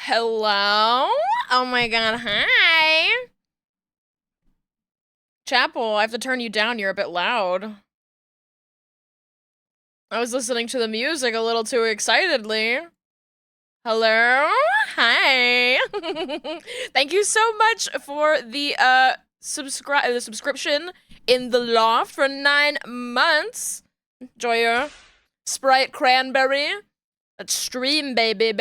Hello? Oh my god, hi. Chapel, I have to turn you down. You're a bit loud. I was listening to the music a little too excitedly. Hello? Hi. Thank you so much for the subscription in the loft for 9 months. Enjoy your Sprite cranberry. That's stream baby.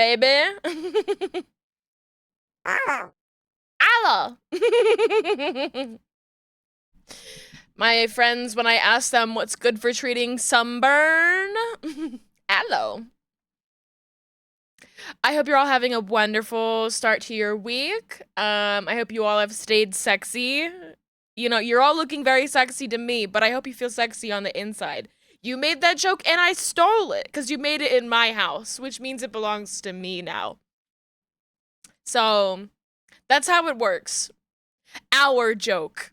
Hello. My friends, when I ask them what's good for treating sunburn, aloe. I hope you're all having a wonderful start to your week. I hope you all have stayed sexy. You know, you're all looking very sexy to me, but I hope you feel sexy on the inside. You made that joke and I stole it because you made it in my house, which means it belongs to me now. So, that's how it works. Our joke.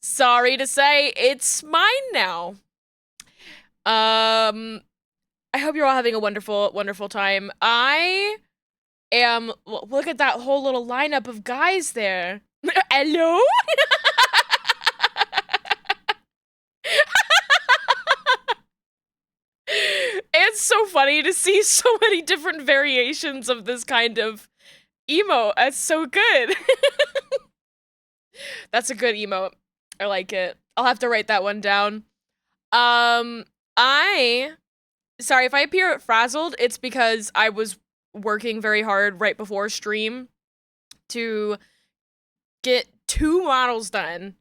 Sorry to say, it's mine now. I hope you're all having a wonderful, wonderful time. I am. Look at that whole little lineup of guys there. Hello? It's so funny to see so many different variations of this kind of emo. That's so good. That's a good emote. I like it. I'll have to write that one down. Sorry if I appear frazzled, it's because I was working very hard right before stream to get 2 models done.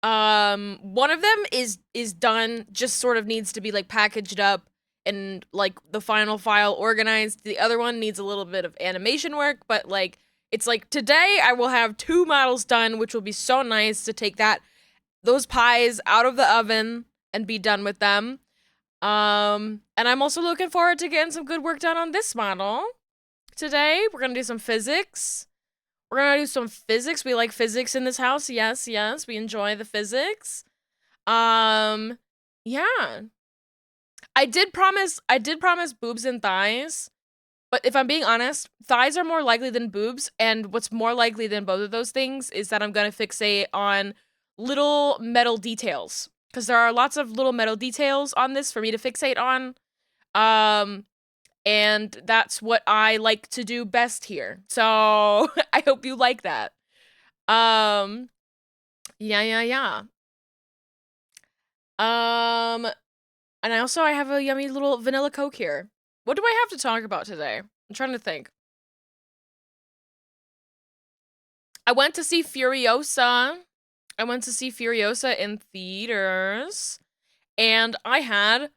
One of them is done, just sort of needs to be like packaged up and like the final file organized. The other one needs a little bit of animation work, but like it's like today I will have 2 models done, which will be so nice to take those pies out of the oven and be done with them. And I'm also looking forward to getting some good work done on this model. Today, we're gonna do some physics. We're gonna do some physics. We like physics in this house. Yes, yes, we enjoy the physics. Yeah. I did promise boobs and thighs. But if I'm being honest, thighs are more likely than boobs, and what's more likely than both of those things is that I'm gonna fixate on little metal details. Because there are lots of little metal details on this for me to fixate on. Um, and that's what I like to do best here. So I hope you like that. Um, yeah. Um, and I have a yummy little vanilla Coke here. What do I have to talk about today? I'm trying to think. I went to see Furiosa. I went to see Furiosa in theaters, and I had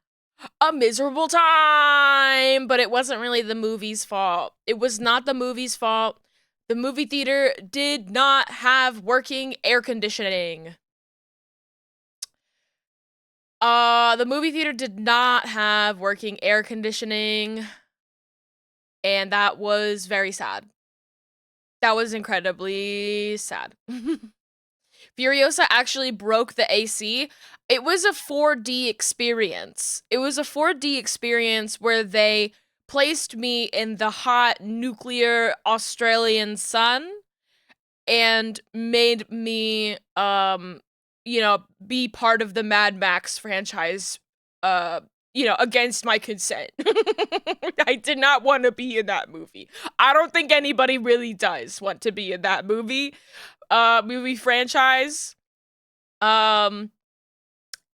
a miserable time, but it wasn't really the movie's fault. It was not the movie's fault. The movie theater did not have working air conditioning. The movie theater did not have working air conditioning, and that was very sad. That was incredibly sad. Furiosa actually broke the AC. It was a 4D experience. It was a 4D experience where they placed me in the hot nuclear Australian sun and made me be part of the Mad Max franchise against my consent. I did not want to be in that movie. I don't think anybody really does want to be in that movie franchise. Um,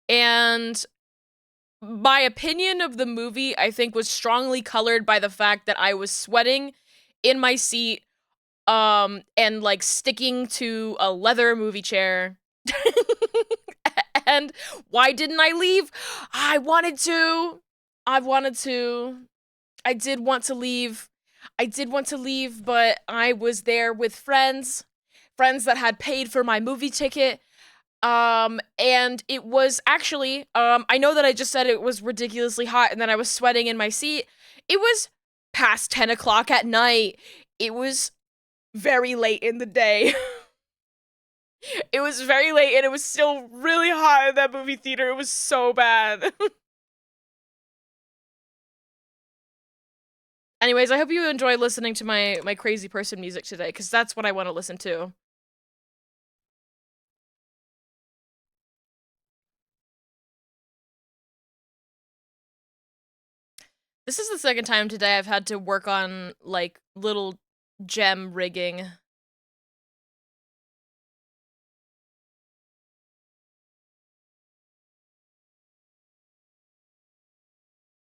and my opinion of the movie, I think, was strongly colored by the fact that I was sweating in my seat, and like sticking to a leather movie chair. And why didn't I leave? I wanted to. I wanted to. I did want to leave. I did want to leave, but I was there with friends that had paid for my movie ticket. And it was actually, I know that I just said it was ridiculously hot and that I was sweating in my seat. It was past 10 o'clock at night. It was very late in the day. It was very late and it was still really hot in that movie theater. It was so bad. Anyways, I hope you enjoy listening to my crazy person music today, because that's what I want to listen to. This is the second time today I've had to work on, like, little gem rigging.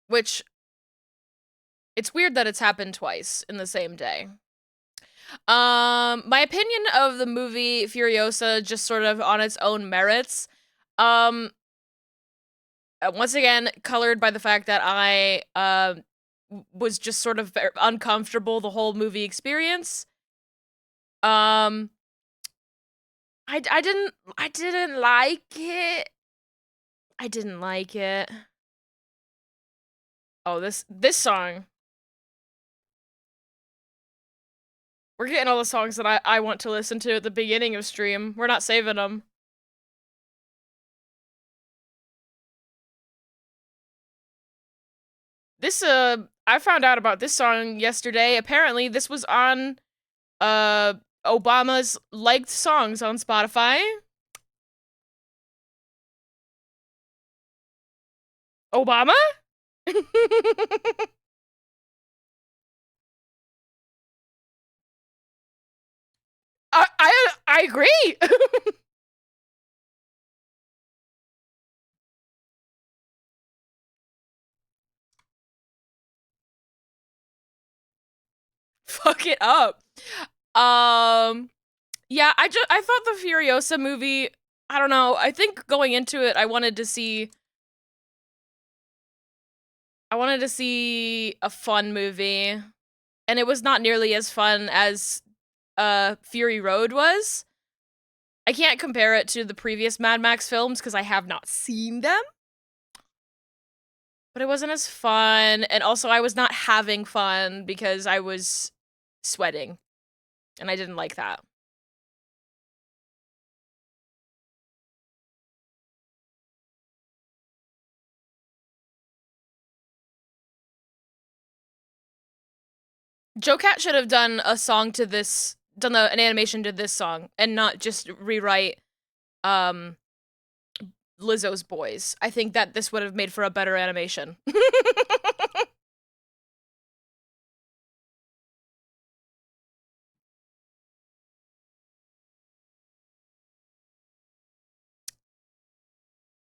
Which, it's weird that it's happened twice in the same day. My opinion of the movie Furiosa, just sort of on its own merits, once again, colored by the fact that I, was just sort of uncomfortable the whole movie experience. I didn't like it. I didn't like it. Oh, this song. We're getting all the songs that I want to listen to at the beginning of stream. We're not saving them. This, I found out about this song yesterday. Apparently, this was on, Obama's liked songs on Spotify. Obama? I agree. Fuck it up. Yeah, I thought the Furiosa movie, I don't know, I think going into it I wanted to see a fun movie, and it was not nearly as fun as Fury Road was. I can't compare it to the previous Mad Max films because I have not seen them. But it wasn't as fun, and also I was not having fun because I was sweating, and I didn't like that. Joe Cat should have done a song to this, an animation to this song, and not just rewrite, Lizzo's Boys. I think that this would have made for a better animation.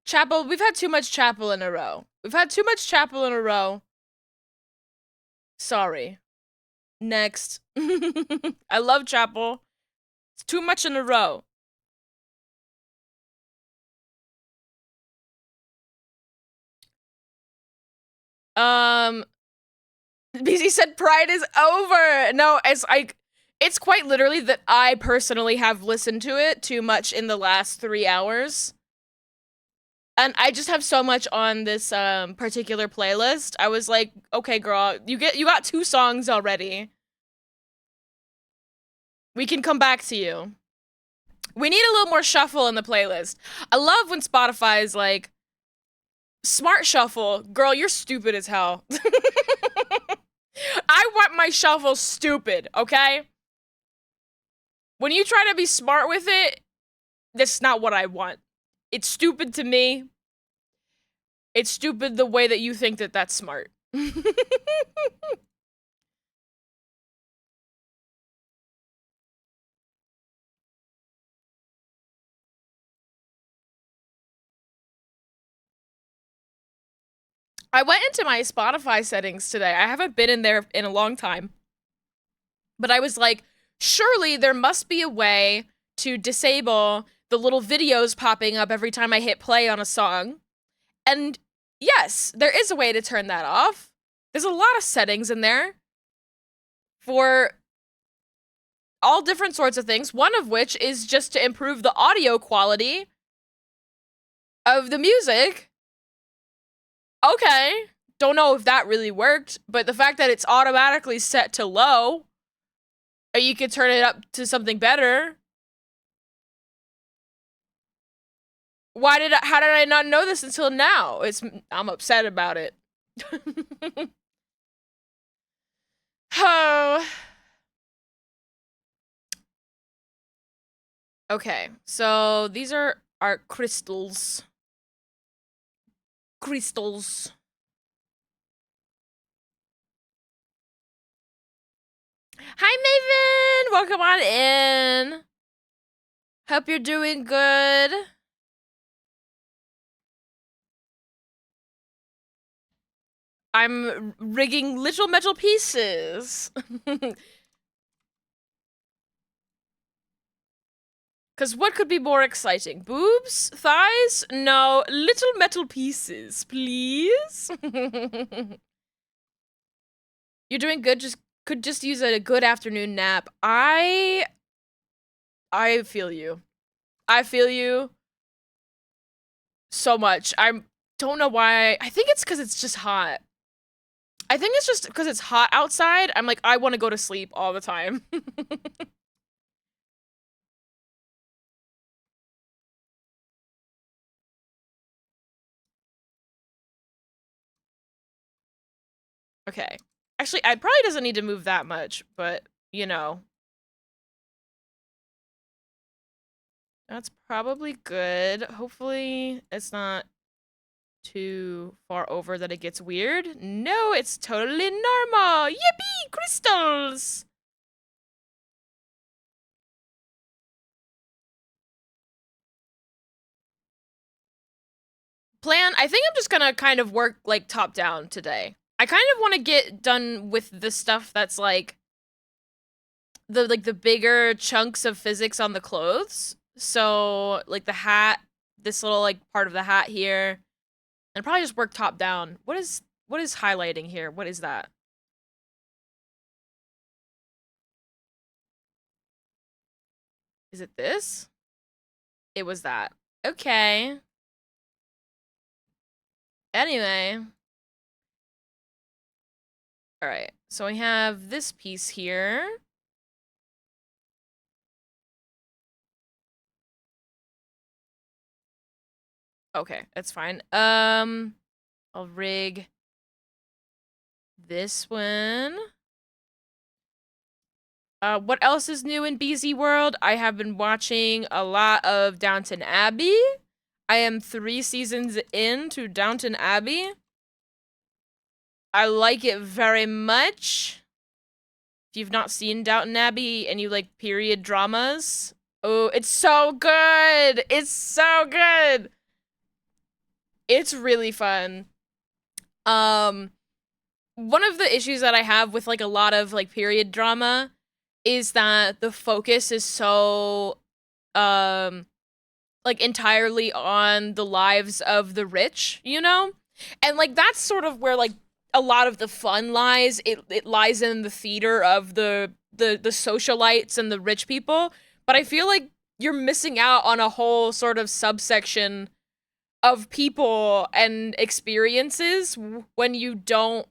Chapel, we've had too much Chapel in a row. We've had too much Chapel in a row. Sorry. Next. I love Chapel. It's too much in a row. BZ said Pride is over. No, it's quite literally that I personally have listened to it too much in the last 3 hours. And I just have so much on this particular playlist. I was like, okay, girl, you got 2 songs already. We can come back to you. We need a little more shuffle in the playlist. I love when Spotify is like, smart shuffle. Girl, you're stupid as hell. I want my shuffle stupid, okay? When you try to be smart with it, that's not what I want. It's stupid to me. It's stupid the way that you think that that's smart. I went into my Spotify settings today. I haven't been in there in a long time. But I was like, surely there must be a way to disable the little videos popping up every time I hit play on a song. And yes, there is a way to turn that off. There's a lot of settings in there for all different sorts of things, one of which is just to improve the audio quality of the music. Okay, don't know if that really worked, but the fact that it's automatically set to low, or you could turn it up to something better. How did I not know this until now? I'm upset about it. Oh. Okay, so these are our crystals. Crystals. Hi, Maven! Welcome on in. Hope you're doing good. I'm rigging little metal pieces. Because what could be more exciting? Boobs? Thighs? No, little metal pieces, please. You're doing good, could just use a good afternoon nap. I feel you. I feel you so much. I don't know why. I think it's because it's just hot. I think it's just because it's hot outside. I'm like, I want to go to sleep all the time. Okay. Actually, I probably doesn't need to move that much, but, you know. That's probably good. Hopefully, it's not too far over that it gets weird. No, it's totally normal. Yippee! Crystals! Plan, I think I'm just gonna kind of work, like, top down today. I kind of want to get done with the stuff that's, like, the bigger chunks of physics on the clothes. So, like, the hat, this little, like, part of the hat here, and probably just work top down. What is highlighting here? What is that? Is it this? It was that. Okay. Anyway. Alright, so we have this piece here. Okay, that's fine. I'll rig this one. What else is new in BZ World? I have been watching a lot of Downton Abbey. I am 3 seasons into Downton Abbey. I like it very much. If you've not seen Downton Abbey and you like period dramas, oh, it's so good! It's so good! It's really fun. One of the issues that I have with like a lot of like period drama is that the focus is so like entirely on the lives of the rich, you know? And like that's sort of where like a lot of the fun lies. It lies in the theater of the socialites and the rich people, but I feel like you're missing out on a whole sort of subsection of people and experiences when you don't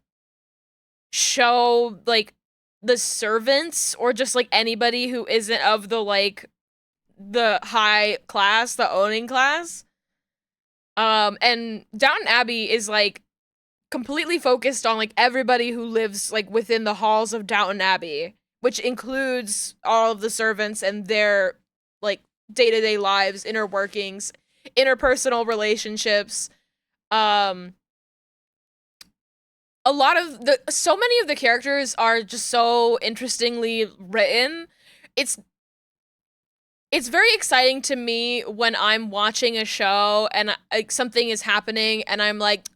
show like the servants or just like anybody who isn't of the like the high class, the owning class. And Downton Abbey is like completely focused on like everybody who lives like within the halls of Downton Abbey, which includes all of the servants and their like day-to-day lives, inner workings, interpersonal relationships. Um a lot of the so many of the characters are just so interestingly written. It's it's very exciting to me when I'm watching a show and like something is happening and I'm like,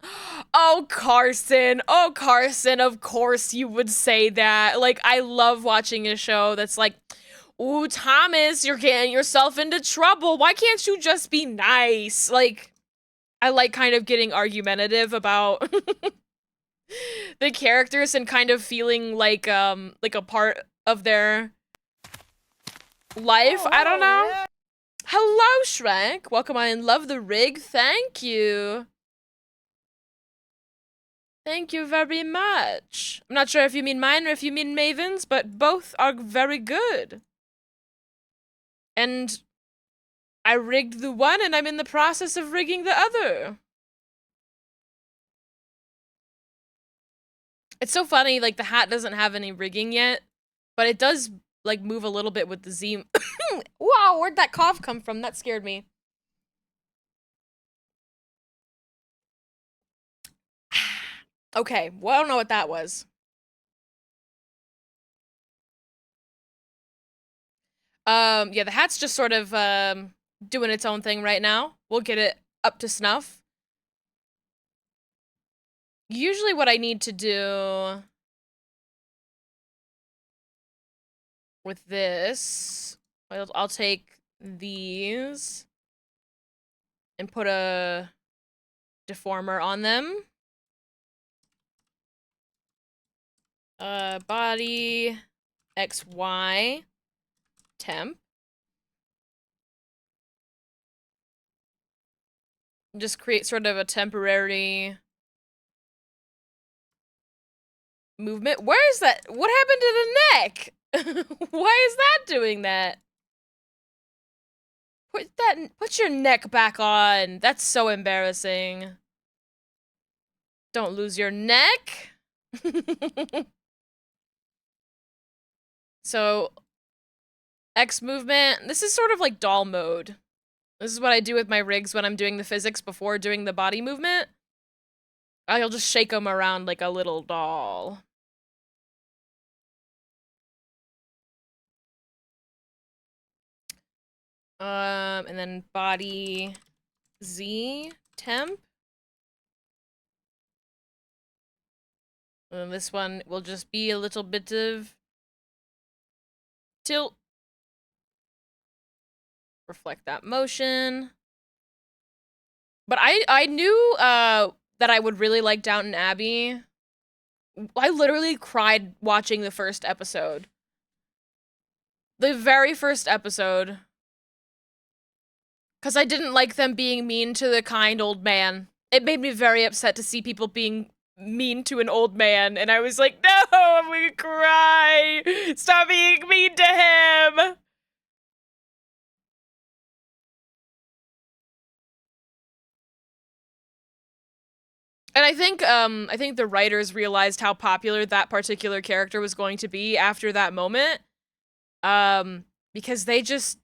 oh Carson, of course you would say that. Like I love watching a show that's like, ooh, Thomas, you're getting yourself into trouble. Why can't you just be nice? Like I like kind of getting argumentative about the characters and kind of feeling like a part of their life. I don't know. Yeah. Hello, Shrek. Welcome on. Love the rig. Thank you. Thank you very much. I'm not sure if you mean mine or if you mean Maven's, but both are very good. And I rigged the one and I'm in the process of rigging the other. It's so funny, like the hat doesn't have any rigging yet, but it does like move a little bit with the Z. Wow, where'd that cough come from? That scared me. Okay, well, I don't know what that was. Yeah, the hat's just sort of doing its own thing right now. We'll get it up to snuff. Usually what I need to do with this, I'll take these and put a deformer on them. Body, XY, temp. Just create sort of a temporary movement. Where is that? What happened to the neck? Why is that doing that? Put your neck back on. That's so embarrassing. Don't lose your neck. So, X movement. This is sort of like doll mode. This is what I do with my rigs when I'm doing the physics before doing the body movement. I'll just shake them around like a little doll. And then body Z temp. And this one will just be a little bit of tilt. Reflect that motion. But I knew that I would really like Downton Abbey. I literally cried watching the first episode. The very first episode. Because I didn't like them being mean to the kind old man. It made me very upset to see people being mean to an old man, and I was like, no, I'm gonna cry! Stop being mean to him! And I think the writers realized how popular that particular character was going to be after that moment. Because they just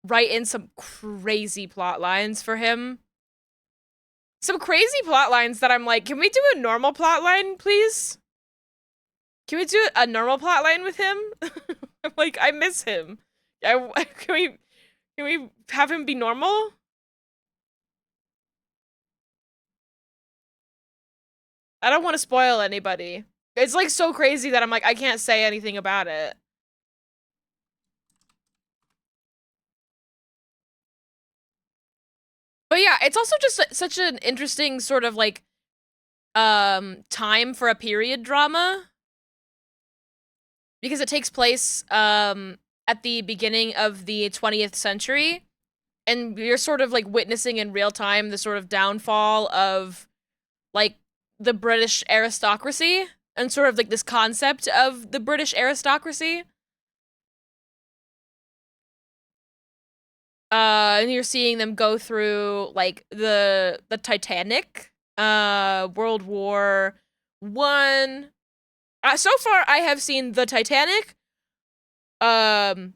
write in some crazy plot lines for him. Some crazy plot lines that I'm like, can we do a normal plot line, please? Can we do a normal plot line with him? I'm like, I miss him. Can we have him be normal? I don't want to spoil anybody. It's like so crazy that I'm like, I can't say anything about it. But yeah, it's also just such an interesting sort of like time for a period drama, because it takes place at the beginning of the 20th century, and you're sort of like witnessing in real time the sort of downfall of like the British aristocracy and sort of like this concept of the British aristocracy. And you're seeing them go through like the Titanic, World War One. So far, I have seen the Titanic, World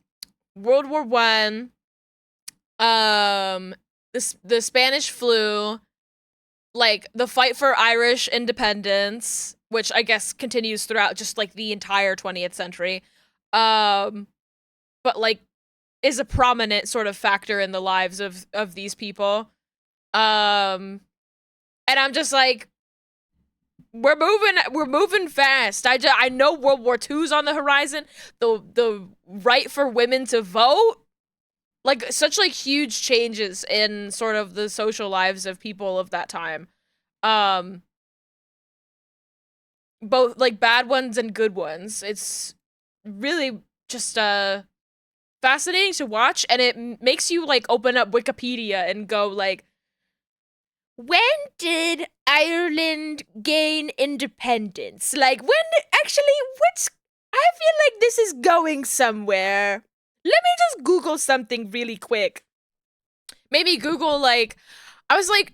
War One, the Spanish flu, like the fight for Irish independence, which I guess continues throughout just like the entire 20th century. But like is a prominent sort of factor in the lives of these people. And I'm just like, we're moving fast. I know World War II's on the horizon. The right for women to vote, like such like huge changes in sort of the social lives of people of that time. Both like bad ones and good ones. It's really just fascinating to watch, and it makes you like open up Wikipedia and go like, when did Ireland gain independence? Like, when actually, what's. I feel like this is going somewhere. Let me just Google something really quick. Maybe Google, like. I was like,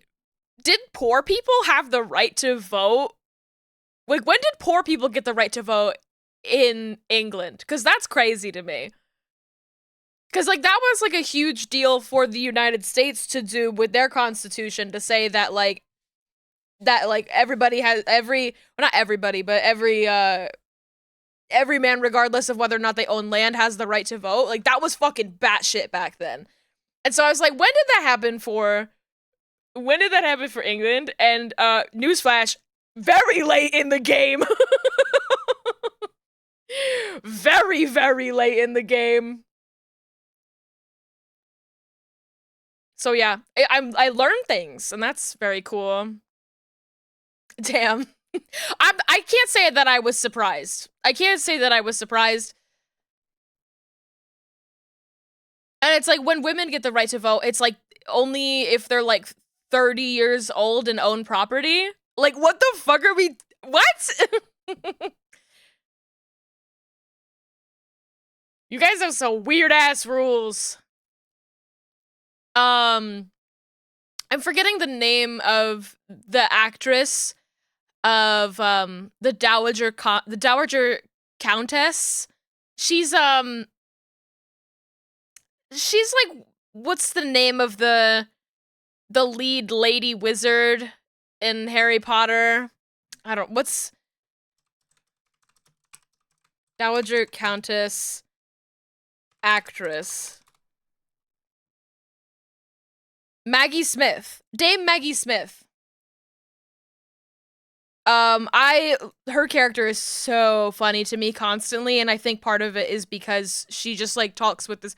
did poor people have the right to vote Like, when did poor people get the right to vote in England? Because that's crazy to me. Because, like, that was, like, a huge deal for the United States to do with their constitution, to say that, like, everybody has, well, not everybody, but every man, regardless of whether or not they own land, has the right to vote. Like, that was fucking batshit back then. And so I was like, when did that happen for England? And, newsflash, very late in the game. Very, very late in the game. So yeah, I learned things, and that's very cool. Damn. I can't say that I was surprised. I can't say that I was surprised. And it's like, when women get the right to vote, it's like only if they're like 30 years old and own property. Like, what the fuck are we, what? You guys have some weird ass rules. I'm forgetting the name of the actress of the Dowager Countess. She's like, what's the name of the lead lady wizard in Harry Potter? What's Dowager Countess actress? Maggie Smith. Dame Maggie Smith. Her character is so funny to me constantly, and I think part of it is because she just, like, talks with this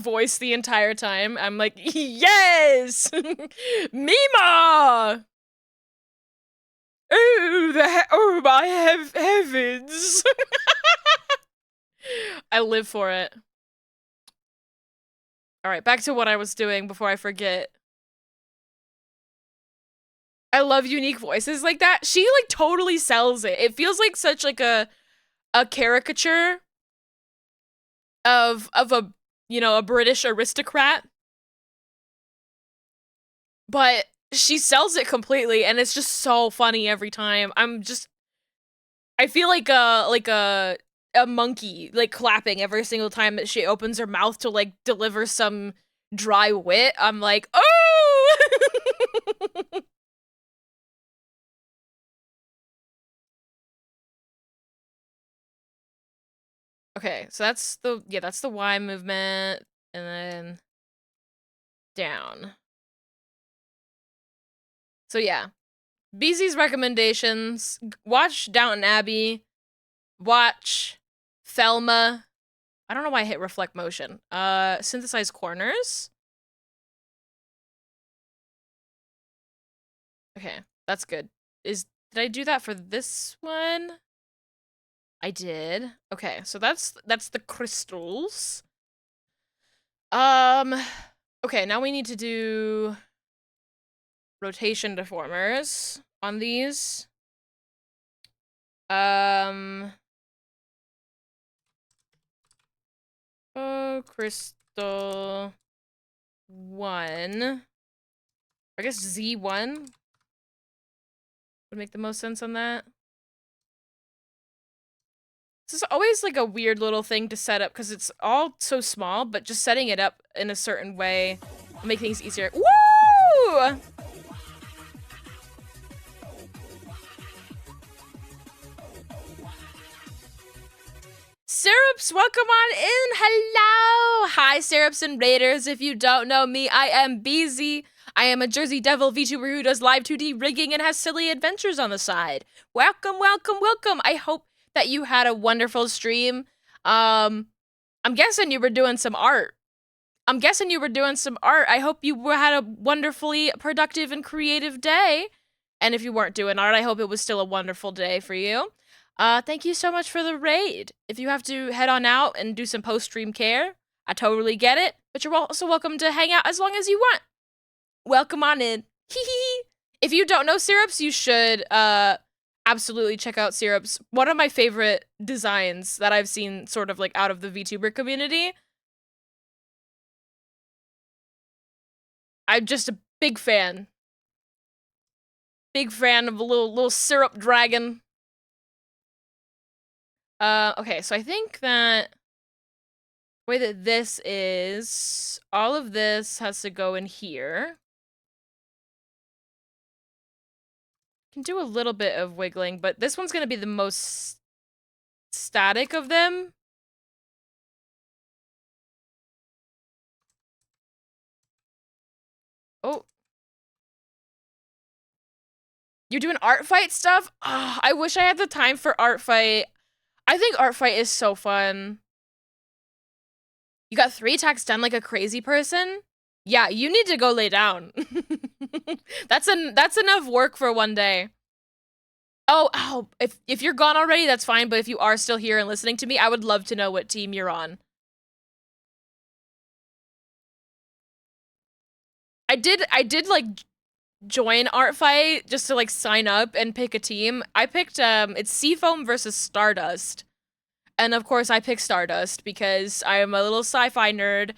voice the entire time. I'm like, yes! Mima! Oh my heavens! I live for it. Alright, back to what I was doing before I forget. I love unique voices like that. She, like, totally sells it. It feels like such, like, a caricature of a, you know, a British aristocrat. But she sells it completely, and it's just so funny every time. I feel like a monkey, like, clapping every single time that she opens her mouth to, like, deliver some dry wit. I'm like, oh! Okay, so that's the Y movement, and then down. So yeah, BZ's recommendations: watch Downton Abbey, watch Thelma. I don't know why I hit reflect motion. Synthesize corners. Okay, that's good. Did I do that for this one? I did. Okay, so that's the crystals. Okay, now we need to do rotation deformers on these. Oh, crystal 1. I guess Z1 would make the most sense on that. This is always, like, a weird little thing to set up because it's all so small, but just setting it up in a certain way will make things easier. Woo! Syrups, welcome on in. Hello. Hi, Syrups and Raiders. If you don't know me, I am BZ. I am a Jersey Devil VTuber who does live 2D rigging and has silly adventures on the side. Welcome, welcome, welcome. I hope that you had a wonderful stream. I'm guessing you were doing some art. I hope you had a wonderfully productive and creative day. And if you weren't doing art, I hope it was still a wonderful day for you. Thank you so much for the raid. If you have to head on out and do some post-stream care, I totally get it. But you're also welcome to hang out as long as you want. Welcome on in. Hee hee. If you don't know Syrups, you should, absolutely check out Syrups. One of my favorite designs that I've seen sort of, like, out of the VTuber community. I'm just a big fan. Big fan of a little syrup dragon. Okay, so I think that the way that this is, all of this has to go in here. Can do a little bit of wiggling, but this one's gonna be the most static of them. Oh. You're doing art fight stuff? Oh, I wish I had the time for art fight. I think art fight is so fun. You got 3 attacks done like a crazy person? Yeah, you need to go lay down. That's enough work for one day. Oh, if you're gone already, that's fine, but if you are still here and listening to me, I would love to know what team you're on. I did like join art fight just to like sign up and pick a team. I picked it's Seafoam versus Stardust. And of course I picked Stardust because I am a little sci-fi nerd.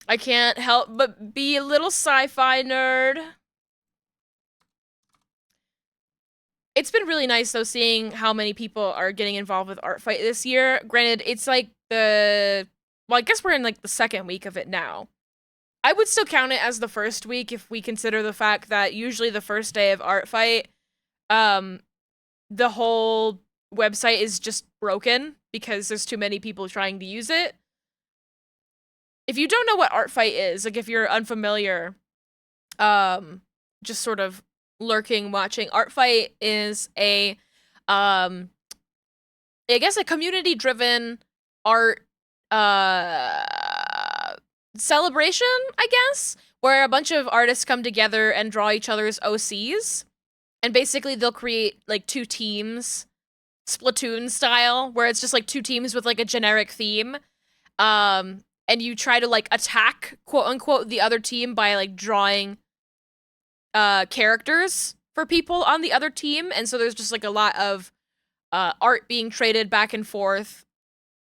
I can't help but be a little sci-fi nerd. It's been really nice though seeing how many people are getting involved with art fight this year. Granted, it's like well, I guess we're in like the second week of it now. I would still count it as the first week if we consider the fact that usually the first day of art fight, um, the whole website is just broken because there's too many people trying to use it. If you don't know what art fight is, like if you're unfamiliar, just sort of lurking watching, art fight is I guess a community driven art celebration, I guess, where a bunch of artists come together and draw each other's OCs. And basically they'll create like 2 teams, Splatoon style, where it's just like 2 teams with like a generic theme. And you try to like attack, quote unquote, the other team by like drawing characters for people on the other team. And so there's just like a lot of art being traded back and forth.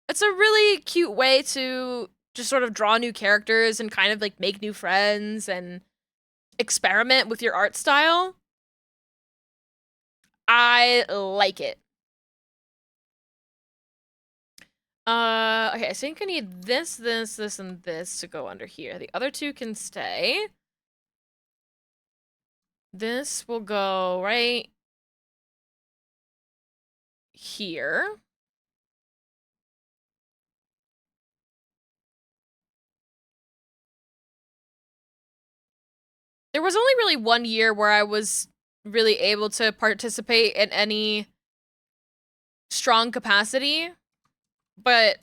It's a really cute way to just sort of draw new characters and kind of like make new friends and experiment with your art style. I like it. Okay, I think I need this, and this to go under here. The other 2 can stay. This will go right here. There was only really 1 year where I was really able to participate in any strong capacity, but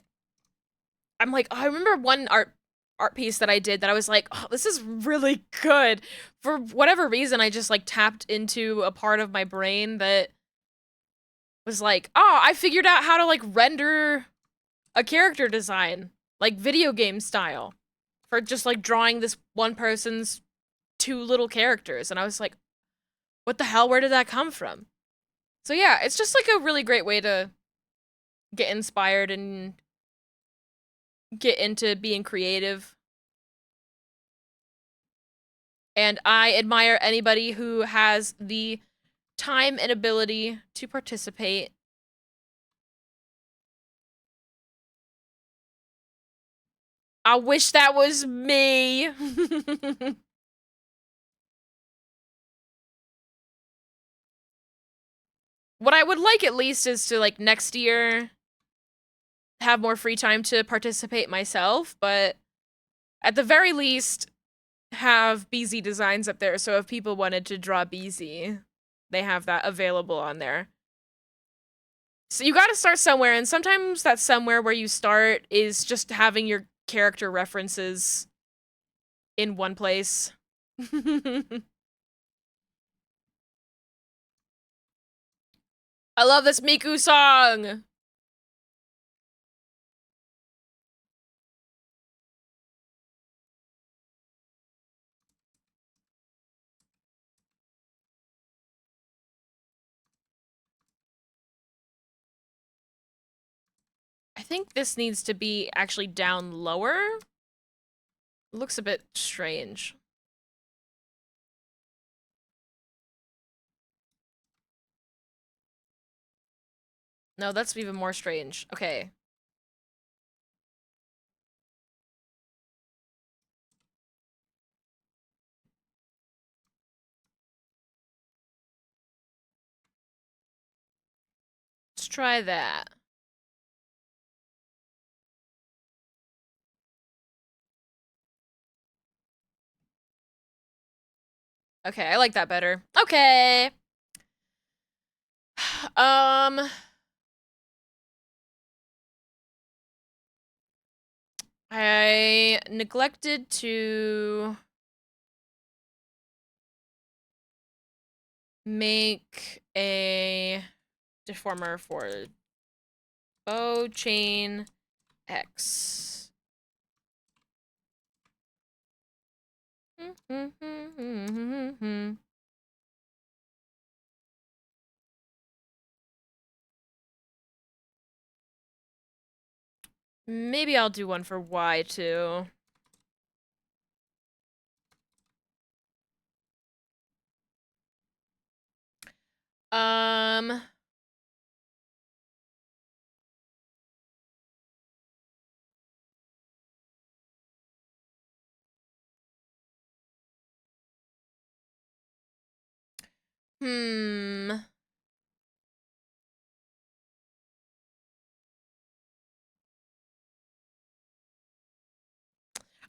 I'm like, oh, I remember one art piece that I did that I was like, oh, this is really good. For whatever reason, I just like tapped into a part of my brain that was like, oh, I figured out how to like render a character design, like video game style, for just like drawing this one person's 2 little characters. And I was like, what the hell? Where did that come from? So yeah, it's just like a really great way to get inspired and get into being creative. And I admire anybody who has the time and ability to participate. I wish that was me. What I would like at least is to like next year have more free time to participate myself, but at the very least have BZ designs up there, so if people wanted to draw BZ, they have that available on there. So you gotta start somewhere, and sometimes that somewhere where you start is just having your character references in one place. I love this Miku song! I think this needs to be actually down lower. Looks a bit strange. No, that's even more strange. Okay. Let's try that. Okay, I like that better. Okay. Um, I neglected to make a deformer for bow chain X. Maybe I'll do one for Y too. Um, hmm.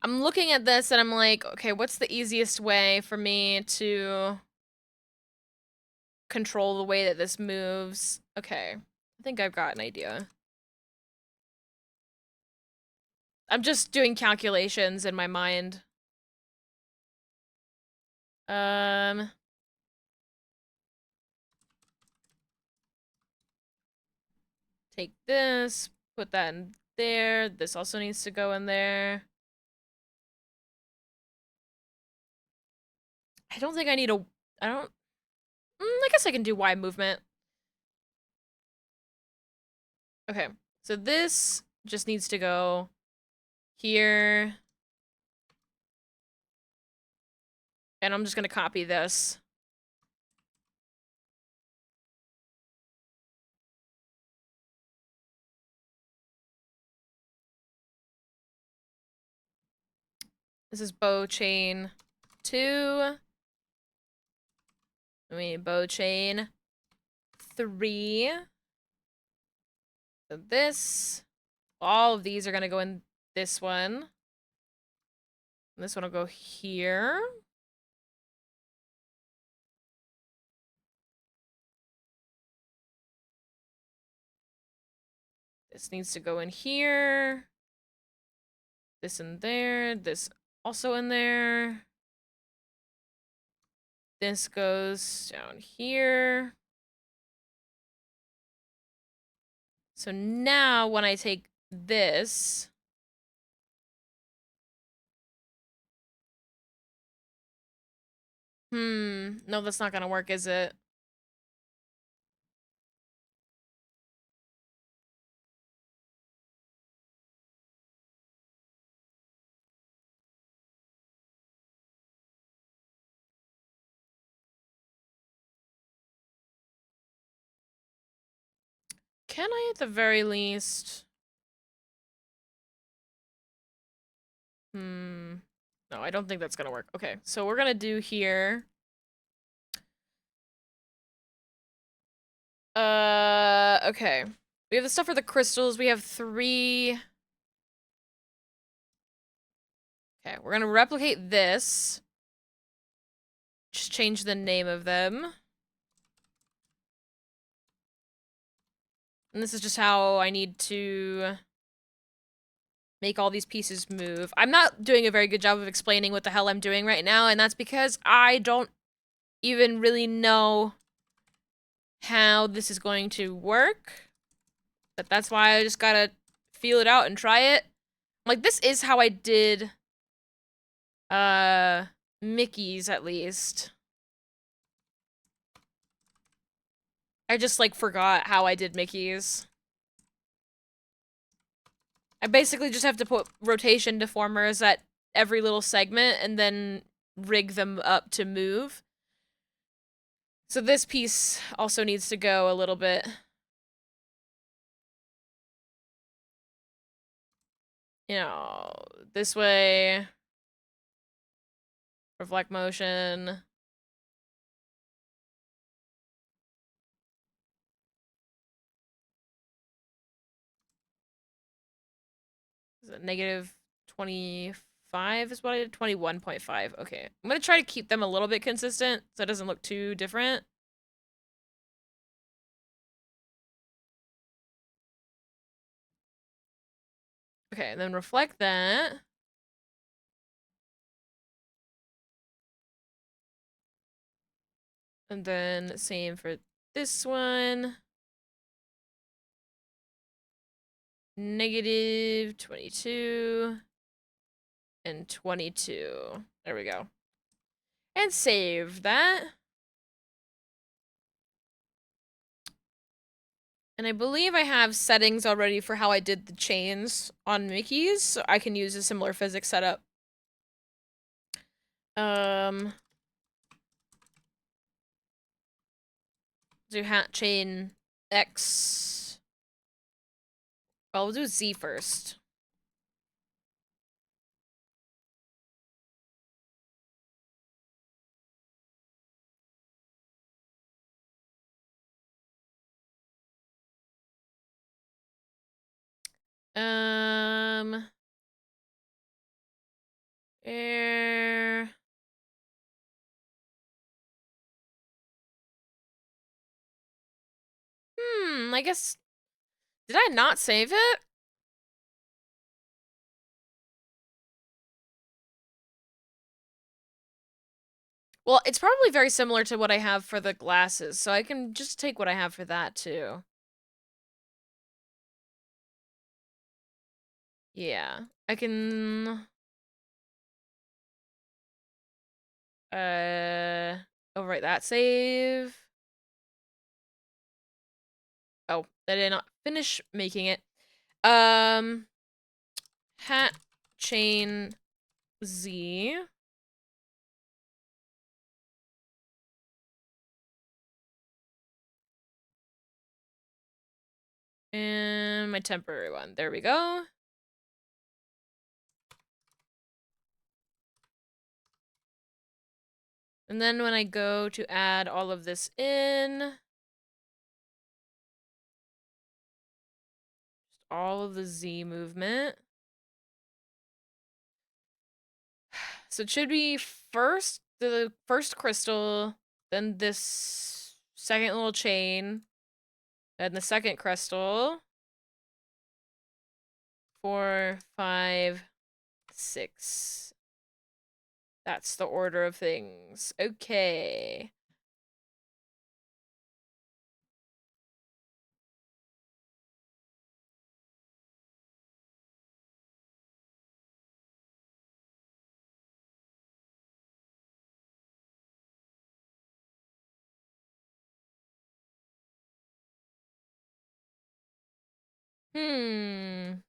I'm looking at this and I'm like, okay, what's the easiest way for me to control the way that this moves? Okay, I think I've got an idea. I'm just doing calculations in my mind. Um, take this, put that in there. This also needs to go in there. I don't think I need a, I don't, I guess I can do Y movement. Okay, so this just needs to go here. And I'm just gonna copy this. This is bow chain 2. I mean, bow chain 3. So this, all of these are gonna go in this one. This one will go here. This needs to go in here. This in there. This also in there. This goes down here. So now when I take this, no, that's not gonna work, is it? Can I at the very least? No, I don't think that's gonna work. Okay, so we're gonna do here. Okay. We have the stuff for the crystals. We have 3. Okay, we're gonna replicate this. Just change the name of them. And this is just how I need to make all these pieces move. I'm not doing a very good job of explaining what the hell I'm doing right now, and that's because I don't even really know how this is going to work. But that's why I just gotta feel it out and try it. Like, this is how I did, Mickey's, at least. I just, like, forgot how I did Mickey's. I basically just have to put rotation deformers at every little segment and then rig them up to move. So this piece also needs to go a little bit. You know, this way. Reflect motion. Is it negative 25 is what I did? 21.5. Okay. I'm going to try to keep them a little bit consistent so it doesn't look too different. Okay, and then reflect that. And then same for this one. Negative 22 and 22. There we go. And save that. And I believe I have settings already for how I did the chains on Mickey's, so I can use a similar physics setup. Do hat chain X. Well, we'll do Z first. Air. I guess. Did I not save it? Well, it's probably very similar to what I have for the glasses, so I can just take what I have for that too. Yeah, I can. Overwrite that save. Oh, I did not finish making it. Hat chain Z. And my temporary one. There we go. And then when I go to add all of this in, just all of the Z movement. So it should be first, the first crystal, then this second little chain, then the second crystal. 4, 5, 6. That's the order of things. Okay. Hmm.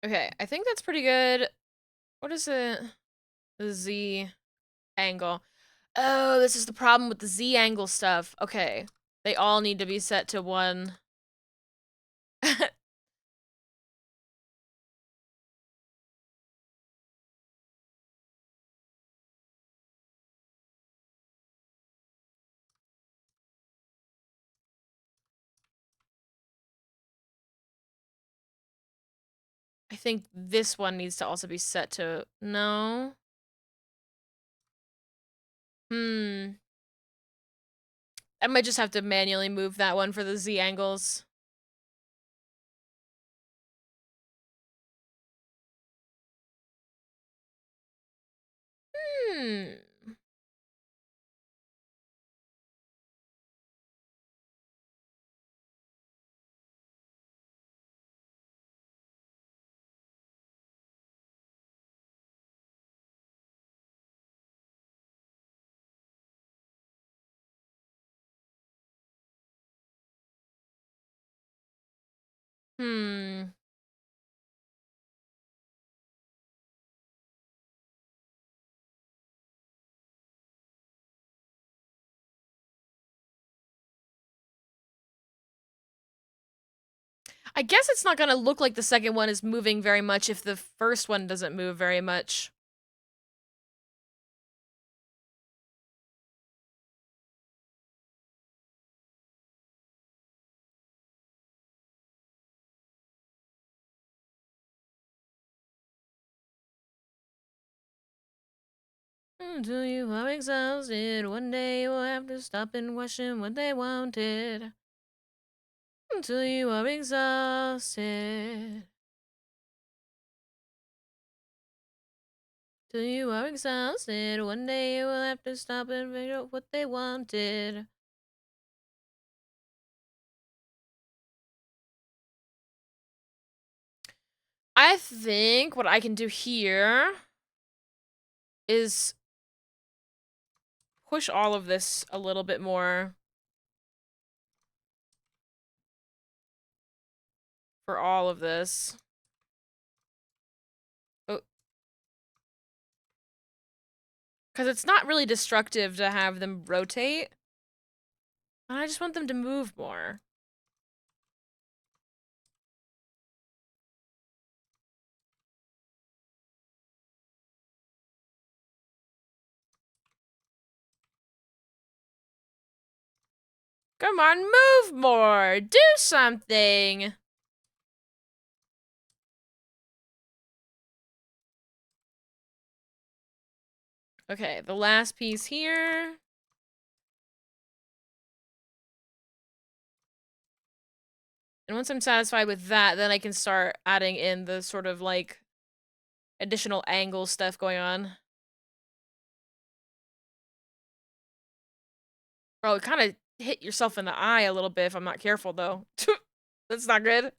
Okay, I think that's pretty good. What is it? The Z angle. Oh, this is the problem with the Z angle stuff. Okay. They all need to be set to 1. I think this one needs to also be set to... No? I might just have to manually move that one for the Z angles. Hmm. Hmm. I guess it's not gonna look like the second one is moving very much if the first one doesn't move very much. Until you are exhausted, one day you will have to stop and question what they wanted. Until you are exhausted. Till you are exhausted, one day you will have to stop and figure out what they wanted. I think what I can do here is push all of this a little bit more for all of this. Oh, because it's not really destructive to have them rotate. And I just want them to move more. Come on, move more! Do something! Okay, the last piece here. And once I'm satisfied with that, then I can start adding in the sort of like additional angle stuff going on. Bro, kind of hit yourself in the eye a little bit if I'm not careful, though. That's not good.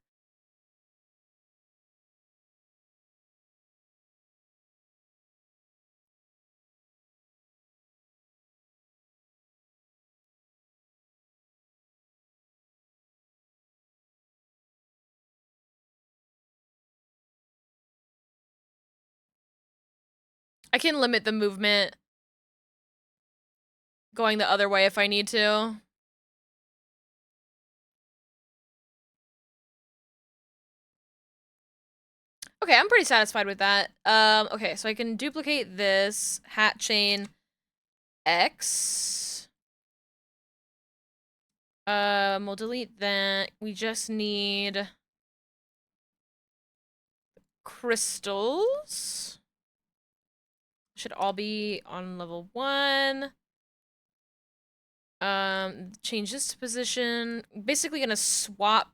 I can limit the movement going the other way if I need to. Okay, I'm pretty satisfied with that. Okay, so I can duplicate this hat chain X. We'll delete that. We just need crystals. Should all be on level 1. Change this to position. Basically gonna swap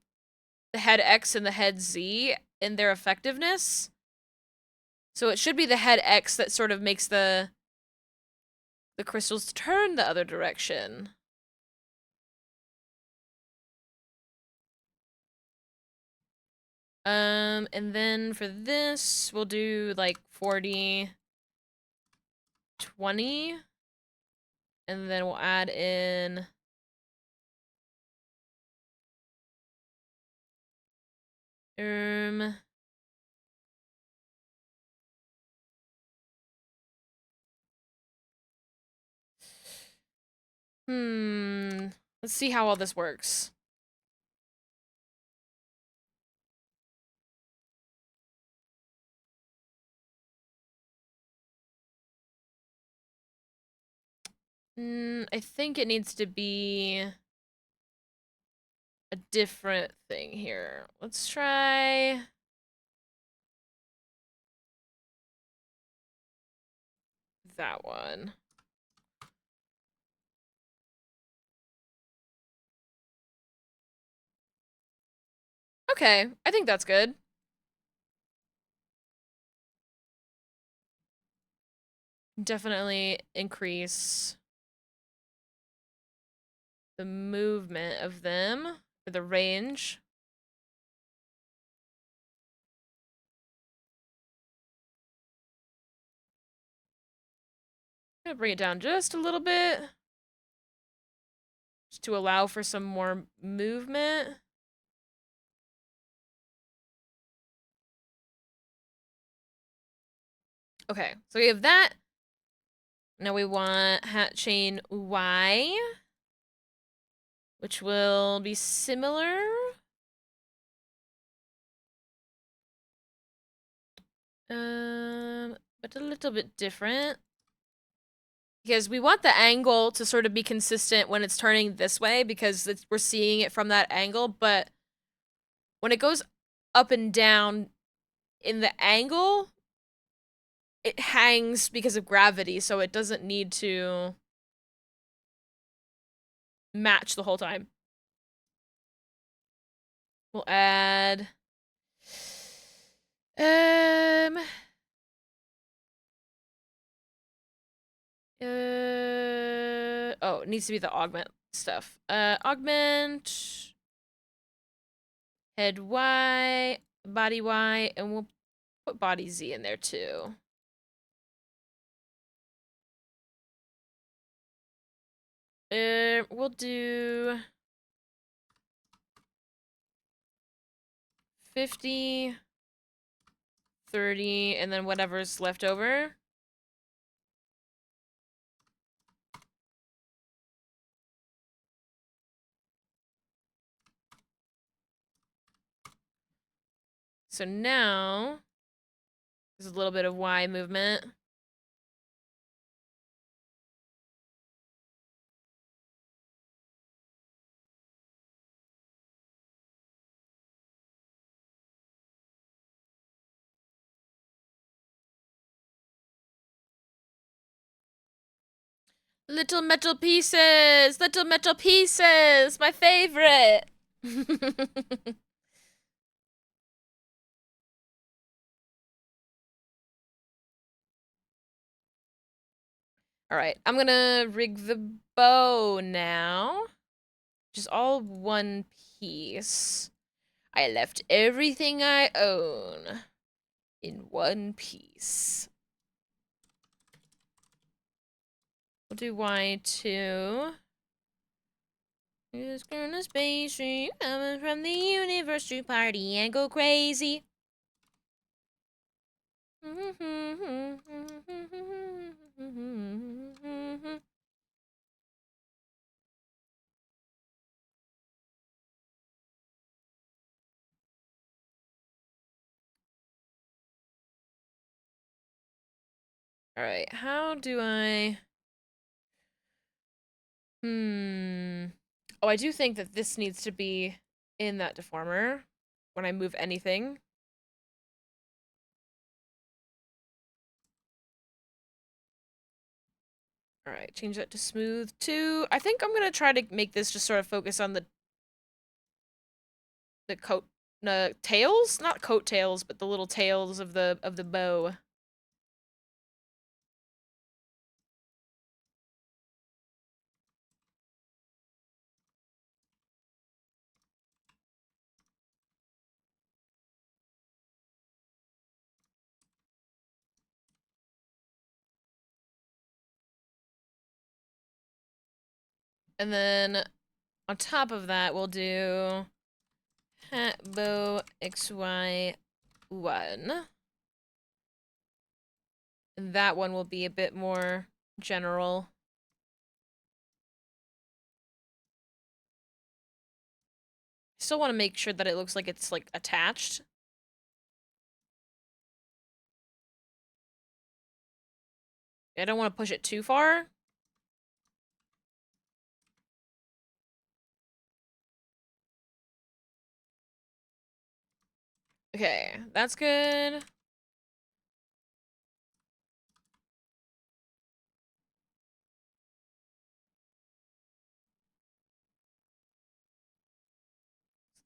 the head X and the head Z in their effectiveness. So it should be the head X that sort of makes the crystals turn the other direction. And then for this, we'll do like 40, 20. And then we'll add in let's see how all this works. I think it needs to be a different thing here. Let's try that one. Okay, I think that's good. Definitely increase the movement of them, or the range. I'm gonna bring it down just a little bit. Just to allow for some more movement. Okay, so we have that. Now we want hat chain Y, which will be similar. But a little bit different. Because we want the angle to sort of be consistent when it's turning this way because we're seeing it from that angle, but when it goes up and down in the angle, it hangs because of gravity, so it doesn't need to match the whole time. We'll add oh, it needs to be the augment stuff. Augment head Y, body Y, and we'll put body Z in there too. We'll do 50, 30, and then whatever's left over. So now, there's a little bit of Y movement. Little metal pieces! Little metal pieces! My favorite! Alright, I'm gonna rig the bow now. Which is all one piece. I left everything I own in one piece. We'll do Y2. Just gonna spaceship coming from the universe to party and go crazy. Alright, how do I... Oh, I do think that this needs to be in that deformer when I move anything. Alright, change that to smooth too. I think I'm gonna try to make this just sort of focus on the coat tails? Not coat tails, but the little tails of the bow. And then on top of that, we'll do hat bow XY1. And that one will be a bit more general. Still want to make sure that it looks like it's like attached. I don't want to push it too far. Okay, that's good.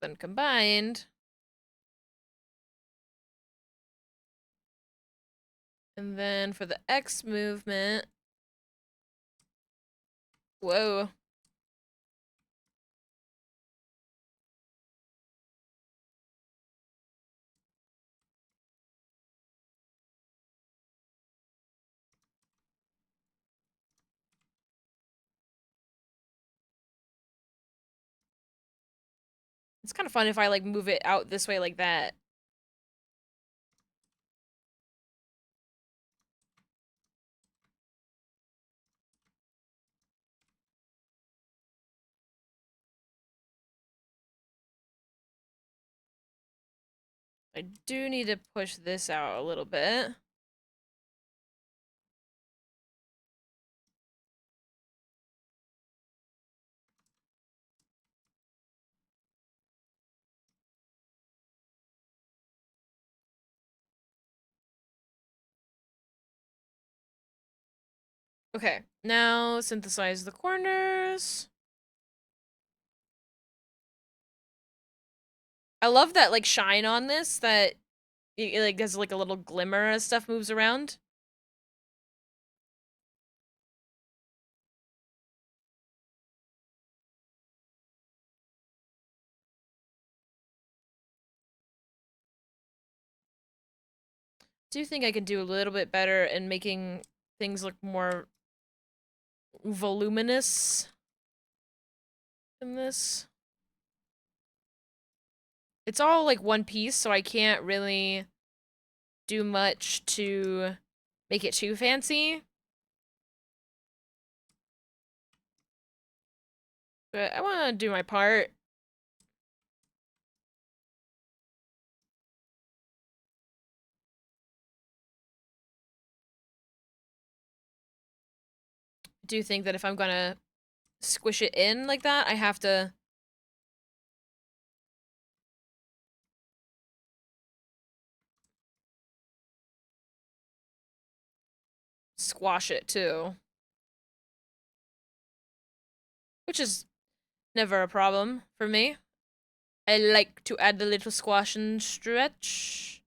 Then combined. And then for the X movement. Whoa. It's kind of fun if I like move it out this way like that. I do need to push this out a little bit. Okay, now synthesize the corners. I love that, like, shine on this, that it like, there's, like, a little glimmer as stuff moves around. Do you think I can do a little bit better in making things look more voluminous than this? It's all, like, one piece, so I can't really do much to make it too fancy. But I want to do my part. I do think that if I'm gonna squish it in like that, I have to squash it too. Which is never a problem for me. I like to add the little squash and stretch.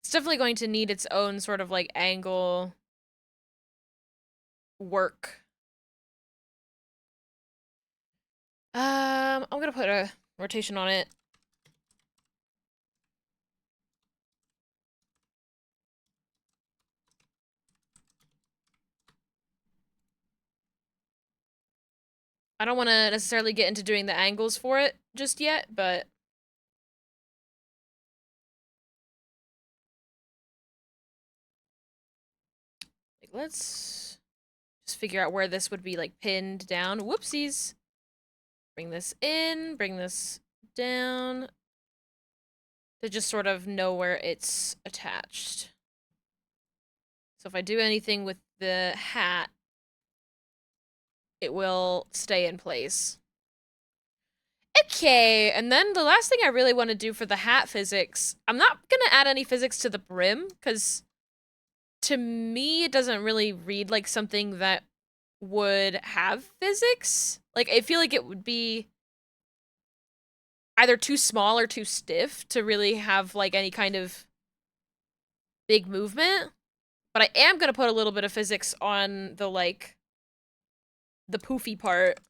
It's definitely going to need its own sort of like angle work. I'm gonna put a rotation on it. I don't want to necessarily get into doing the angles for it just yet, but like, let's just figure out where this would be like pinned down. Whoopsies. Bring this in, bring this down to just sort of know where it's attached. So if I do anything with the hat, it will stay in place. Okay, and then the last thing I really want to do for the hat physics, I'm not gonna add any physics to the brim, because to me it doesn't really read like something that would have physics. Like, I feel like it would be either too small or too stiff to really have like any kind of big movement. But I am gonna put a little bit of physics on the like the poofy part.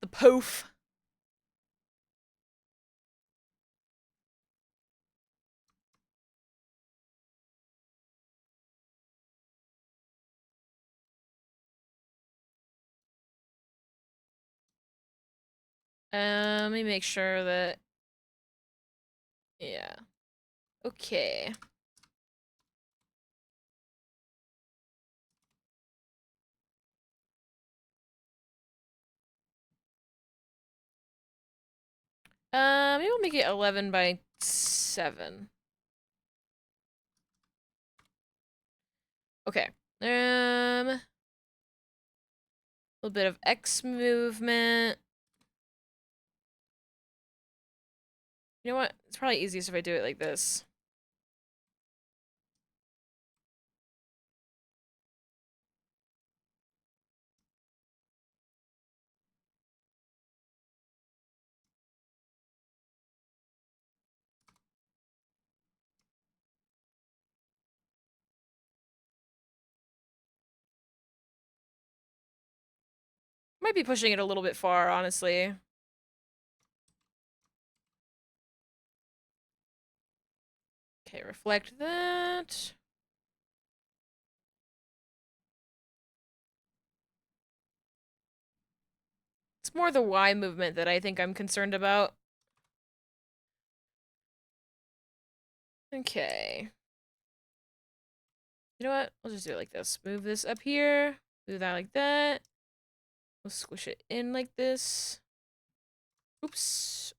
The poof. Let me make sure that, yeah. Okay. Maybe we'll make it 11 by 7. Okay. A little bit of X movement. You know what? It's probably easiest if I do it like this. Might be pushing it a little bit far, honestly. Okay, reflect that. It's more the Y movement that I think I'm concerned about. Okay. You know what? I'll just do it like this. Move this up here. Do that like that. We'll squish it in like this. Oops.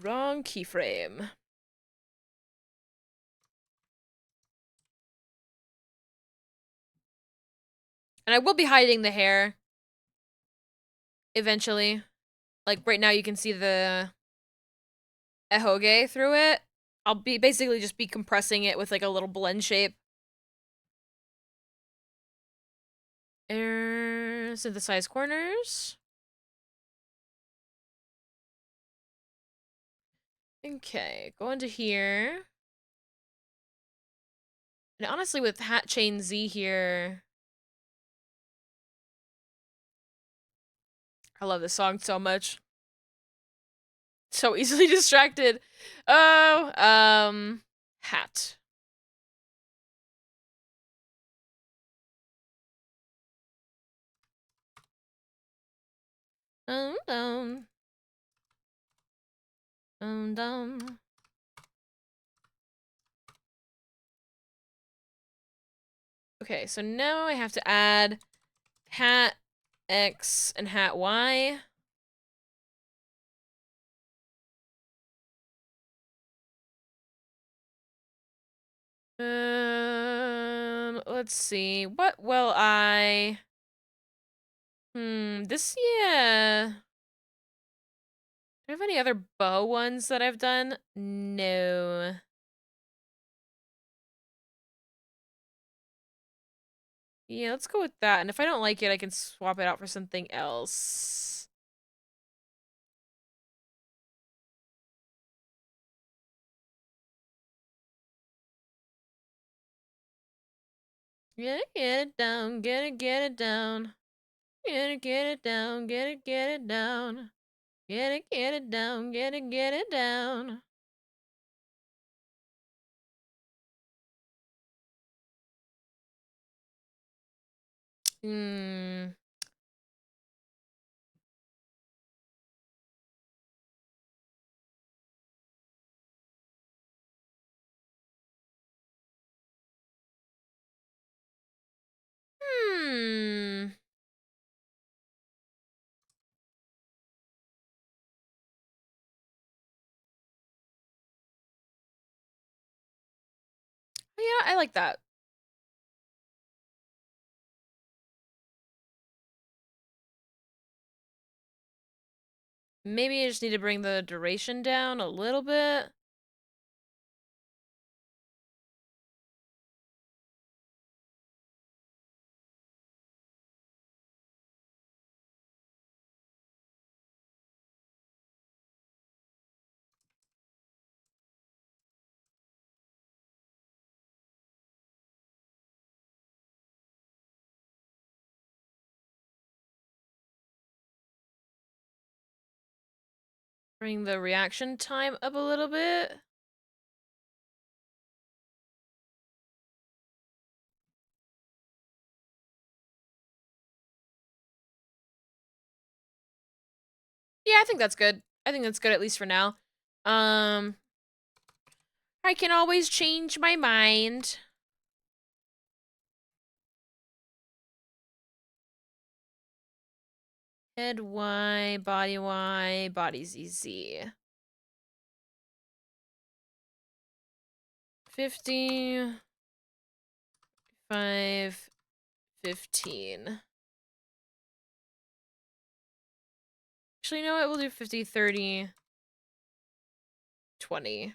Wrong keyframe. And I will be hiding the hair. Eventually. Like, right now you can see the ehoge through it. I'll be basically just be compressing it with, like, a little blend shape. Synthesize corners. Okay, go into here. And honestly, with Hat Chain Z here, I love this song so much. So easily distracted. Oh, hat. Dum. Dum. Okay, so now I have to add hat X and hat Y. Let's see. What will I... yeah. Do I have any other bow ones that I've done? No. Yeah, let's go with that. And if I don't like it, I can swap it out for something else. Get it down, get it down. Get it down, get it down. Get it down, get it down. Hmm. Hmm. Yeah, I like that. Maybe I just need to bring the duration down a little bit. Bring the reaction time up a little bit. Yeah, I think that's good. I think that's good at least for now. I can always change my mind. Head Y, body ZZ. 50, 5, 15. Actually, you know what? We'll do 50, 30, 20.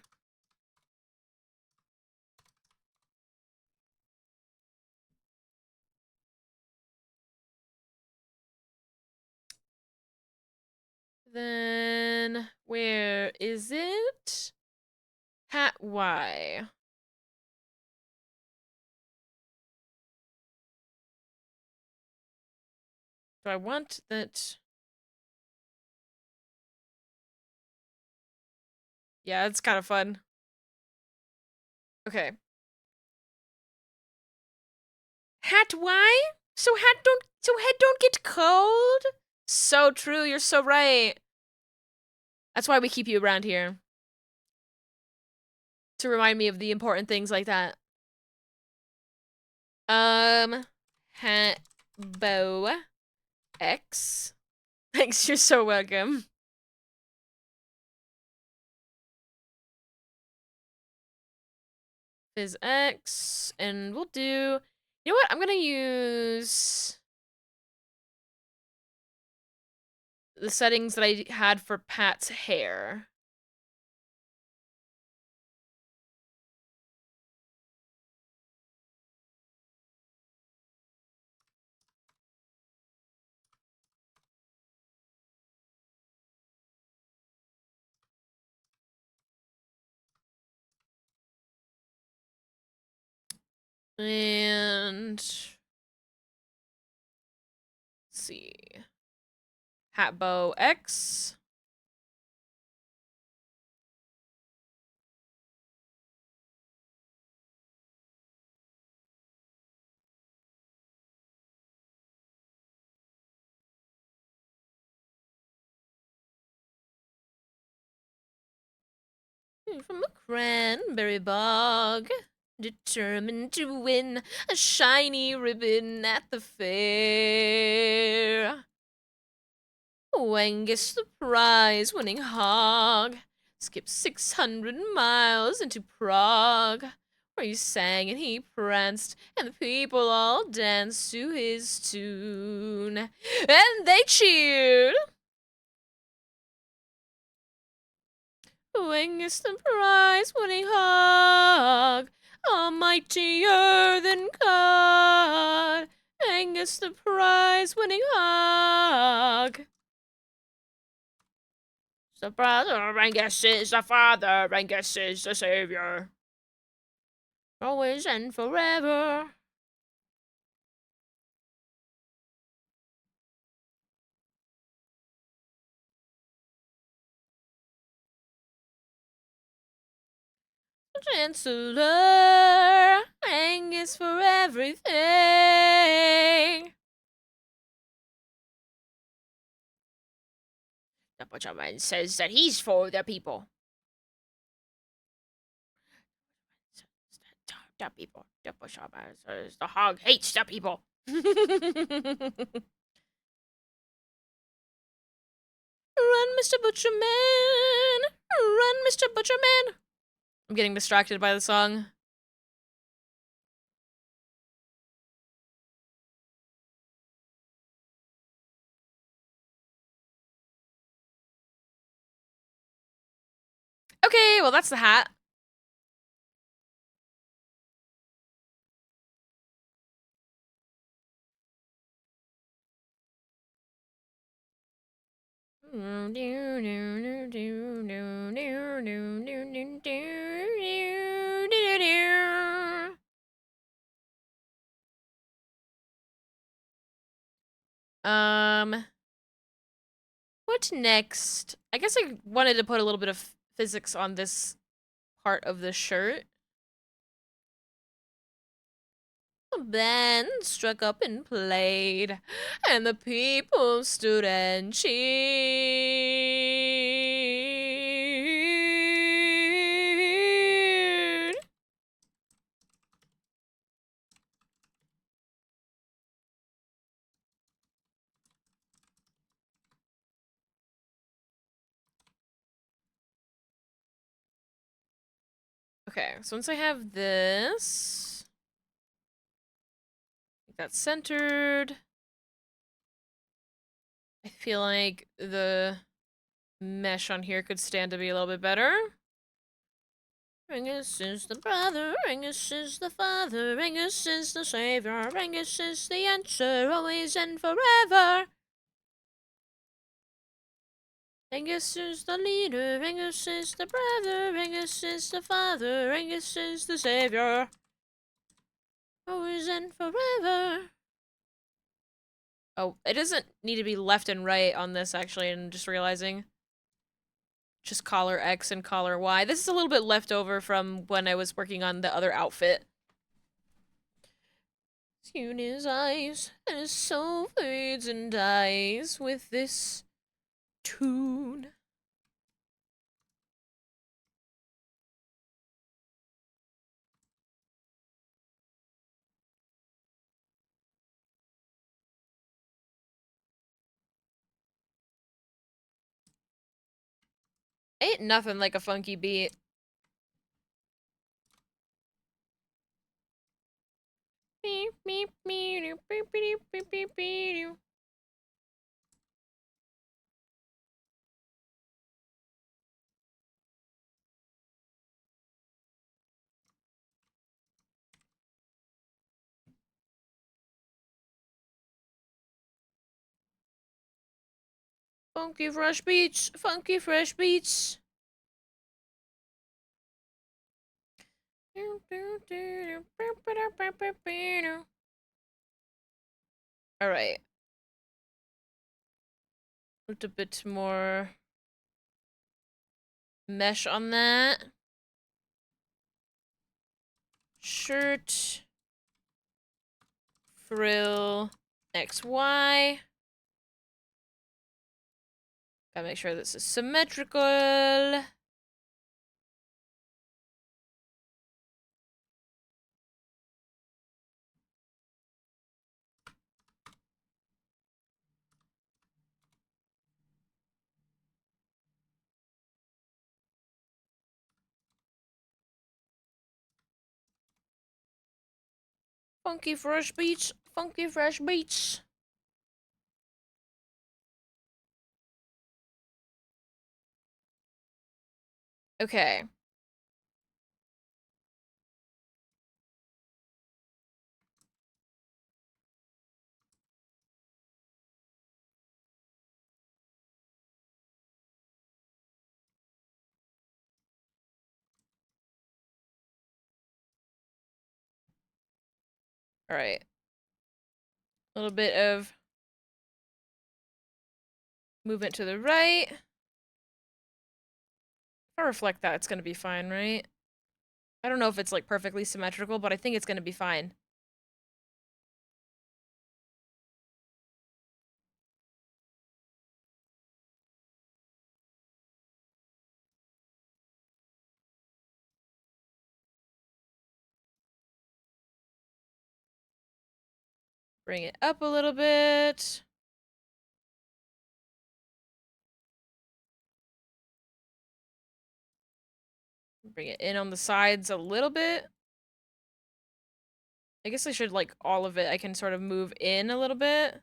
Then, where is it? Hat Y. Do I want that? Yeah, it's kind of fun. Okay. Hat Y? So head don't get cold? So true, you're so right. That's why we keep you around here. To remind me of the important things like that. Hat bow X. Thanks, you're so welcome. Fizz X, and we'll do. You know what? I'm gonna use the settings that I had for Pat's hair. And let's see. Hat bow X. From a cranberry bog, determined to win a shiny ribbon at the fair. Angus, the prize-winning hog, skipped 600 miles into Prague, where he sang and he pranced, and the people all danced to his tune, and they cheered. Angus, the prize-winning hog, mightier than God. Angus, the prize-winning hog. The brother, Angus is the father, Angus is the savior. Always and forever. Chancellor, Angus for everything. The butcherman says that he's for the people. The people. The butcherman says the hog hates the people. Run, Mr. Butcherman! Run, Mr. Butcherman! I'm getting distracted by the song. Okay, well, that's the hat. What next? I guess I wanted to put a little bit of physics on this part of the shirt. The band struck up and played, and the people stood and cheered. Okay, so once I have this, that's centered. I feel like the mesh on here could stand to be a little bit better. Angus is the brother, Angus is the father, Angus is the savior, Angus is the answer, always and forever. Angus is the leader, Angus is the brother, Angus is the father, Angus is the savior, always and forever. Oh, it doesn't need to be left and right on this, actually, I'm just realizing. Just collar X and collar Y. This is a little bit left over from when I was working on the other outfit. In his eyes, and his soul fades and dies with this tune. Ain't nothing like a funky beat. Beep, beep, beep, beep, beep, beep, beep, beep. Funky fresh beats, funky fresh beats. All right. Put a bit more mesh on that. Shirt. Frill. XY. Gotta make sure this is symmetrical. Funky fresh beats, funky fresh beats. Okay. All right. A little bit of movement to the right. If I reflect that, it's gonna be fine, right? I don't know if it's like perfectly symmetrical, but I think it's gonna be fine. Bring it up a little bit. Bring it in on the sides a little bit. I guess I should, like, all of it. I can sort of move in a little bit.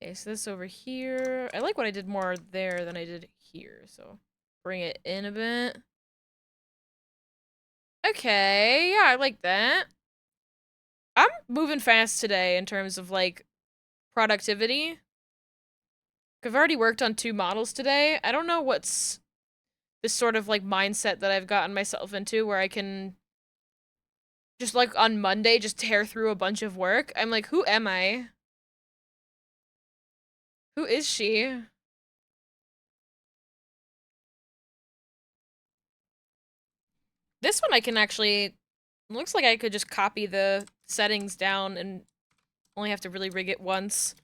Okay, so this over here. I like what I did more there than I did here, so bring it in a bit. Okay, yeah, I like that. I'm moving fast today in terms of, like, productivity. I've already worked on 2 models today. I don't know what's this sort of, like, mindset that I've gotten myself into where I can just, like, on Monday, just tear through a bunch of work. I'm like, who am I? Who is she? This one I can actually... Looks like I could just copy the settings down and only have to really rig it once.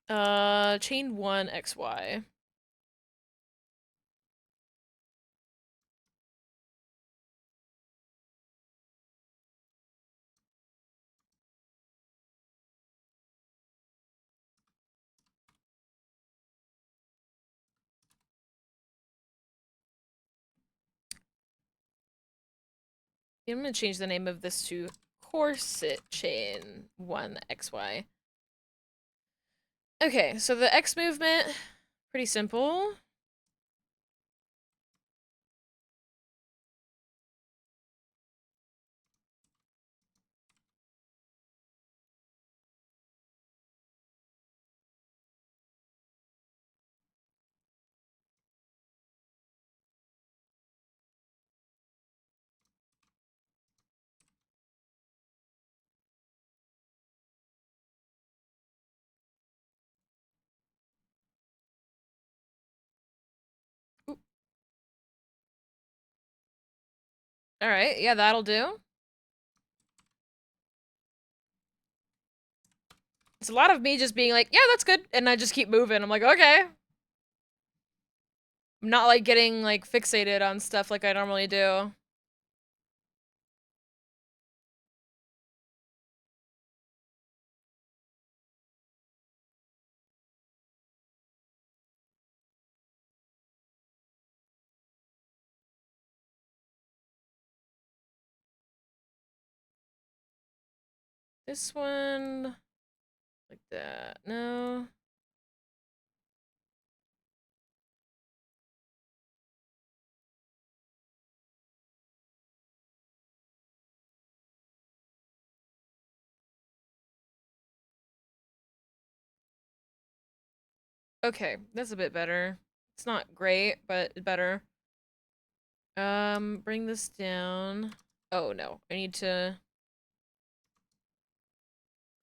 Chain 1 XY. I'm gonna change the name of this to Corset Chain 1 XY. Okay, so the X movement, pretty simple. All right, yeah, that'll do. It's a lot of me just being like, yeah, that's good, and I just keep moving. I'm like, okay. I'm not like getting like fixated on stuff like I normally do. This one, like that. No. Okay, that's a bit better. It's not great, but better. Bring this down. Oh no, I need to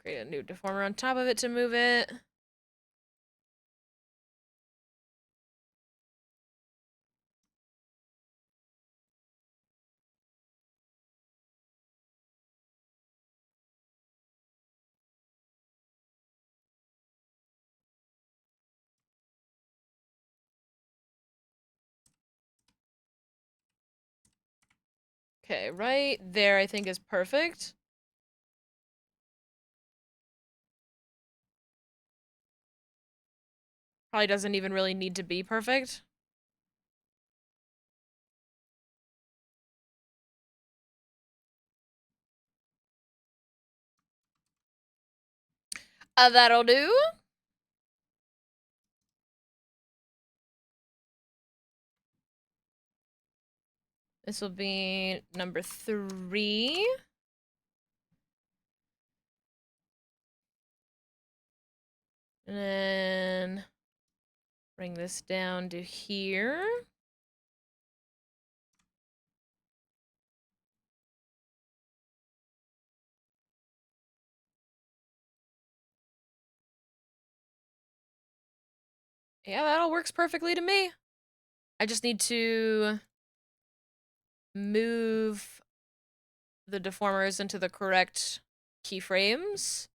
create a new deformer on top of it to move it. Okay, right there I think is perfect. Probably doesn't even really need to be perfect. That'll do. This will be number 3. And then bring this down to here. Yeah, that all works perfectly to me. I just need to move the deformers into the correct keyframes.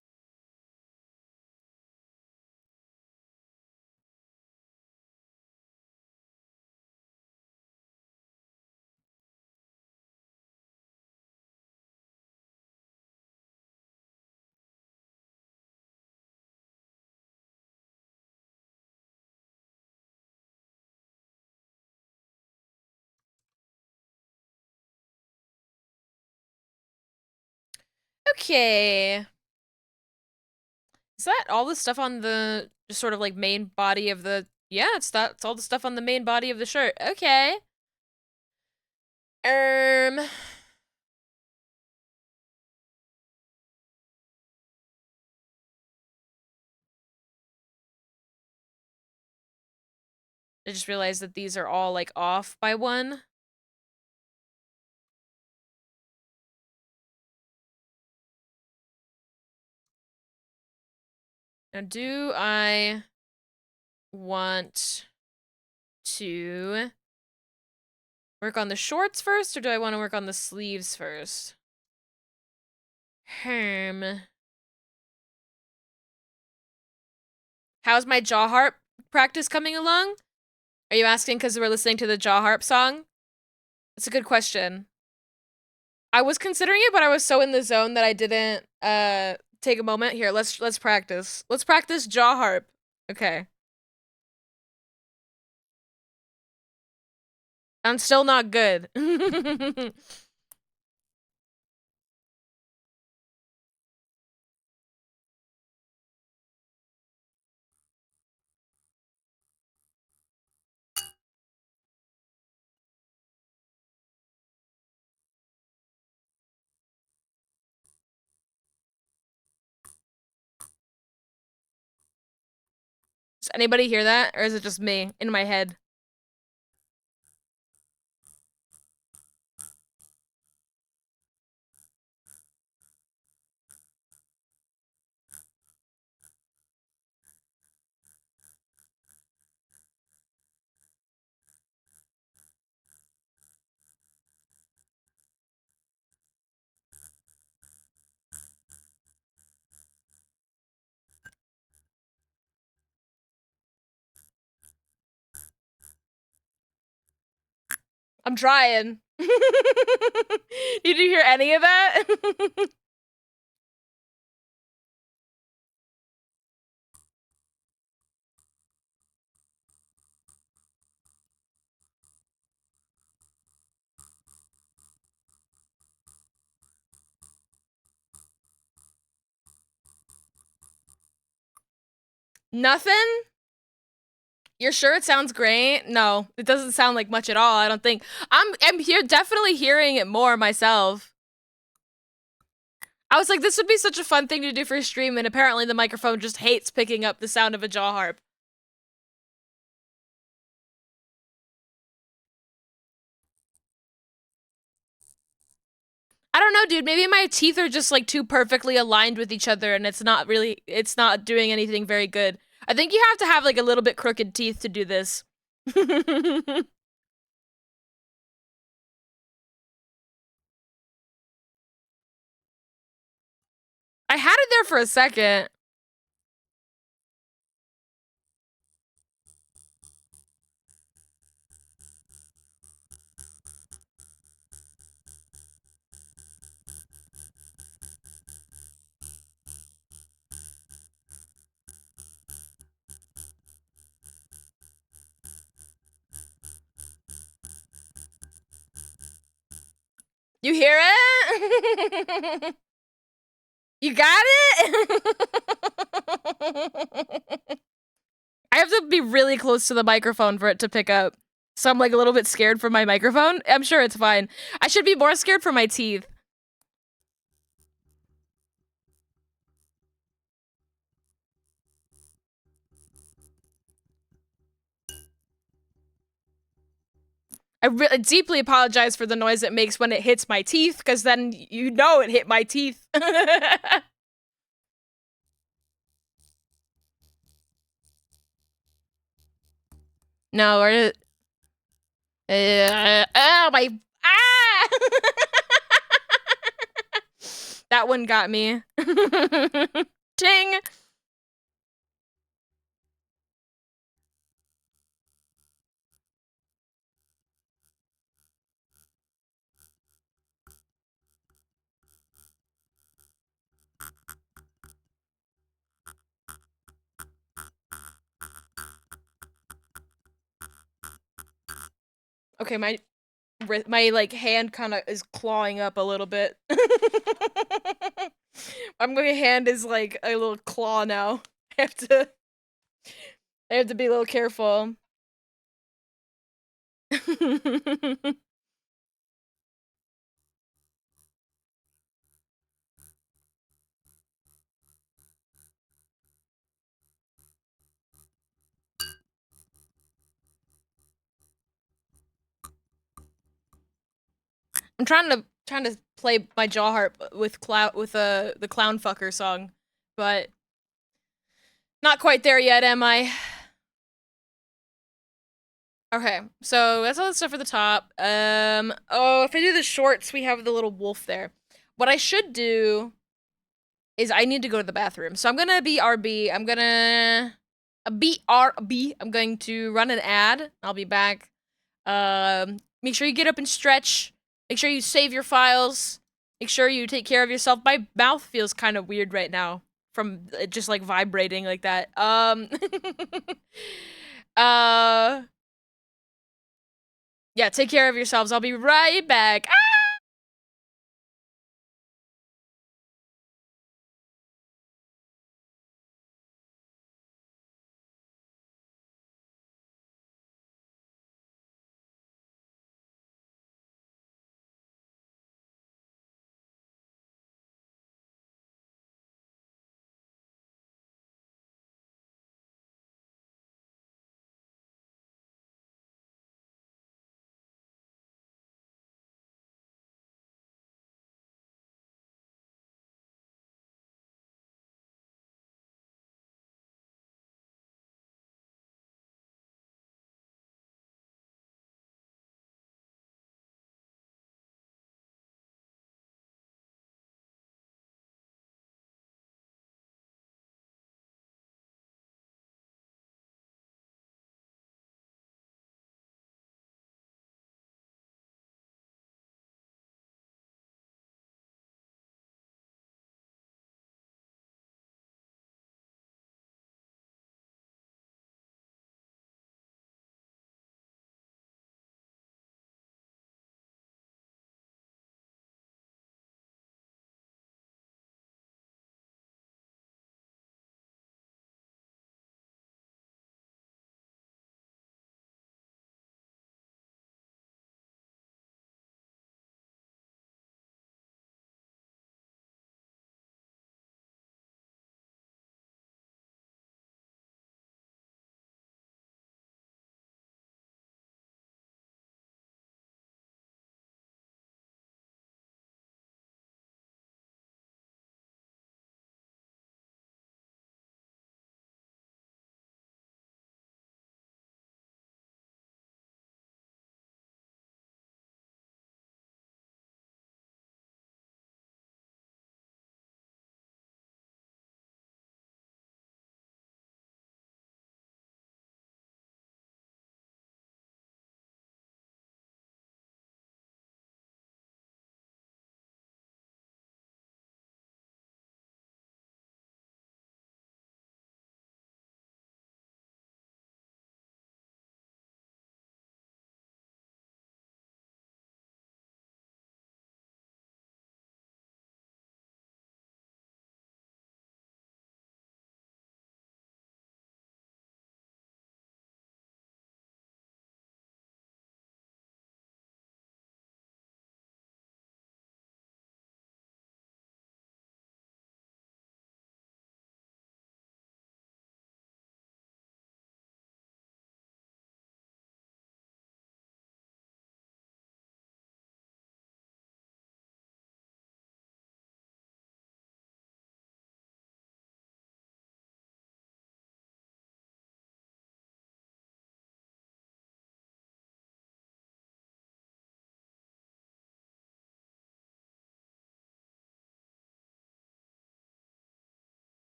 Okay. Is that all the stuff on the just sort of like main body of the yeah, it's all the stuff on the main body of the shirt. Okay. Um I just realized that these are all like off by 1. Now do I want to work on the shorts first or do I want to work on the sleeves first? Hmm. How's my jaw harp practice coming along? Are you asking because we're listening to the jaw harp song? That's a good question. I was considering it, but I was so in the zone that I didn't take a moment. Here, let's practice. Let's practice jaw harp. Okay. I'm still not good. Does anybody hear that? Or is it just me in my head? I'm trying. Did you hear any of that? Nothing? You're sure it sounds great? No, it doesn't sound like much at all, I don't think. I'm here definitely hearing it more myself. I was like, this would be such a fun thing to do for a stream, and apparently the microphone just hates picking up the sound of a jaw harp. I don't know, dude. Maybe my teeth are just like too perfectly aligned with each other and it's not doing anything very good. I think you have to have like a little bit crooked teeth to do this. I had it there for a second. You hear it? You got it? I have to be really close to the microphone for it to pick up. So I'm like a little bit scared for my microphone. I'm sure it's fine. I should be more scared for my teeth. I deeply apologize for the noise it makes when it hits my teeth, because then you know it hit my teeth. No, or oh my ah! That one got me. Ting. Okay, my like hand kind of is clawing up a little bit. My hand is like a little claw now. I have to be a little careful. I'm trying to play my jaw harp with the clown fucker song, but not quite there yet, am I? Okay, so that's all the stuff for the top. Oh, if I do the shorts, we have the little wolf there. What I should do is I need to go to the bathroom. So I'm gonna BRB. I'm gonna BRB. I'm going to run an ad. I'll be back. Make sure you get up and stretch. Make sure you save your files. Make sure you take care of yourself. My mouth feels kind of weird right now from it just like vibrating like that. Uh, yeah, take care of yourselves. I'll be right back.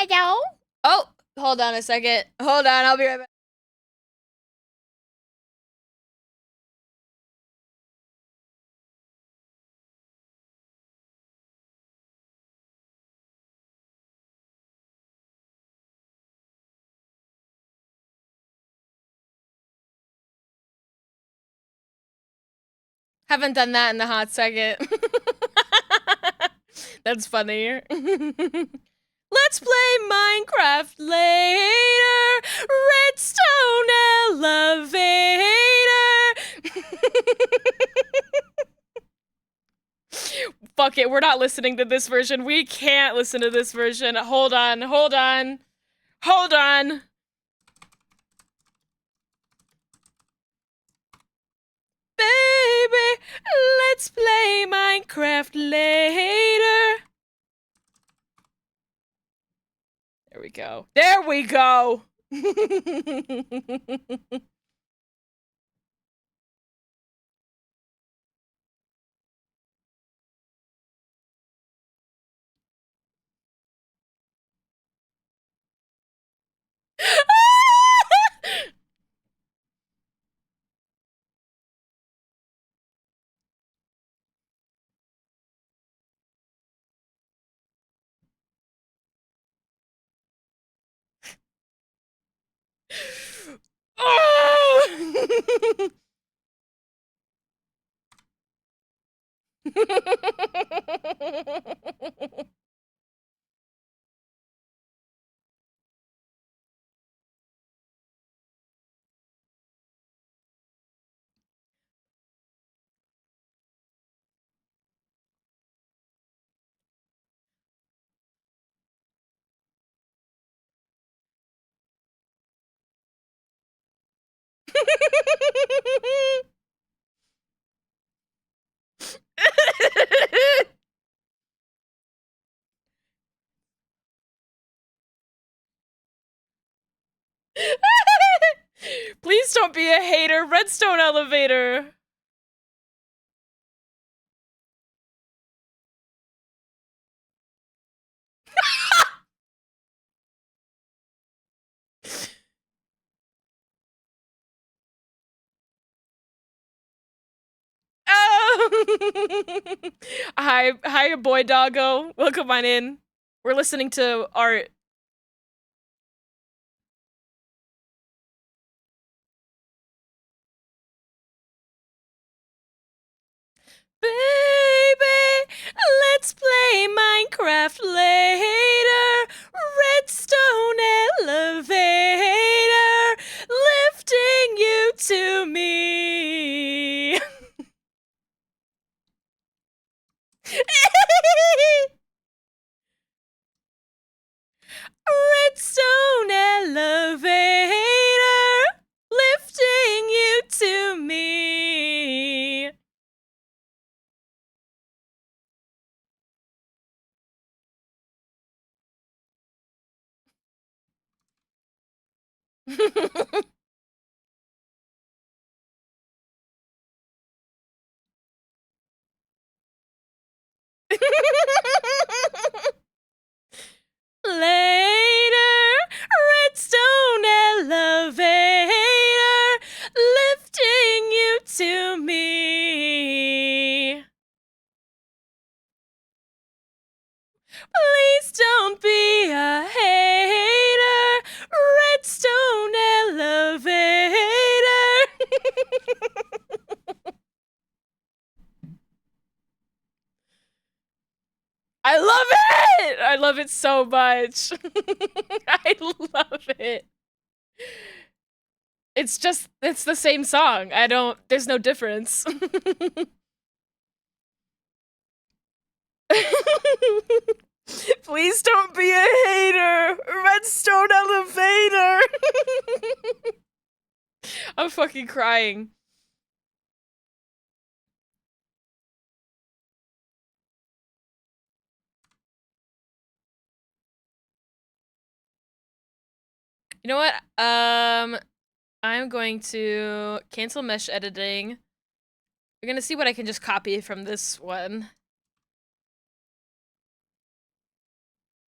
Hello? Oh, hold on a second. Hold on, I'll be right back. Haven't done that in a hot second. That's funny. Let's play Minecraft later. Redstone elevator. Fuck it, we're not listening to this version. We can't listen to this version. Hold on, hold on. Hold on. Baby, let's play Minecraft later. There we go. There we go. Oh! Please don't be a hater. Redstone elevator. Oh. Hi, boy doggo. Welcome on in. We're listening to art. Baby, let's play Minecraft later. Redstone elevator, lifting you to me. Redstone elevator, lifting you to me. Later, redstone elevator, lifting you to me. Please don't be a hater, redstone elevator. I love it! I love it so much. I love it. It's the same song. There's no difference. Please don't be a hater! Redstone elevator! I'm fucking crying. You know what? I'm going to cancel mesh editing. We're gonna see what I can just copy from this one.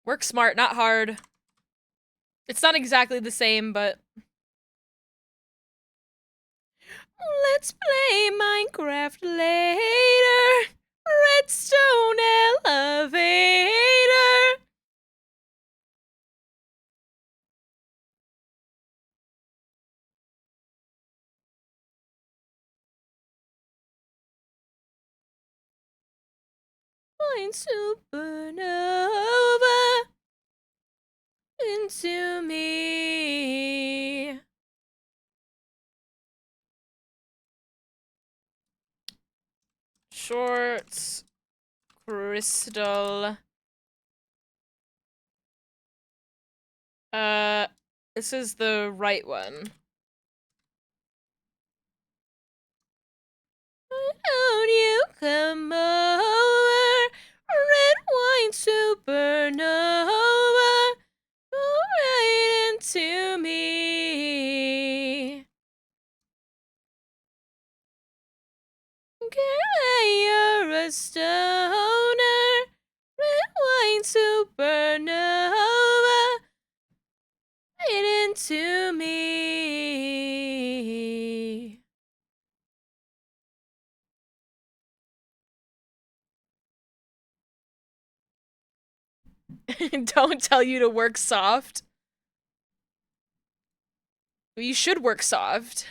Work smart, not hard. It's not exactly the same, but let's play Minecraft later. Redstone elevator. Find supernova into me. Shorts, crystal. This is the right one. Won't you come over? Red wine supernova. Go right into me. Girl, you're a stoner. Red wine supernova. Right into me. Don't tell you to work soft. You should work soft.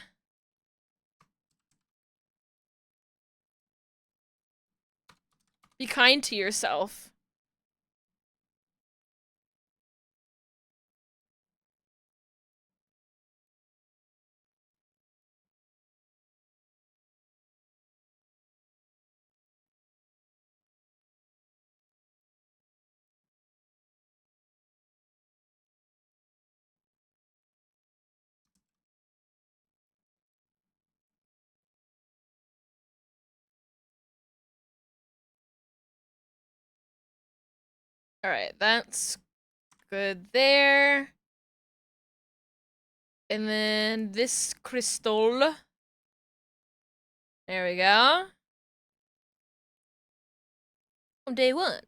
Be kind to yourself. Alright, that's good there. And then this crystal. There we go. On day 1,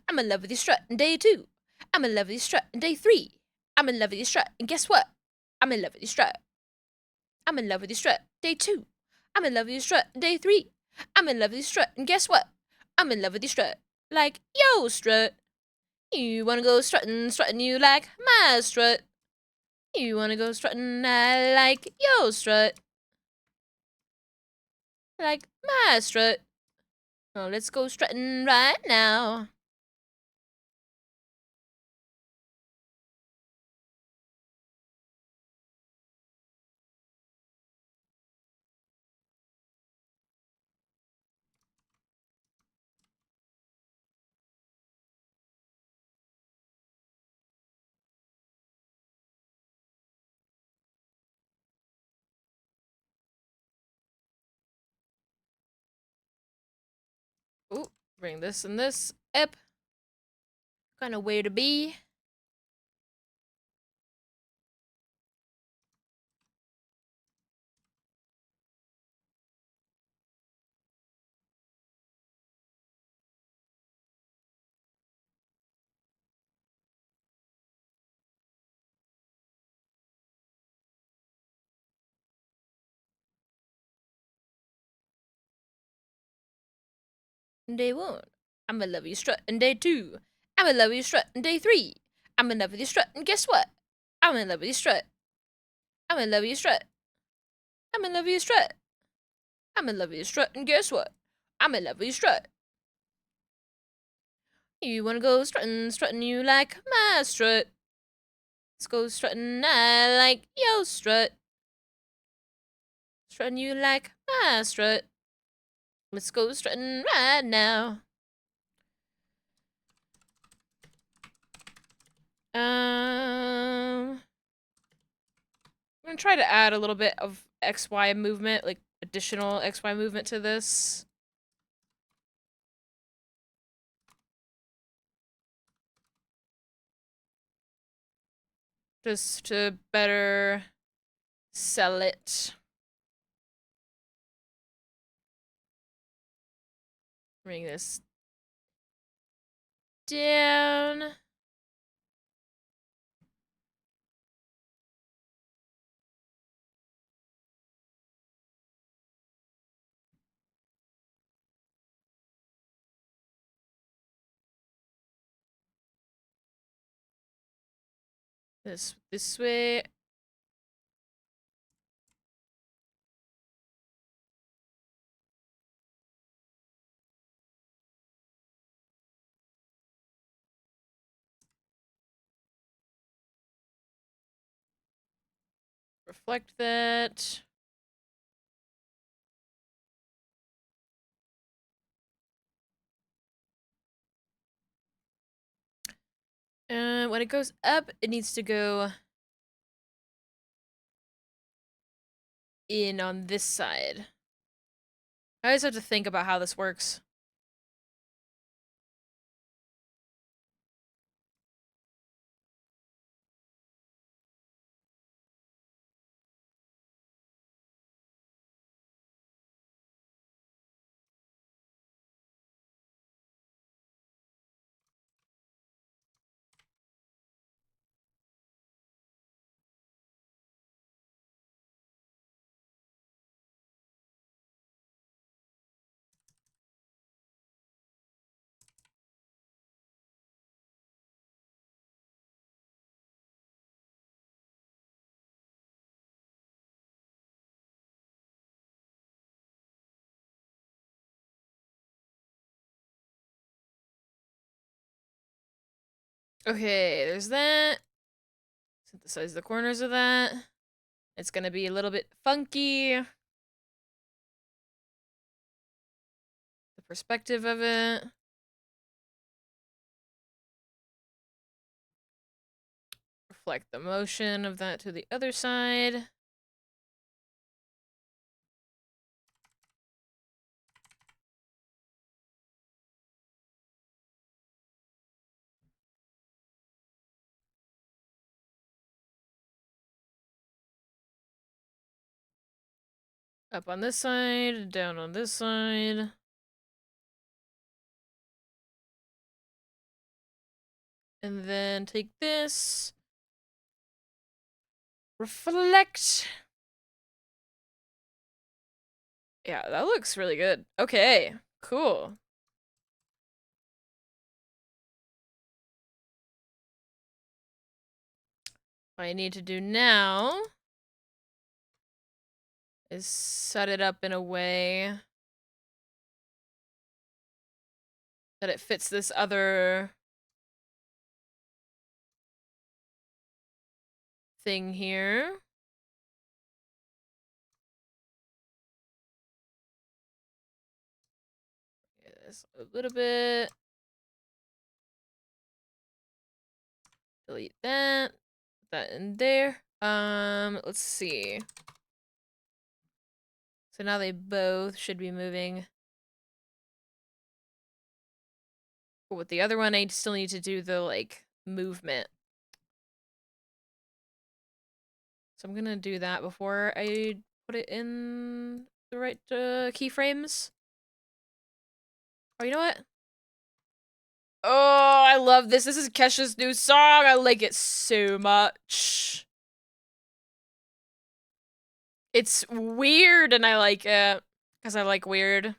I'm in love with your strut. On day 2, I'm in love with your strut. On day 3, I'm in love with your strut. And guess what? I'm in love with your strut. I'm in love with your strut. Day 2, I'm in love with your strut. Day 3, I'm in love with your strut. And guess what? I'm in love with your strut. Like, yo, strut. You wanna go strutting, strutting you like my strut. You wanna go strutting, I like yo strut. Like my strut. Oh, let's go strutting right now. Ooh, bring this and this up. Kind of way to be. Day 1, I'm in love with your strut. And day 2, I'm in love with your strut. And day 3, I'm in love with your strut. And guess what? I'm in love with your strut. I'm in love with your strut. I'm in love with your strut. I'm in love with your strut. And guess what? I'm in love with your strut. You wanna go strutting, strutting you like my strut. Let's go strutting, I like yo strut. Strutting you like my strut. Let's go strutting right now. I'm gonna try to add a little bit of XY movement, like additional XY movement to this. Just to better sell it. Bring this down. This way. Reflect that. And when it goes up, it needs to go in on this side. I always have to think about how this works. Okay, there's that. Synthesize the corners of that. It's gonna be a little bit funky. The perspective of it. Reflect the motion of that to the other side. Up on this side, down on this side. And then take this. Reflect. Yeah, that looks really good. Okay, cool. What I need to do now is set it up in a way that it fits this other thing here. This a little bit. Delete that. Put that in there. Let's see. So now they both should be moving. But with the other one, I still need to do the, like, movement. So I'm gonna do that before I put it in the right keyframes. Oh, you know what? Oh, I love this. This is Kesha's new song. I like it so much. It's weird and I like it. Because I like weird.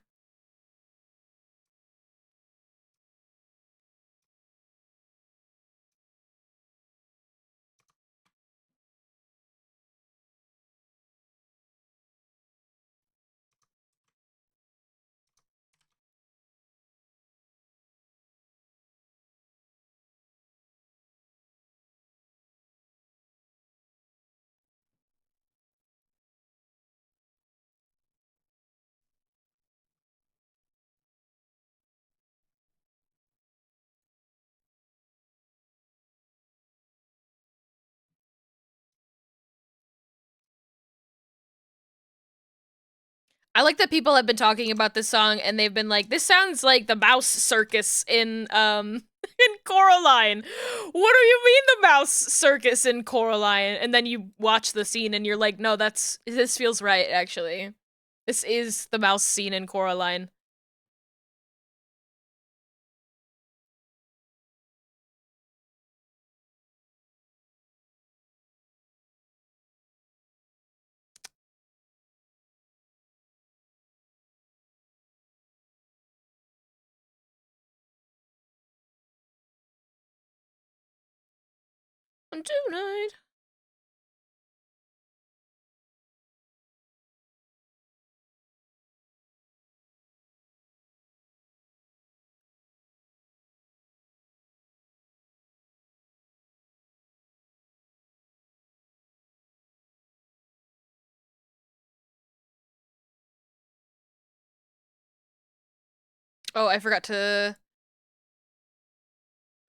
I like that people have been talking about this song and they've been like, this sounds like the mouse circus in in Coraline. What do you mean the mouse circus in Coraline? And then you watch the scene and you're like, no, this feels right, actually. This is the mouse scene in Coraline. tonight. Oh, I forgot to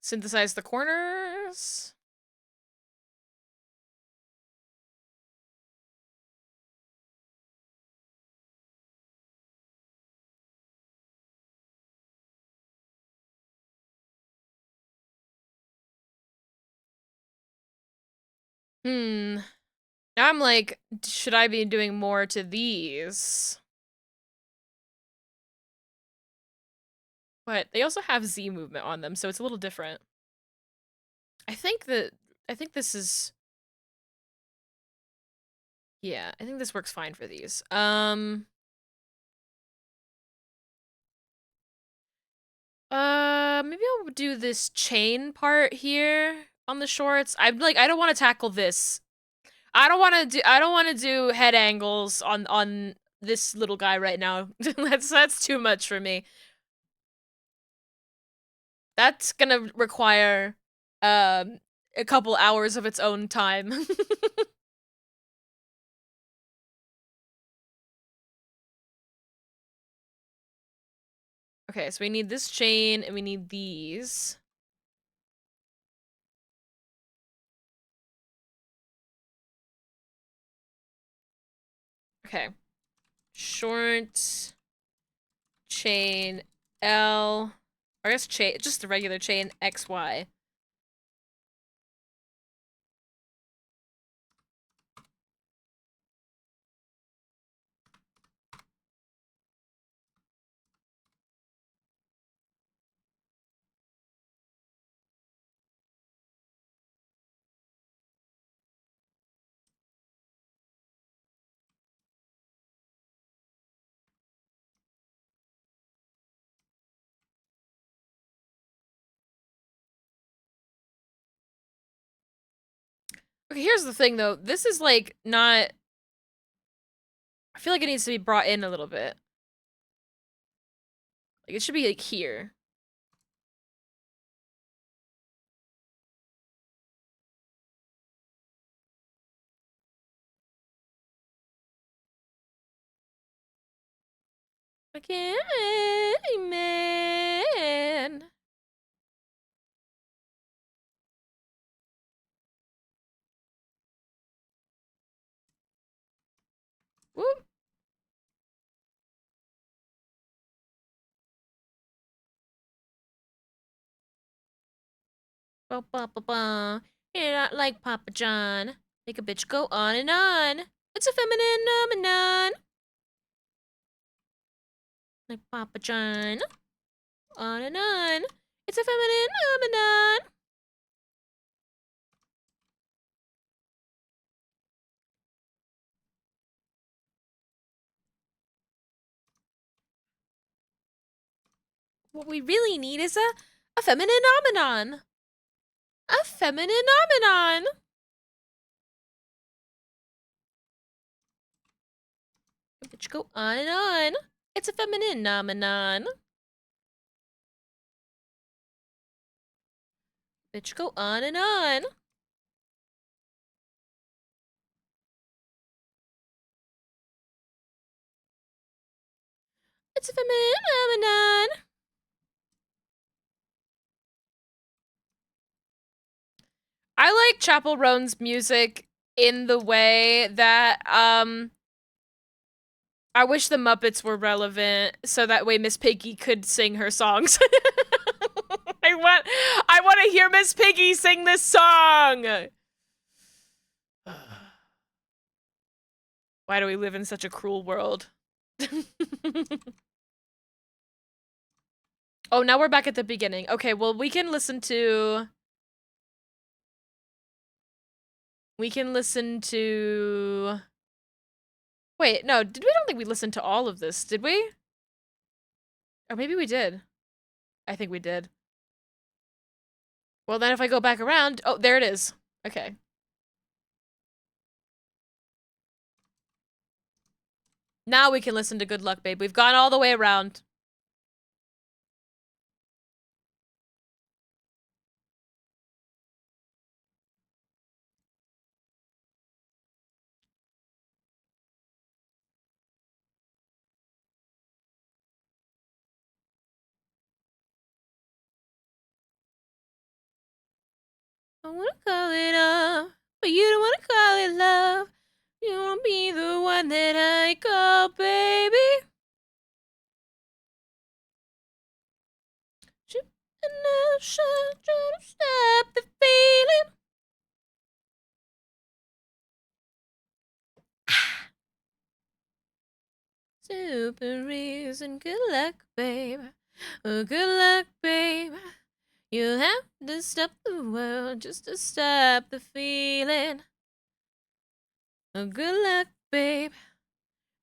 synthesize the corners. Hmm. Now I'm like, should I be doing more to these? But they also have Z movement on them, so it's a little different. I think this is, yeah, I think this works fine for these. Maybe I'll do this chain part here on the shorts. I'm like, I don't want to tackle this. I don't want to do head angles on this little guy right now. That's too much for me. That's gonna require a couple hours of its own time. Okay, so we need this chain and we need these. Okay. Short chain L, or I guess chain, just the regular chain XY. Okay, here's the thing though. This is like not, I feel like it needs to be brought in a little bit. Like it should be like here. Okay, man. Whoop. Ba ba ba ba. You're not like Papa John. Make a bitch go on and on. It's a feminine phenomenon. Like Papa John. On and on. It's a feminine phenomenon. What we really need is a feminine phenomenon. A feminine phenomenon. Bitch, go on and on. It's a feminine phenomenon. Bitch, go on and on. It's a feminine phenomenon. I like Chapel Roan's music in the way that, I wish the Muppets were relevant so that way Miss Piggy could sing her songs. I want to hear Miss Piggy sing this song. Why do we live in such a cruel world? Oh, now we're back at the beginning. Okay, well, we can listen to... We can listen to... Wait, no, I don't think we listened to all of this, did we? Or maybe we did. I think we did. Well, then if I go back around... Oh, there it is. Okay. Now we can listen to Good Luck, Babe. We've gone all the way around. I wanna call it up, but you don't wanna call it love. You wanna be the one that I call baby. Shoot another shot, try to stop the feeling. Super reason, good luck, babe. Oh, good luck, babe. You'll have to stop the world just to stop the feeling. Oh, good luck, babe.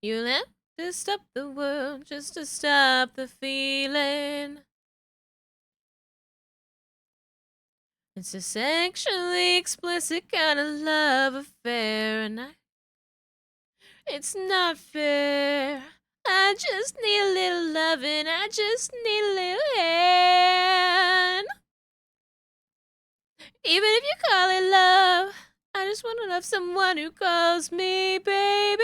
You'll have to stop the world just to stop the feeling. It's a sexually explicit kind of love affair, and it's not fair. I just need a little loving, I just need a little hand. Even if you call it love, I just want to love someone who calls me baby.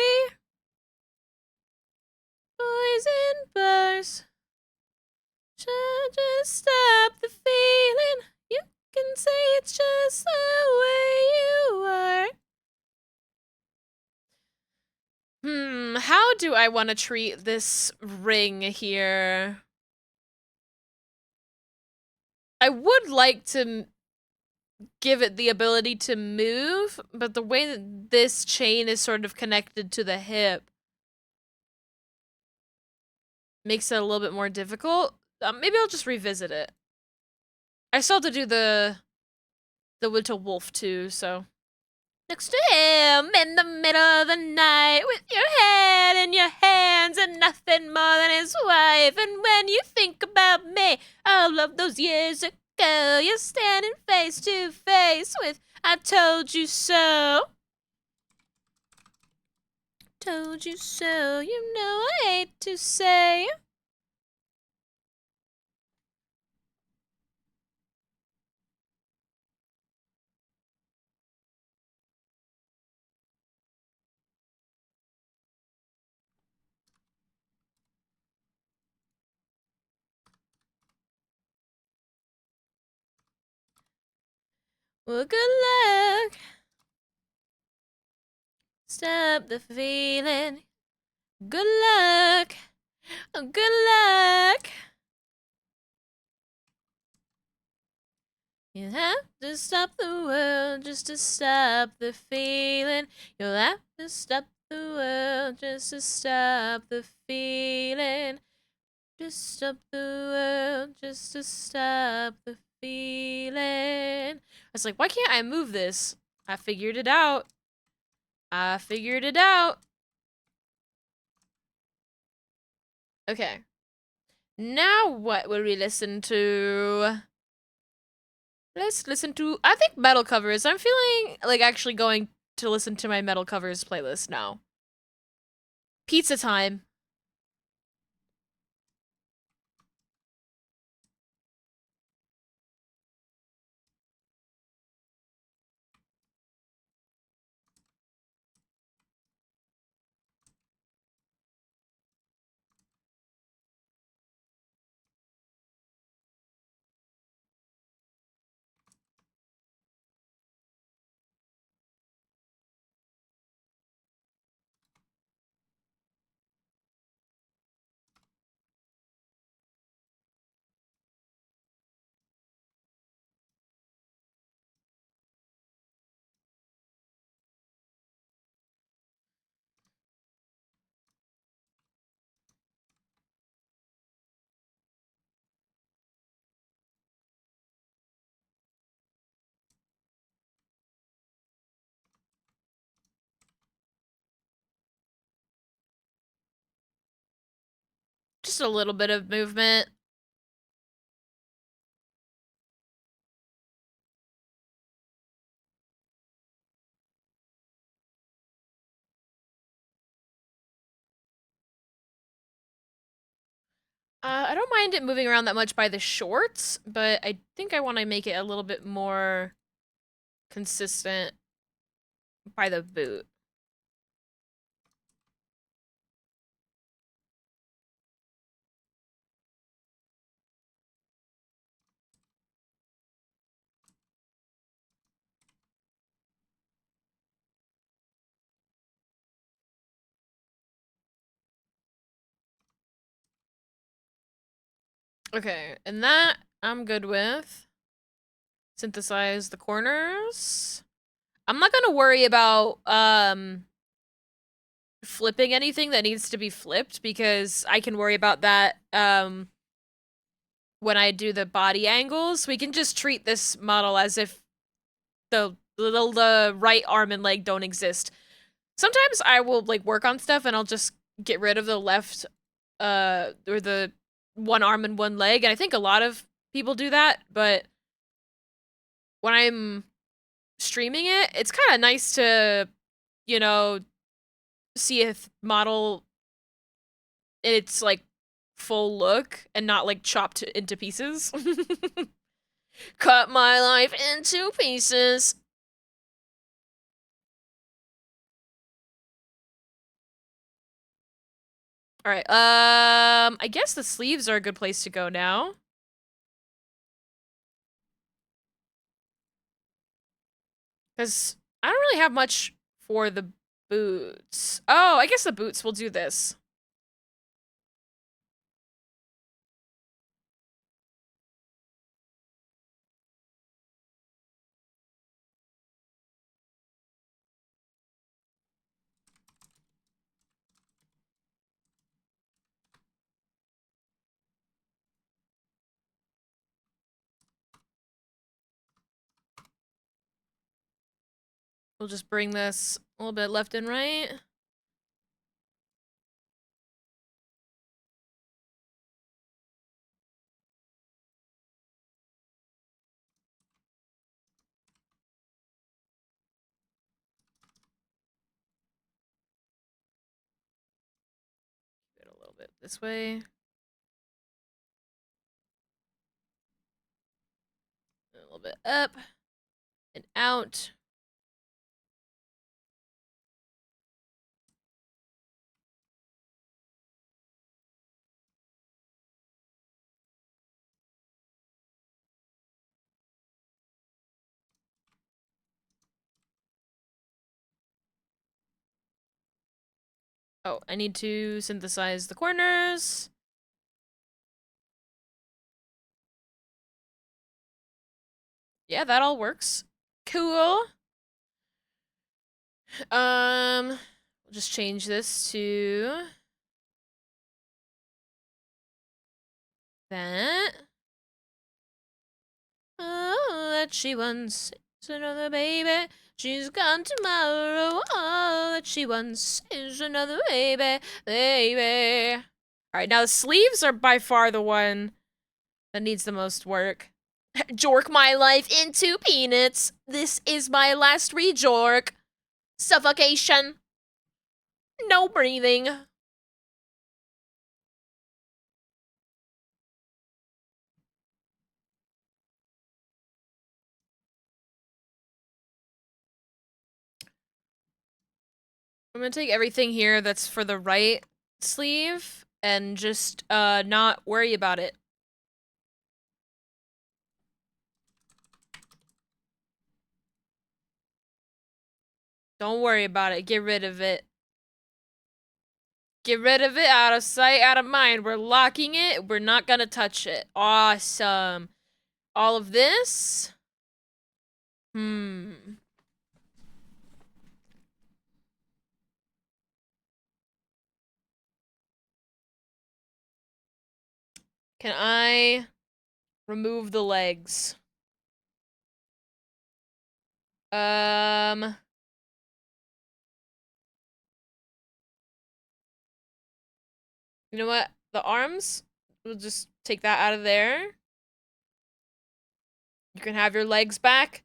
Boys in bars, try to stop the feeling. You can say it's just the way you are. How do I want to treat this ring here? I would like to give it the ability to move, but the way that this chain is sort of connected to the hip makes it a little bit more difficult. Maybe I'll just revisit it. I still have to do the little wolf too, so. Next to him in the middle of the night with your head in your hands and nothing more than his wife. And when you think about me, all of those years ago, you're standing face to face with I told you so. Told you so, you know I hate to say. Well, good luck. Stop the feeling. Good luck. Oh, good luck. You have to stop the world just to stop the feeling. You'll have to stop the world just to stop the feeling. Just stop the world just to stop the feeling. I was like, why can't I move this? I figured it out. I figured it out. Okay. Now what will we listen to? Let's listen to, I think, metal covers. I'm feeling like actually going to listen to my metal covers playlist now. Pizza time. Just a little bit of movement. I don't mind it moving around that much by the shorts, but I think I want to make it a little bit more consistent by the boot. Okay, and that I'm good with. Synthesize the corners. I'm not gonna worry about flipping anything that needs to be flipped because I can worry about that when I do the body angles. We can just treat this model as if the right arm and leg don't exist. Sometimes I will like work on stuff and I'll just get rid of the left or the one arm and one leg, and I think a lot of people do that, but when I'm streaming it, it's kind of nice to, you know, see a model in its like full look and not like chopped into pieces. Cut my life into pieces. All right. I guess the sleeves are a good place to go now. Cuz I don't really have much for the boots. Oh, I guess the boots will do this. We'll just bring this a little bit left and right. A little bit this way. A little bit up and out. Oh, I need to synthesize the corners. Yeah, that all works. Cool. We'll just change this to that. Oh, that she wants is another baby. She's gone tomorrow. Oh, that she wants is another baby, baby. All right, now the sleeves are by far the one that needs the most work. Jork my life into peanuts. This is my last rejork. Suffocation. No breathing. I'm gonna take everything here that's for the right sleeve and just not worry about it. Don't worry about it. Get rid of it. Get rid of it, out of sight, out of mind. We're locking it. We're not gonna touch it. Awesome. All of this? Can I remove the legs? You know what? The arms? We'll just take that out of there. You can have your legs back.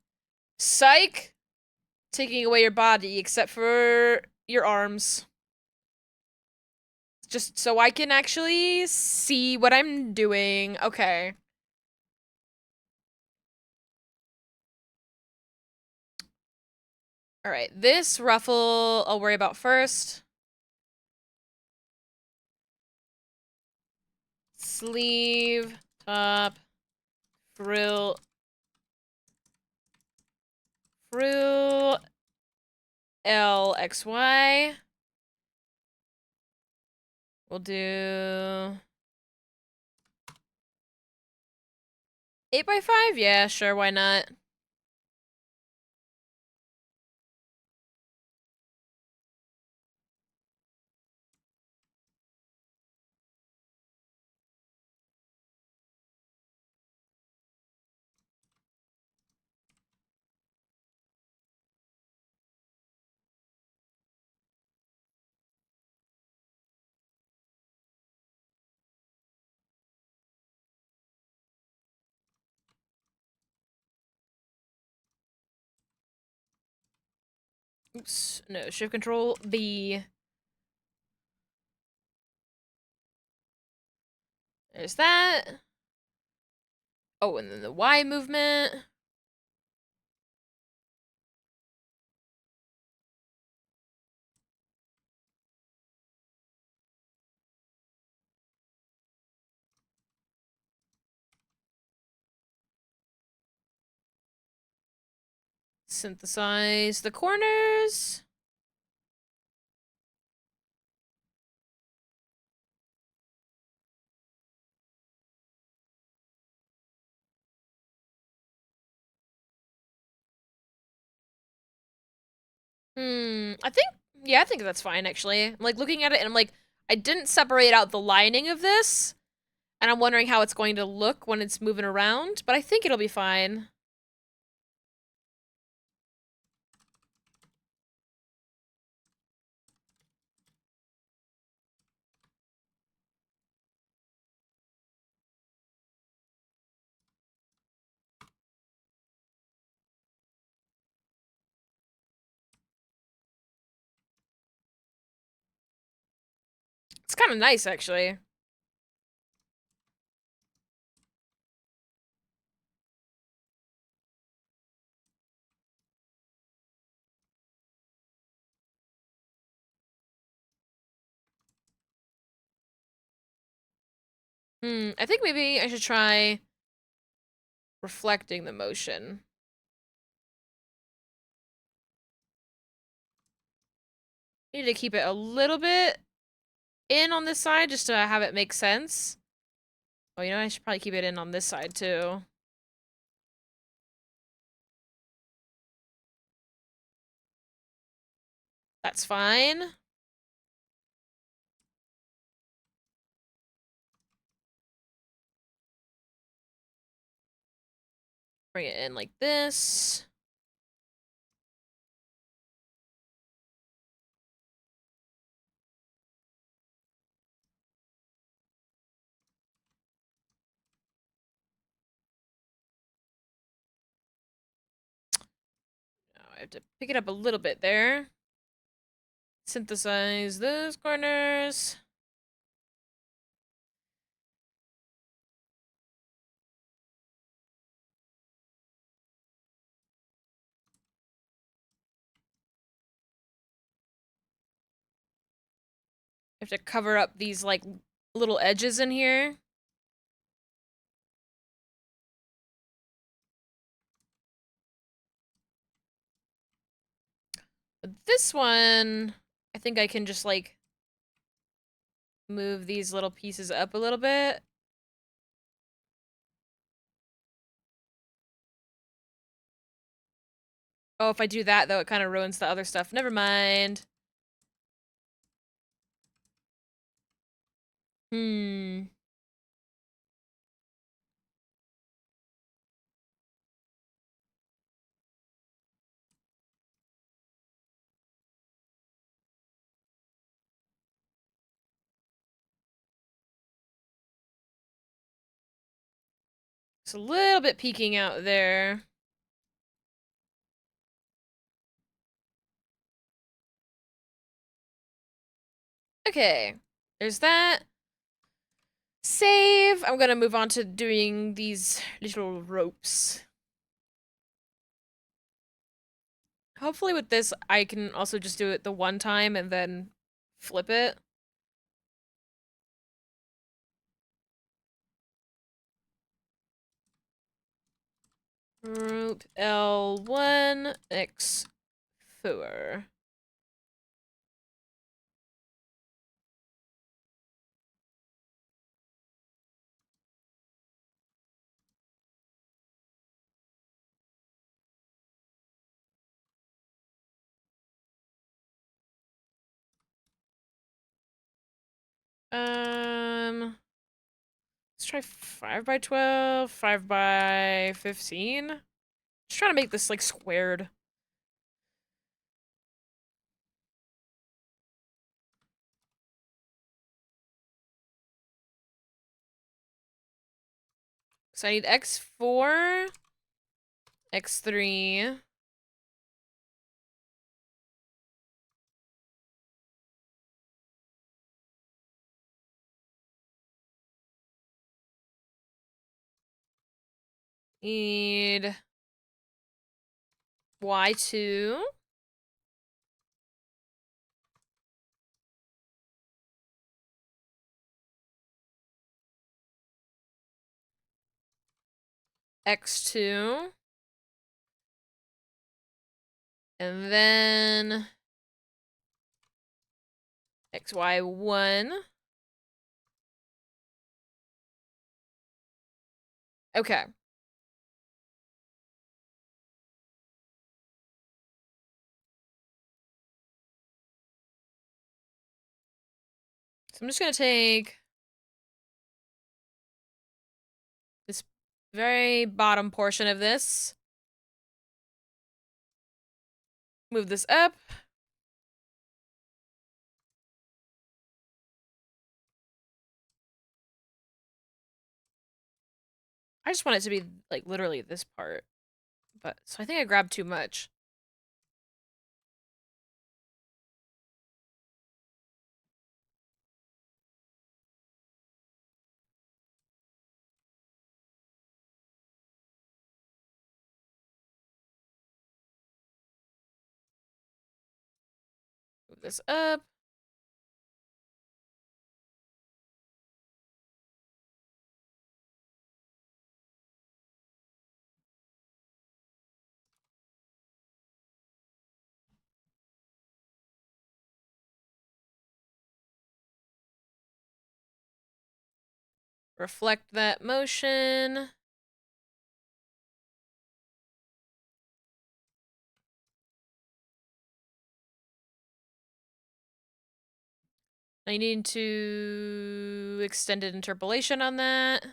Psych! Taking away your body, except for your arms. just so I can actually see what I'm doing. Okay. All right, this ruffle I'll worry about first. Sleeve, top, frill, LXY. We'll do 8x5? Yeah, sure, why not? Oops, no, shift control B. There's that. Oh, and then the Y movement. Synthesize the corners. I think that's fine, actually. I'm, like, looking at it, and I'm like, I didn't separate out the lining of this, and I'm wondering how it's going to look when it's moving around, but I think it'll be fine. It's kind of nice, actually. I think maybe I should try reflecting the motion. Need to keep it a little bit in on this side just to have it make sense. Oh, you know, I should probably keep it in on this side, too. That's fine. Bring it in like this. Now I have to pick it up a little bit there. Synthesize those corners. I have to cover up these, like, little edges in here. But this one, I think I can just, like, move these little pieces up a little bit. Oh, if I do that, though, it kind of ruins the other stuff. Never mind. Hmm. It's a little bit peeking out there. Okay. There's that. Save. I'm gonna move on to doing these little ropes. Hopefully with this, I can also just do it the one time and then flip it. Rope L1, X4. Let's try 5 by 12, 5 by 15. Just trying to make this like squared. So I need X4, X3. Need Y2. X2. And then XY1. Okay. So I'm just gonna take this very bottom portion of this. Move this up. I just want it to be like literally this part. But so I think I grabbed too much. Move this up. Reflect that motion. I need to extended interpolation on that.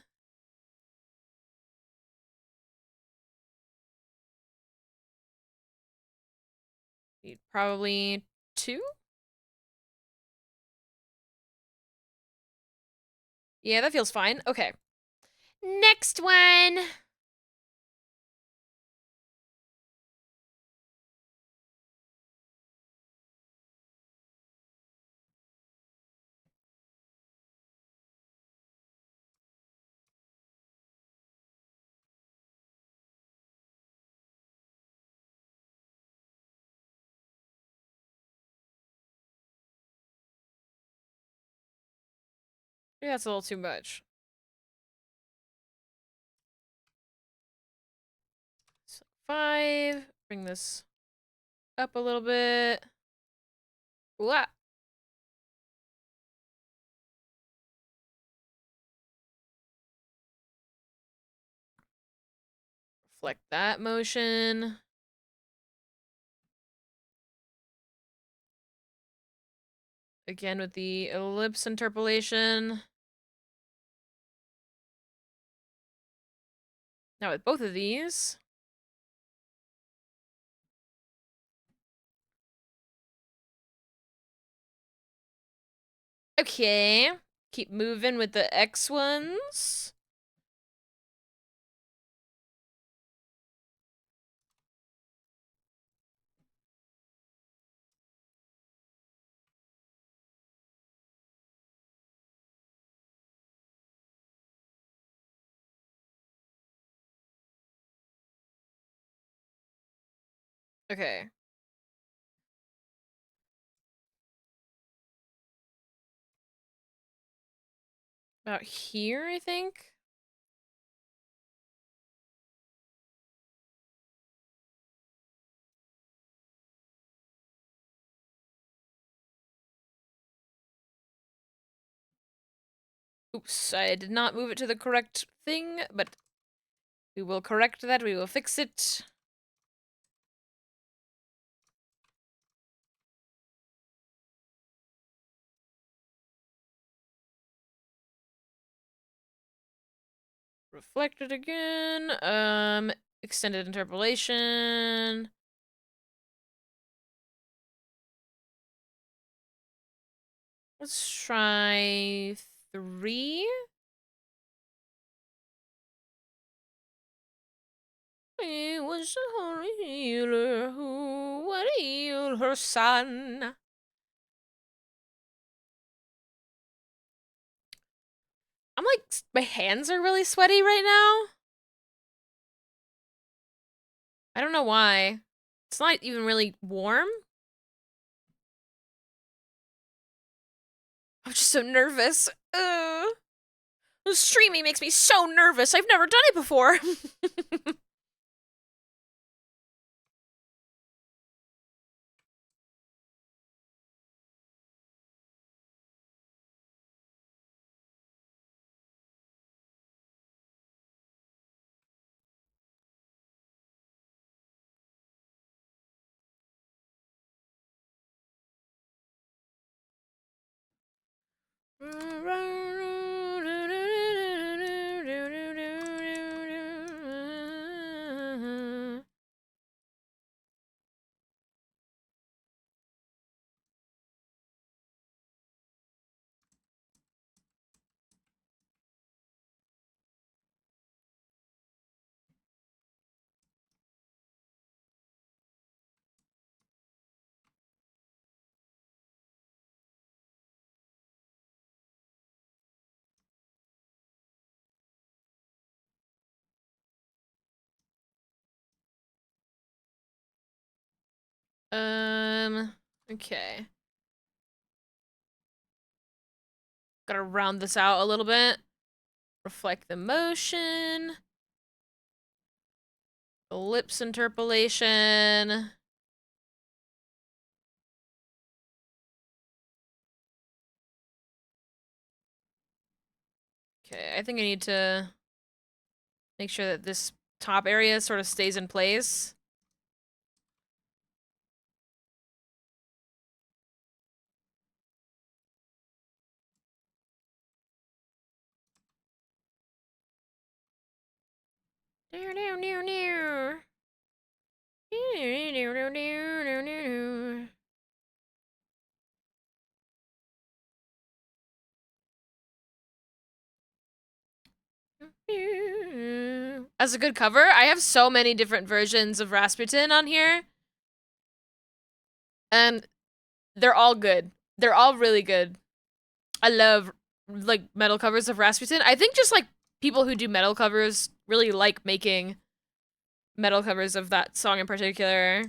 Need probably 2? Yeah, that feels fine. Okay. Next one. Yeah, that's a little too much. So 5. Bring this up a little bit. Ooh, ah. Reflect that motion. Again with the ellipse interpolation. Now with both of these. Okay. Keep moving with the X ones. Okay. About here, I think? Oops, I did not move it to the correct thing, but we will correct that. We will fix it. Reflect it again. Extended interpolation. Let's try 3. It was a holy healer who would heal her son. I'm like, my hands are really sweaty right now. I don't know why. It's not even really warm. I'm just so nervous. Streaming makes me so nervous. I've never done it before. Okay. Gotta round this out a little bit. Reflect the motion. Ellipse interpolation. Okay, I think I need to make sure that this top area sort of stays in place. As a good cover, I have so many different versions of Rasputin on here. And they're all good. They're all really good. I love like metal covers of Rasputin. I think just like people who do metal covers really like making metal covers of that song in particular.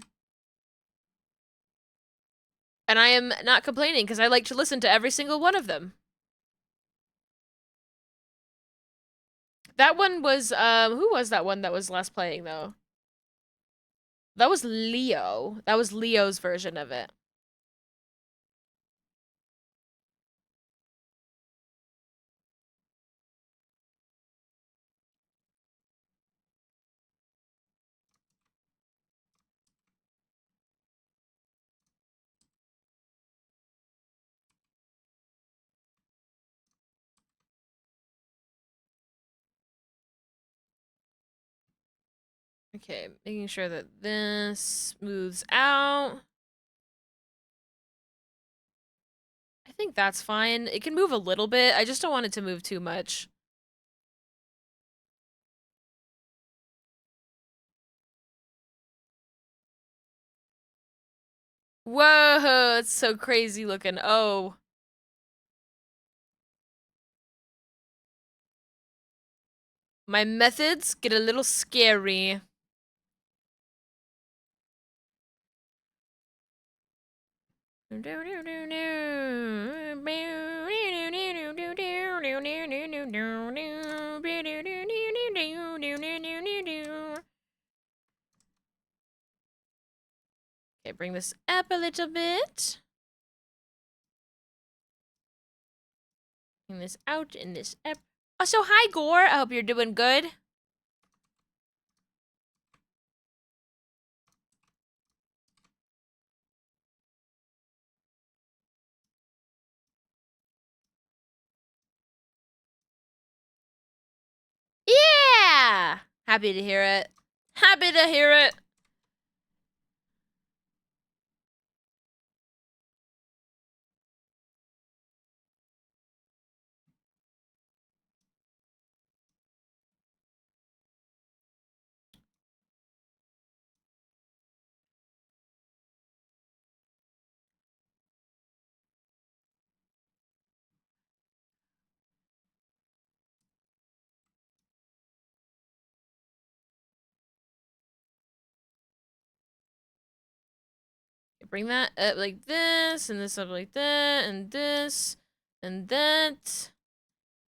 And I am not complaining because I like to listen to every single one of them. That one was who was that one that was last playing though? That was Leo. That was Leo's version of it. Okay, making sure that this smooths out. I think that's fine. It can move a little bit. I just don't want it to move too much. Whoa, it's so crazy looking. Oh. My methods get a little scary. Okay, bring this up a little bit. Bring this out and this up. Oh, so hi, Gore. I hope you're doing good. Yeah! Happy to hear it. Happy to hear it. Bring that up like this, and this up like that, and this, and that.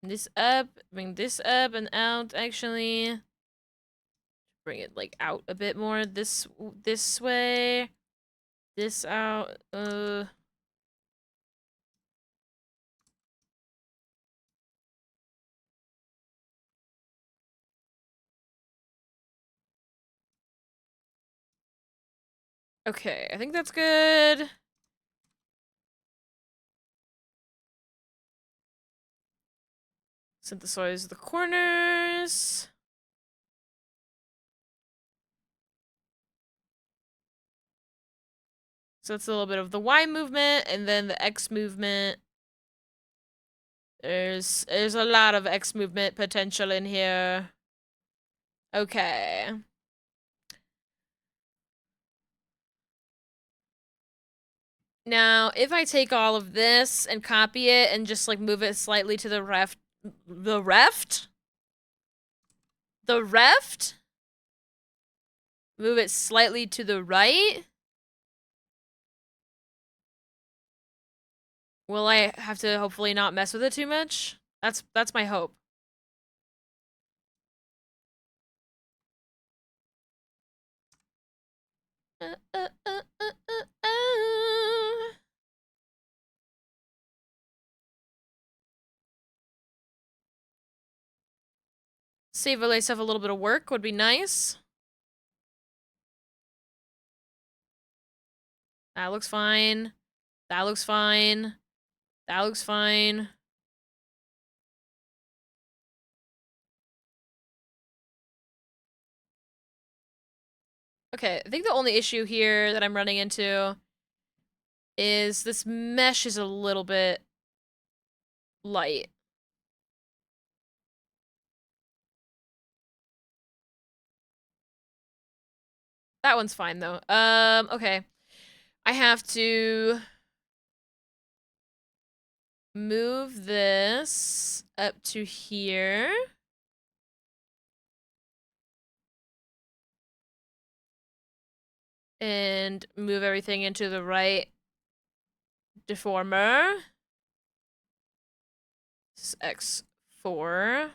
And this up, bring this up and out, actually. Bring it, like, out a bit more this way. This out, Okay, I think that's good. Synthesize the corners. So it's a little bit of the Y movement, and then the X movement. There's a lot of X movement potential in here. Okay. Now, if I take all of this and copy it and just, like, move it slightly to the left. The left? The left? Move it slightly to the right? Will I have to hopefully not mess with it too much? That's my hope. Save myself a little bit of work would be nice. That looks fine. That looks fine. That looks fine. Okay, I think the only issue here that I'm running into is this mesh is a little bit light. That one's fine, though. Okay. I have to move this up to here. And move everything into the right deformer. This is X4.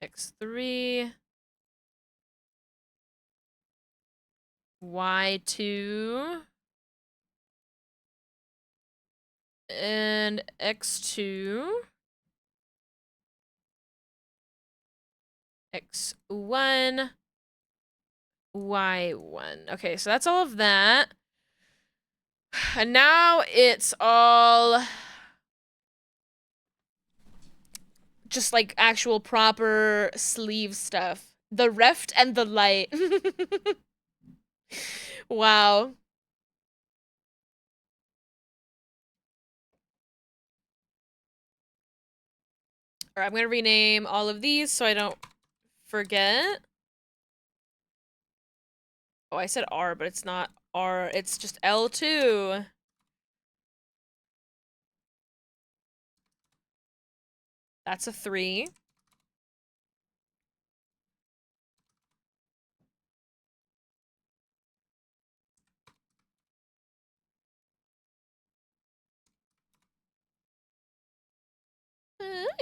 X3. Y2. And X2. X1. Y1. Okay, so that's all of that. And now it's all just, like, actual proper sleeve stuff. The reft and the light. Wow. Alright, I'm gonna rename all of these so I don't forget. Oh, I said R, but it's not R. It's just L2. That's a 3.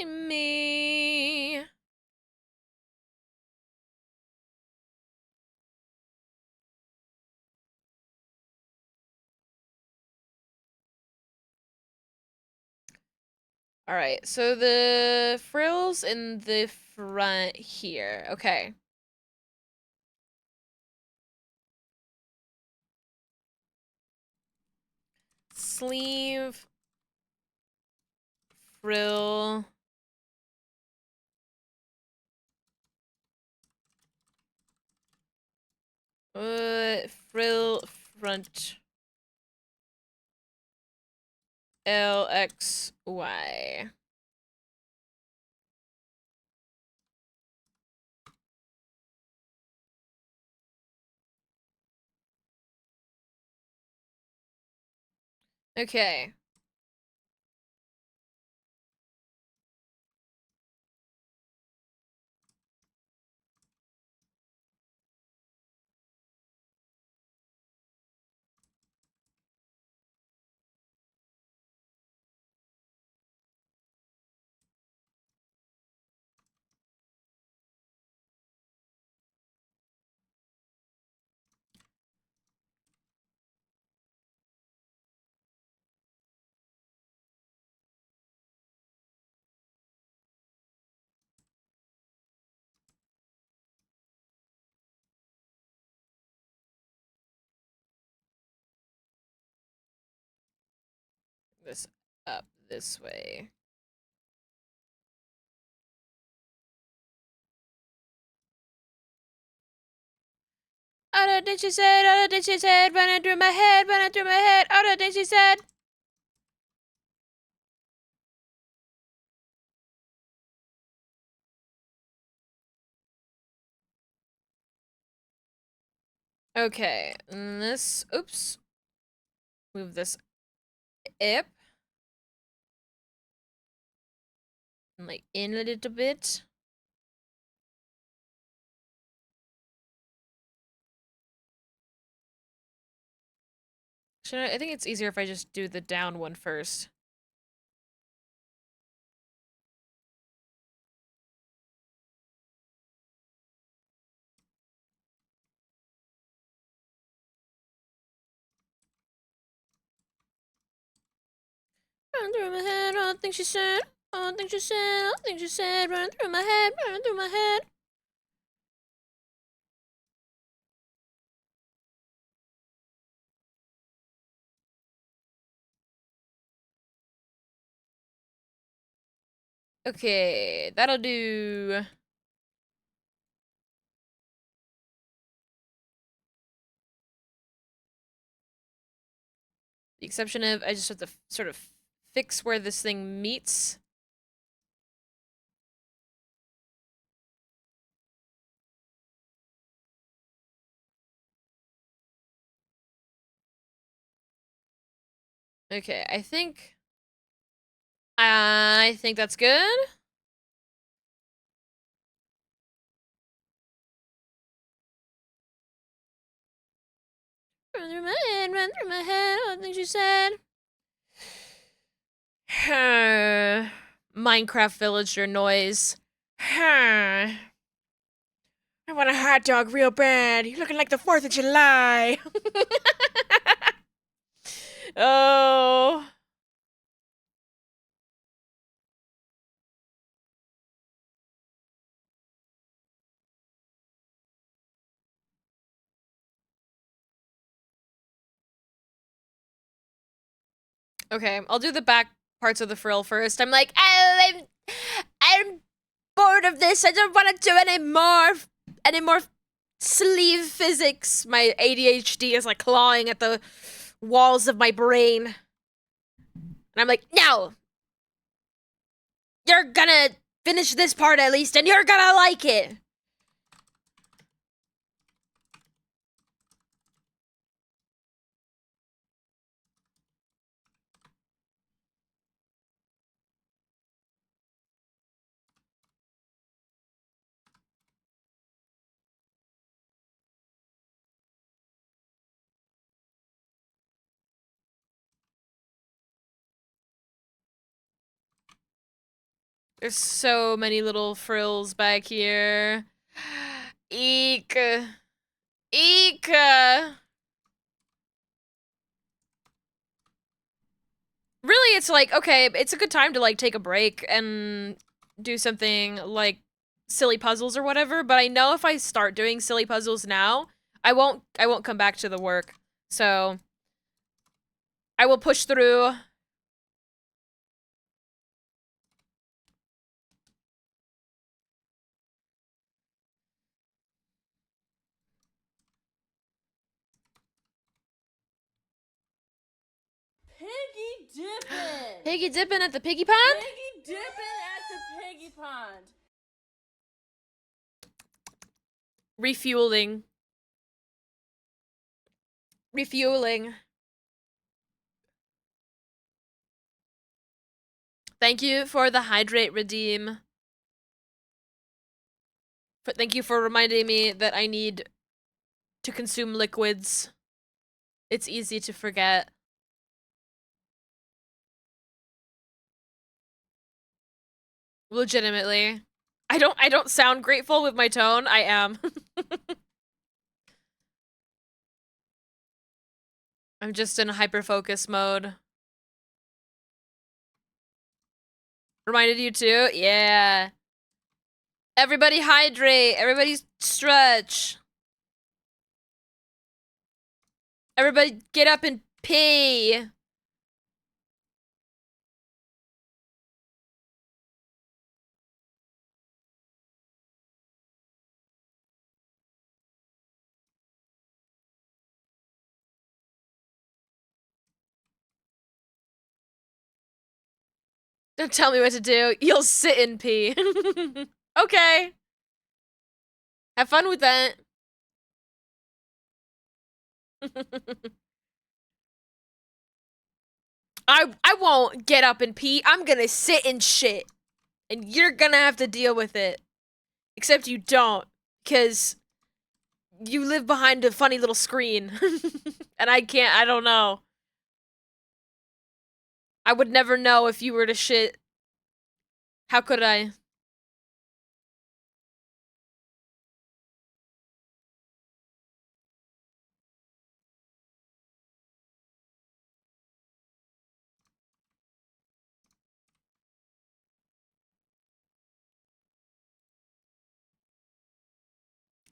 me. All right, so the frills in the front here. Okay. Sleeve, frill. Frill front. LXY. Okay. This up this way. Oh, the thing she said, oh, the thing she said, running through my head, running through my head, oh, the thing she said. Okay, and this, oops. Move this up. And like in a little bit. I think it's easier if I just do the down one first. Running through my head, all the things she said, all the things she said, all the things she said, running through my head, running through my head. Okay, that'll do. The exception of, I just have to sort of fix where this thing meets. Okay, I think that's good. Run through my head, run through my head, all the things you said. Minecraft villager noise. I want a hot dog real bad. You're looking like the 4th of July. Oh. Okay, I'll do the back parts of the frill first. I'm like, I'm bored of this. I don't want to do any more sleeve physics. My ADHD is like clawing at the walls of my brain. And I'm like, no. You're gonna finish this part at least, and you're gonna like it. There's so many little frills back here. Eek. Eek. Really, it's like, okay, it's a good time to like take a break and do something like silly puzzles or whatever, but I know if I start doing silly puzzles now, I won't come back to the work. So, I will push through. Piggy dipping! Piggy dipping at the piggy pond? Piggy dipping at the piggy pond. Refueling. Refueling. Thank you for the hydrate redeem. But thank you for reminding me that I need to consume liquids. It's easy to forget. Legitimately. I don't sound grateful with my tone. I am. I'm just in hyper focus mode. Reminded you too? Yeah. Everybody hydrate. Everybody stretch. Everybody get up and pee. Don't tell me what to do. You'll sit and pee. Okay. Have fun with that. I won't get up and pee. I'm gonna sit and shit. And you're gonna have to deal with it. Except you don't. Because you live behind a funny little screen. And I don't know. I would never know if you were to shit. How could I?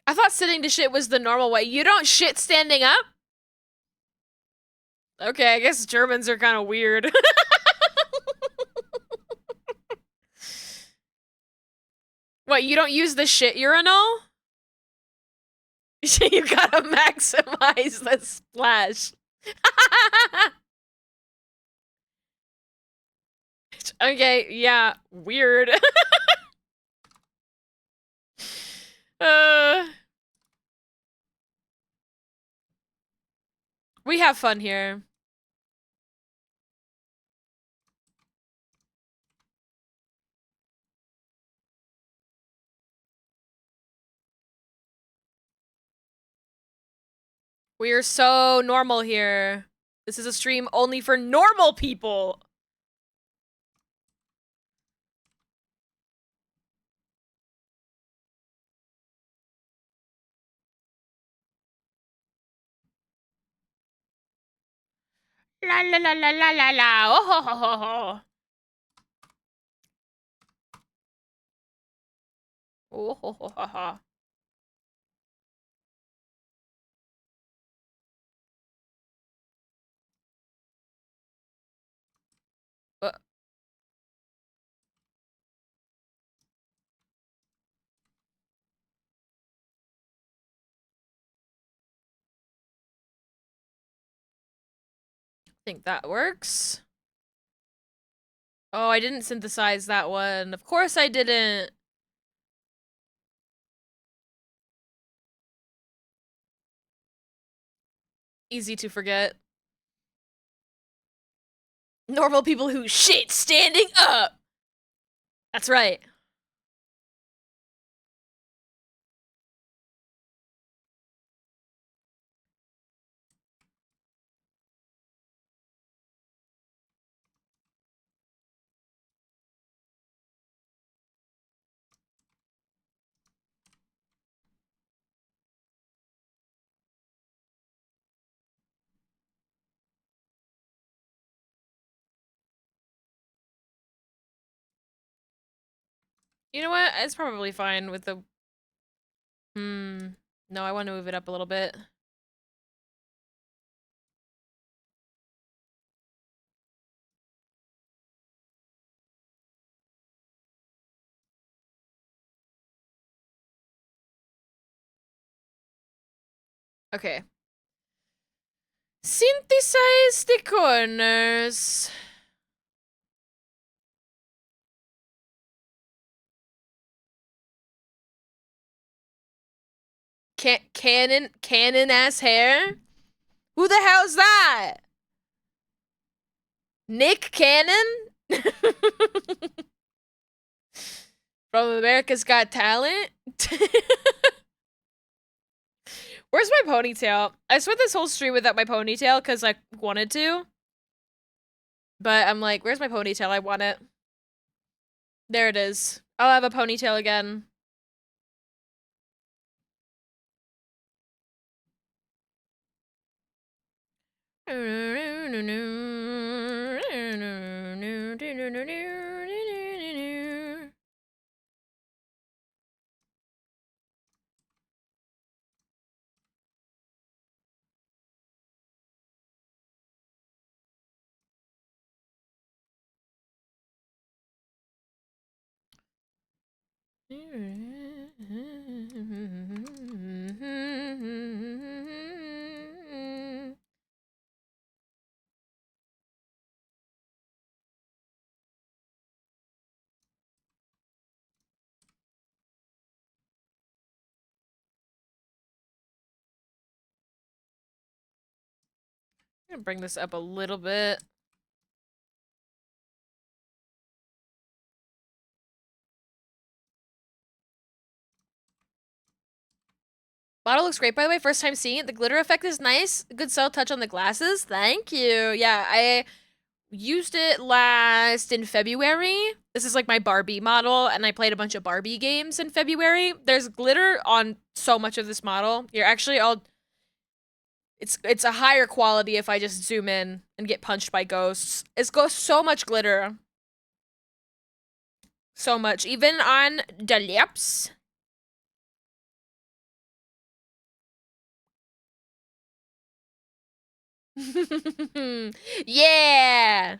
I thought sitting to shit was the normal way. You don't shit standing up? Okay, I guess Germans are kind of weird. What, you don't use the shit urinal? You gotta maximize the splash. Okay, yeah, weird. uh, we have fun here. We're so normal here. This is a stream only for normal people. La la la la la la la. Oh ho ho ho ho. Oh ho ho ho ho. I think that works. Oh, I didn't synthesize that one. Of course I didn't. Easy to forget. Normal people who shit standing up. That's right. You know what? It's probably fine with the... No, I want to move it up a little bit. Okay. Synthesize the corners. Cannon ass hair? Who the hell's that? Nick Cannon? From America's Got Talent? Where's my ponytail? I spent this whole stream without my ponytail because I wanted to. But I'm like, where's my ponytail? I want it. There it is. I'll have a ponytail again. I'm gonna bring this up a little bit. Bottle looks great, by the way. First time seeing it. The glitter effect is nice. Good subtle touch on the glasses. Thank you. Yeah, I used it last in February. This is like my Barbie model, and I played a bunch of Barbie games in February. There's glitter on so much of this model. You're actually all... It's a higher quality if I just zoom in and get punched by ghosts. It's so much glitter. So much. Even on the lips. Yeah!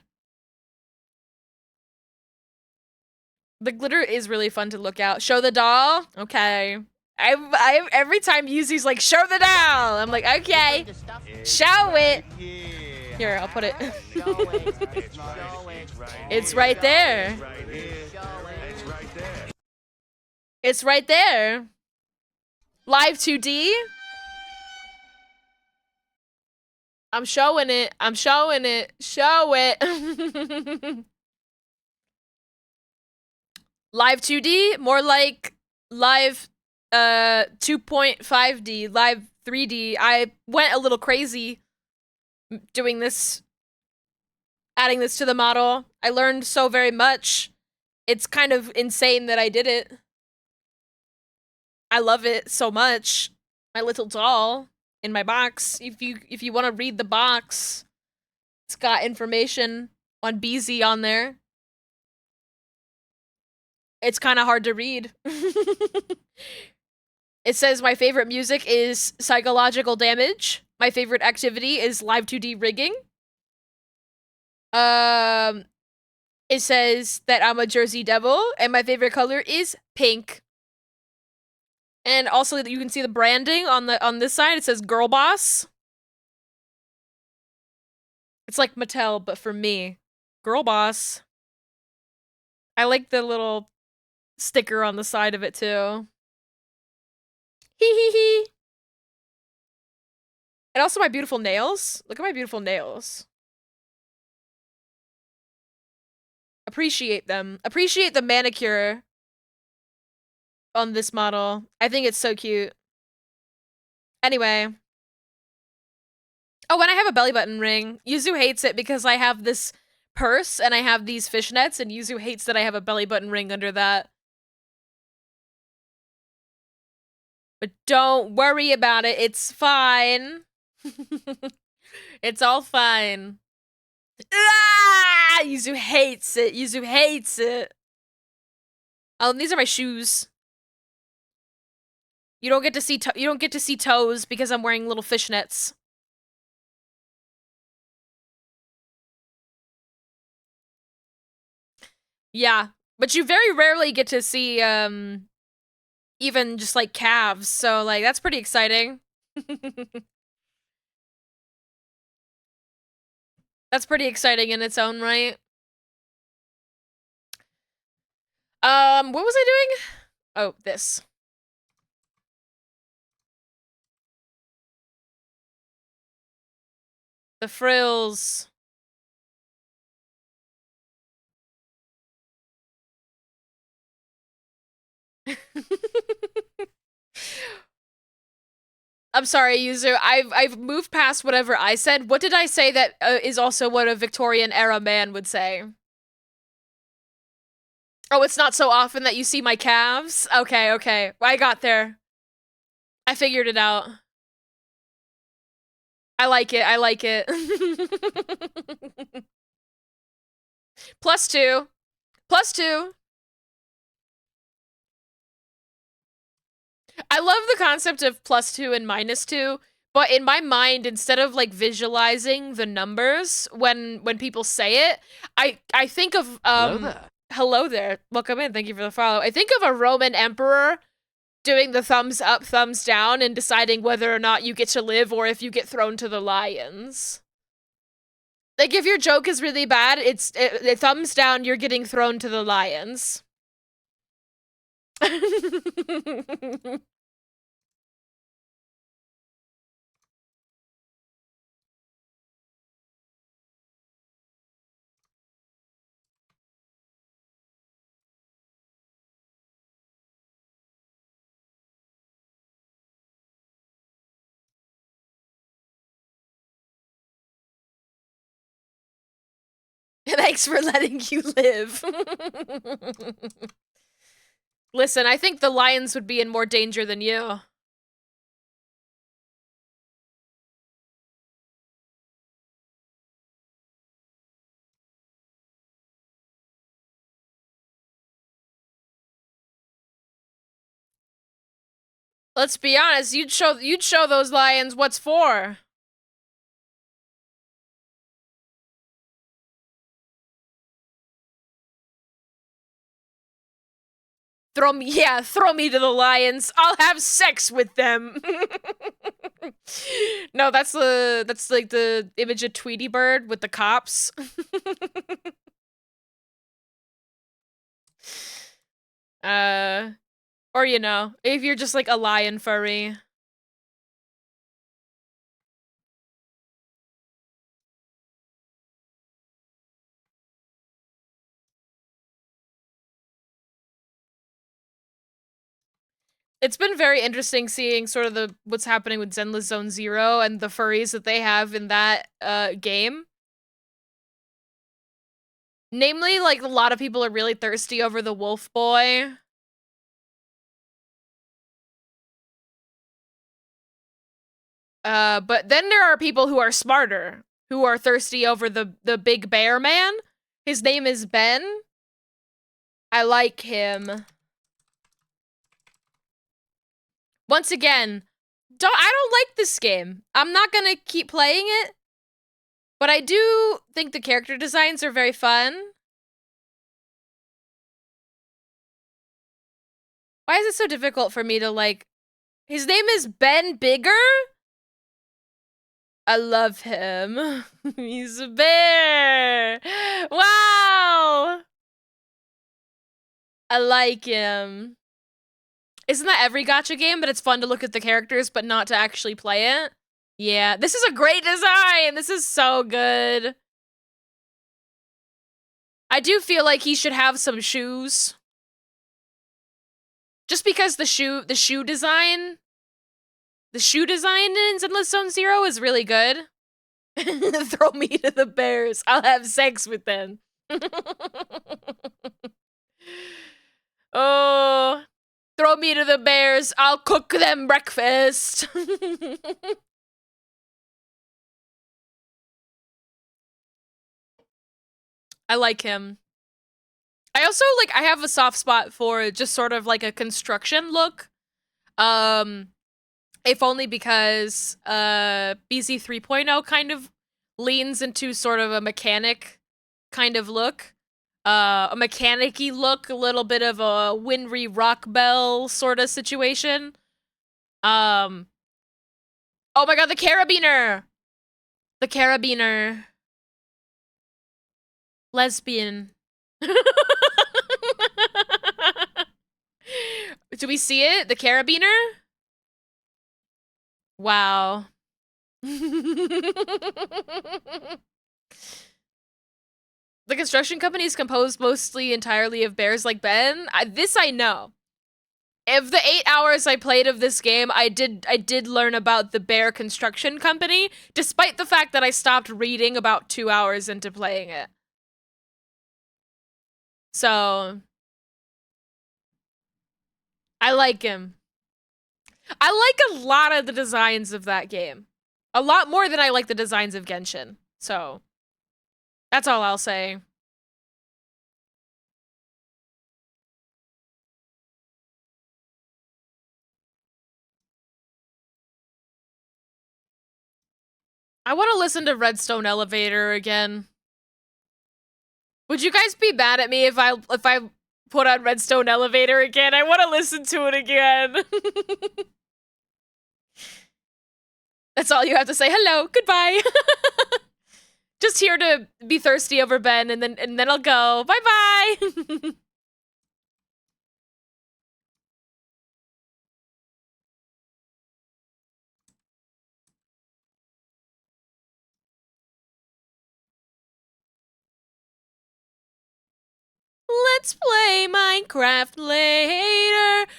The glitter is really fun to look at. Show the doll? Okay. I every time Yuzu's like, show the doll! I'm like, okay. Show it! Here, I'll put it. It's right there. It's right there. Live 2D? I'm showing it. I'm showing it. Show it. Live 2D? More like live 2.5D, live 3D. I went a little crazy doing this, adding this to the model. I learned so very much. It's kind of insane that I did it. I love it so much. My little doll in my box. If you want to read the box, it's got information on BZ on there. It's kind of hard to read. It says my favorite music is Psychological Damage. My favorite activity is live 2D rigging. It says that I'm a Jersey Devil, and my favorite color is pink. And also, you can see the branding on this side. It says Girl Boss. It's like Mattel, but for me. Girl Boss. I like the little sticker on the side of it, too. Hee hee hee. And also my beautiful nails. Look at my beautiful nails. Appreciate them. Appreciate the manicure on this model. I think it's so cute. Anyway. Oh, and I have a belly button ring. Yuzu hates it because I have this purse and I have these fishnets, and Yuzu hates that I have a belly button ring under that. But don't worry about it. It's fine. It's all fine. Ah! Yuzu hates it. Yuzu hates it. Oh, and these are my shoes. You don't get to see you don't get to see toes because I'm wearing little fishnets. Yeah, but you very rarely get to see even just like calves, so like that's pretty exciting. That's pretty exciting in its own right. What was I doing? Oh, this. The frills. I'm sorry, user. I've moved past whatever I said. What did I say that is also what a Victorian era man would say? Oh, it's not so often that you see my calves? Okay, okay. I got there. I figured it out. I like it. I like it. +2. +2. I love the concept of +2 and -2, but in my mind, instead of like visualizing the numbers when people say it, I think of hello there. Welcome in. Thank you for the follow. I think of a Roman emperor doing the thumbs up, thumbs down, and deciding whether or not you get to live or if you get thrown to the lions. Like, if your joke is really bad, it's thumbs down, you're getting thrown to the lions. Thanks for letting you live. Listen, I think the lions would be in more danger than you. Let's be honest, you'd show those lions what's for. Throw me to the lions. I'll have sex with them. No, that's like the image of Tweety Bird with the cops. Or you know, if you're just like a lion furry. It's been very interesting seeing sort of what's happening with Zenless Zone Zero and the furries that they have in that game. Namely, like a lot of people are really thirsty over the wolf boy. But then there are people who are smarter, who are thirsty over the big bear man. His name is Ben. I like him. Once again, I don't like this game. I'm not gonna keep playing it, but I do think the character designs are very fun. Why is it so difficult for me to like... His name is Ben Bigger? I love him. He's a bear. Wow. I like him. Isn't that every gacha game? But it's fun to look at the characters, but not to actually play it? Yeah, this is a great design. This is so good. I do feel like he should have some shoes. Just because the shoe design in Zenless Zone Zero is really good. Throw me to the bears. I'll have sex with them. Oh, throw me to the bears. I'll cook them breakfast. I like him. I also like I have a soft spot for just sort of like a construction look. Um if only because BZ 3.0 kind of leans into sort of a mechanic kind of look. A mechanic-y look, a little bit of a Winry Rock Bell sort of situation. Um Oh my god, the carabiner! The carabiner. Lesbian. Do we see it? The carabiner? Wow. The construction company is composed mostly entirely of bears like Ben. This I know. Of the 8 hours I played of this game, I did learn about the Bear Construction Company, despite the fact that I stopped reading about 2 hours into playing it. So, I like him. I like a lot of the designs of that game. A lot more than I like the designs of Genshin. So, that's all I'll say. I want to listen to Redstone Elevator again. Would you guys be mad at me if I put on Redstone Elevator again? I want to listen to it again. That's all you have to say. Hello, goodbye. Just here to be thirsty over Ben, and then I'll go. Bye bye. Let's play Minecraft later.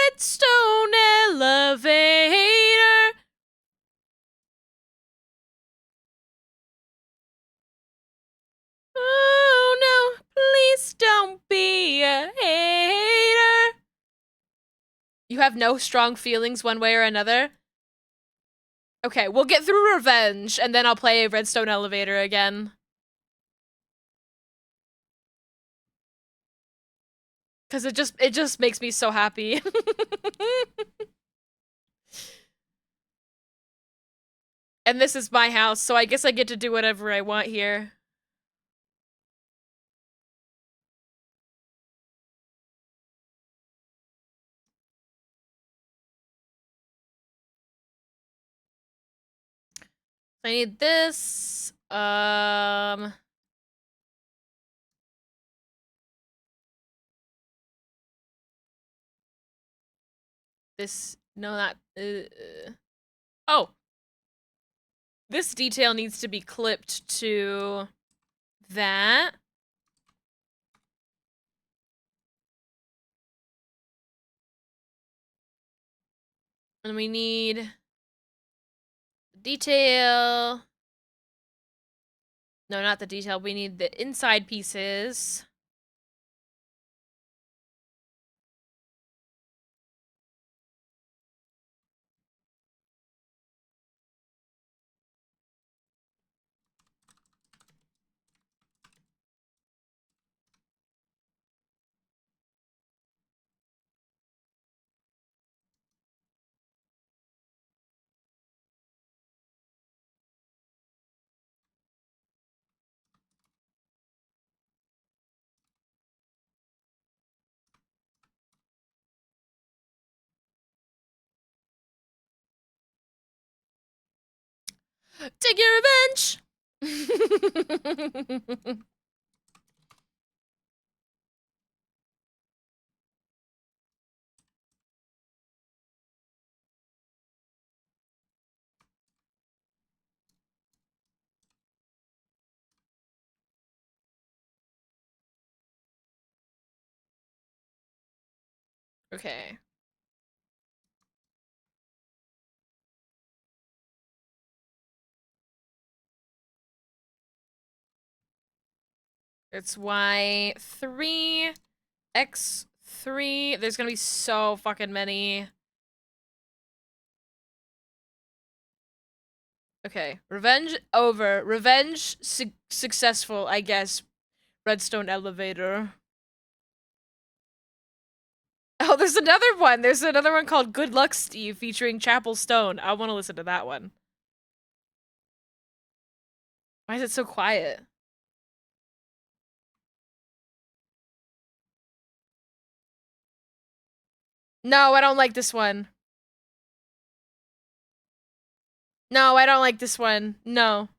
Redstone Elevator. Oh no, please don't be a hater. You have no strong feelings one way or another? Okay, we'll get through Revenge, and then I'll play Redstone Elevator again. Cause it just makes me so happy. And this is my house, so I guess I get to do whatever I want here. I need this. This, no, not, oh. This detail needs to be clipped to that. And we need detail. No, not the detail. We need the inside pieces. Take your revenge! Okay. It's Y3, X3. There's gonna be so fucking many. Okay, revenge over. Revenge successful, I guess. Redstone Elevator. Oh, there's another one. There's another one called Good Luck Steve featuring Chapel Stone. I want to listen to that one. Why is it so quiet? No, I don't like this one. No, I don't like this one. No.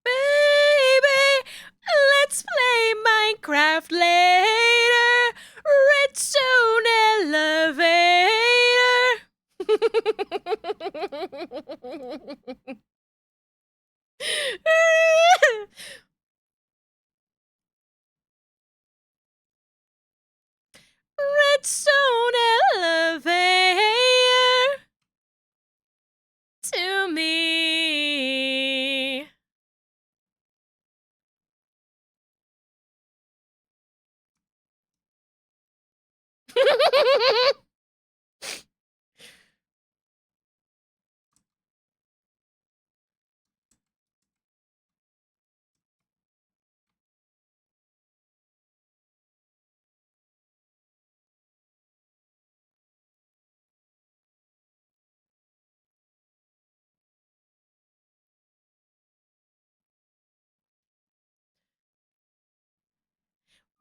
Baby, let's play Minecraft later. Redstone elevator. Redstone elevator to me.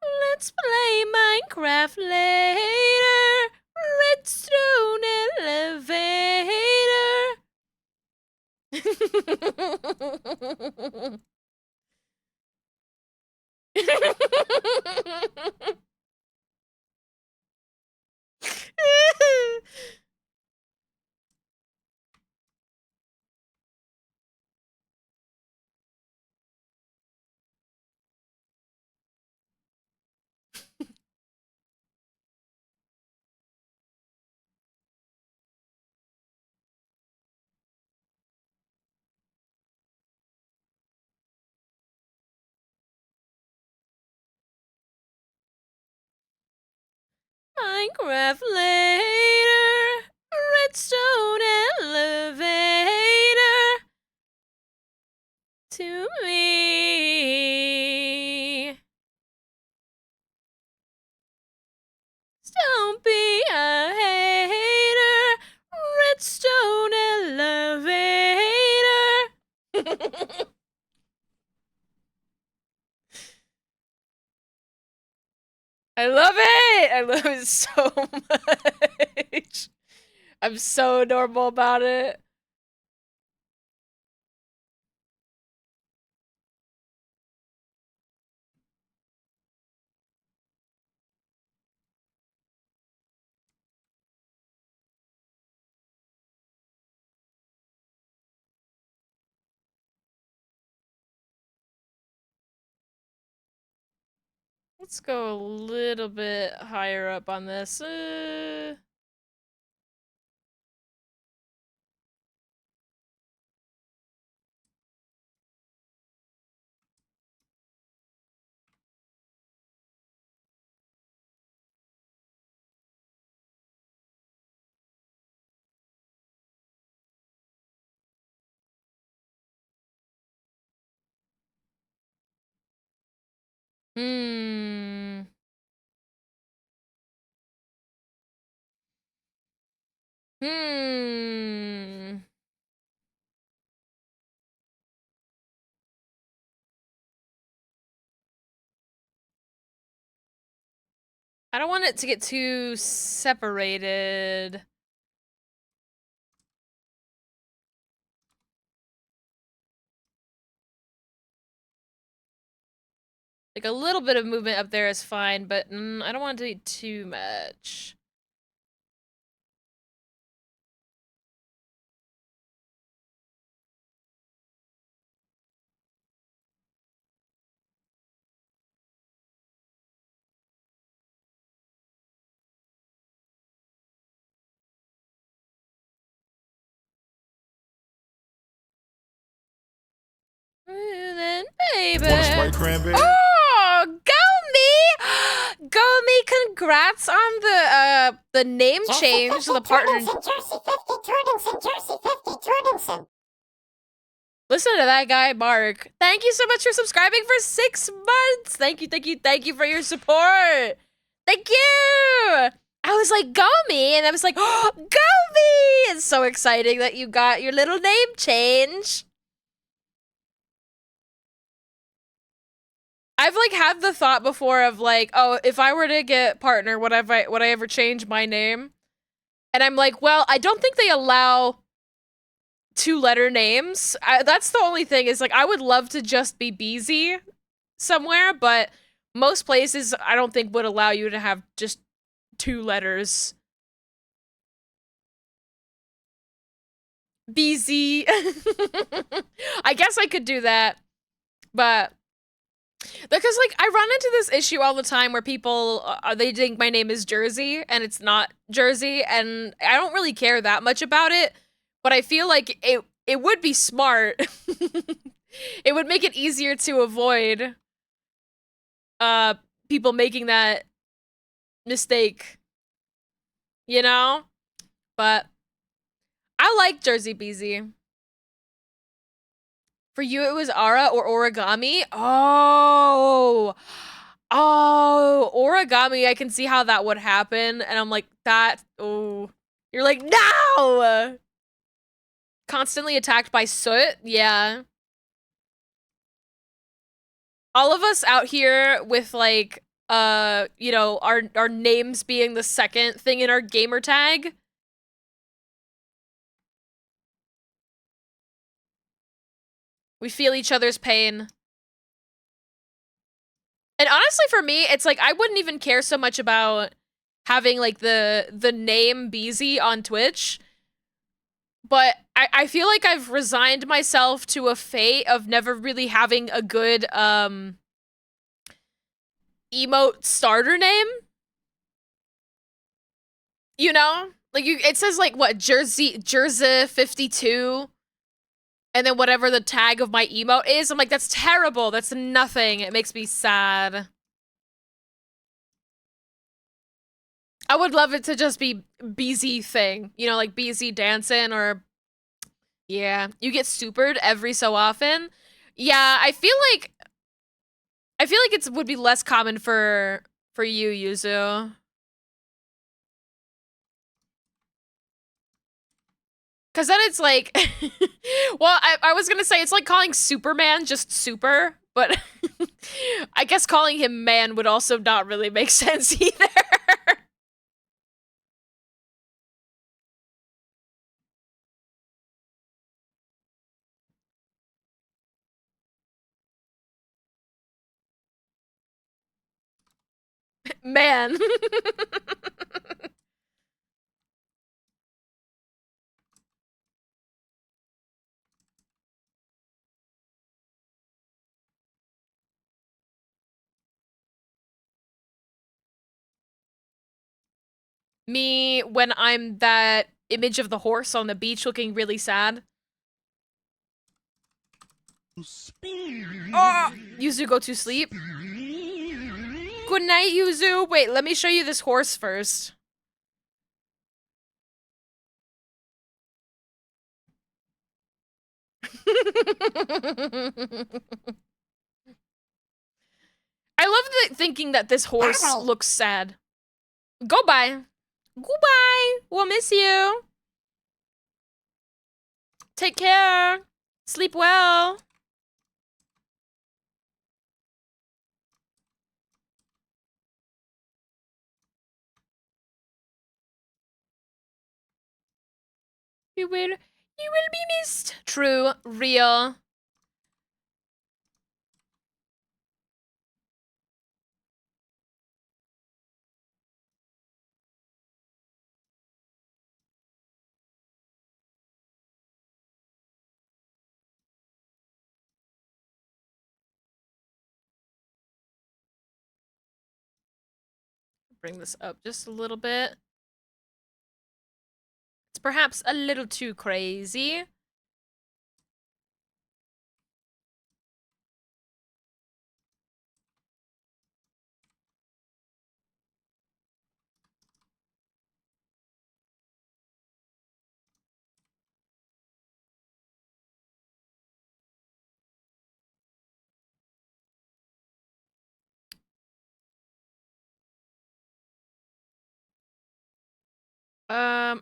Let's play Minecraft later. Redstone elevator. Minecraft later. Redstone elevator to me. Don't be a hater. Redstone elevator. I love it. I love it so much. I'm so normal about it. Let's go a little bit higher up on this. Hmm. Hmm. I don't want it to get too separated. Like a little bit of movement up there is fine, but I don't want it to be too much. Then, baby. Want a Sprite cranberry? Oh, go me! Go me! Congrats on the name change to the partner. Listen to that guy, Mark. Thank you so much for subscribing for 6 months. Thank you, thank you, thank you for your support. Thank you. I was like, go me, and I was like, oh, go me! It's so exciting that you got your little name change. I've like had the thought before of like, oh, if I were to get partner, would I ever change my name? And I'm like, well, I don't think they allow 2-letter names. That's the only thing is like, I would love to just be Beezy somewhere, but most places I don't think would allow you to have just 2 letters. Beezy. I guess I could do that, but because like I run into this issue all the time where people they think my name is Jersey and it's not Jersey, and I don't really care that much about it, but I feel like it would be smart. It would make it easier to avoid people making that mistake, you know? But I like Jersey Beezy. For you, it was Ara or Origami? Oh, Origami, I can see how that would happen. And I'm like, oh. You're like, no! Constantly attacked by soot? Yeah. All of us out here with like, you know, our names being the second thing in our gamer tag. We feel each other's pain. And honestly, for me, it's like, I wouldn't even care so much about having like the name Beezy on Twitch. But I feel like I've resigned myself to a fate of never really having a good, emote starter name. You know? Like, it says like, what, Jersey 52? And then whatever the tag of my emote is, I'm like, that's terrible. That's nothing. It makes me sad. I would love it to just be BZ thing. You know, like BZ dancing or... Yeah, you get supered every so often. Yeah, I feel like it would be less common for you, Yuzu. Cause then it's like, well, I was gonna say it's like calling Superman just super, but I guess calling him man would also not really make sense either. Man. Me when I'm that image of the horse on the beach looking really sad. Oh, Yuzu, go to sleep. Good night, Yuzu. Wait, let me show you this horse first. I love thinking that this horse looks sad. Go bye. Goodbye. We'll miss you. Take care. Sleep well. You will be missed. True, real. bring this up just a little bit. It's perhaps a little too crazy.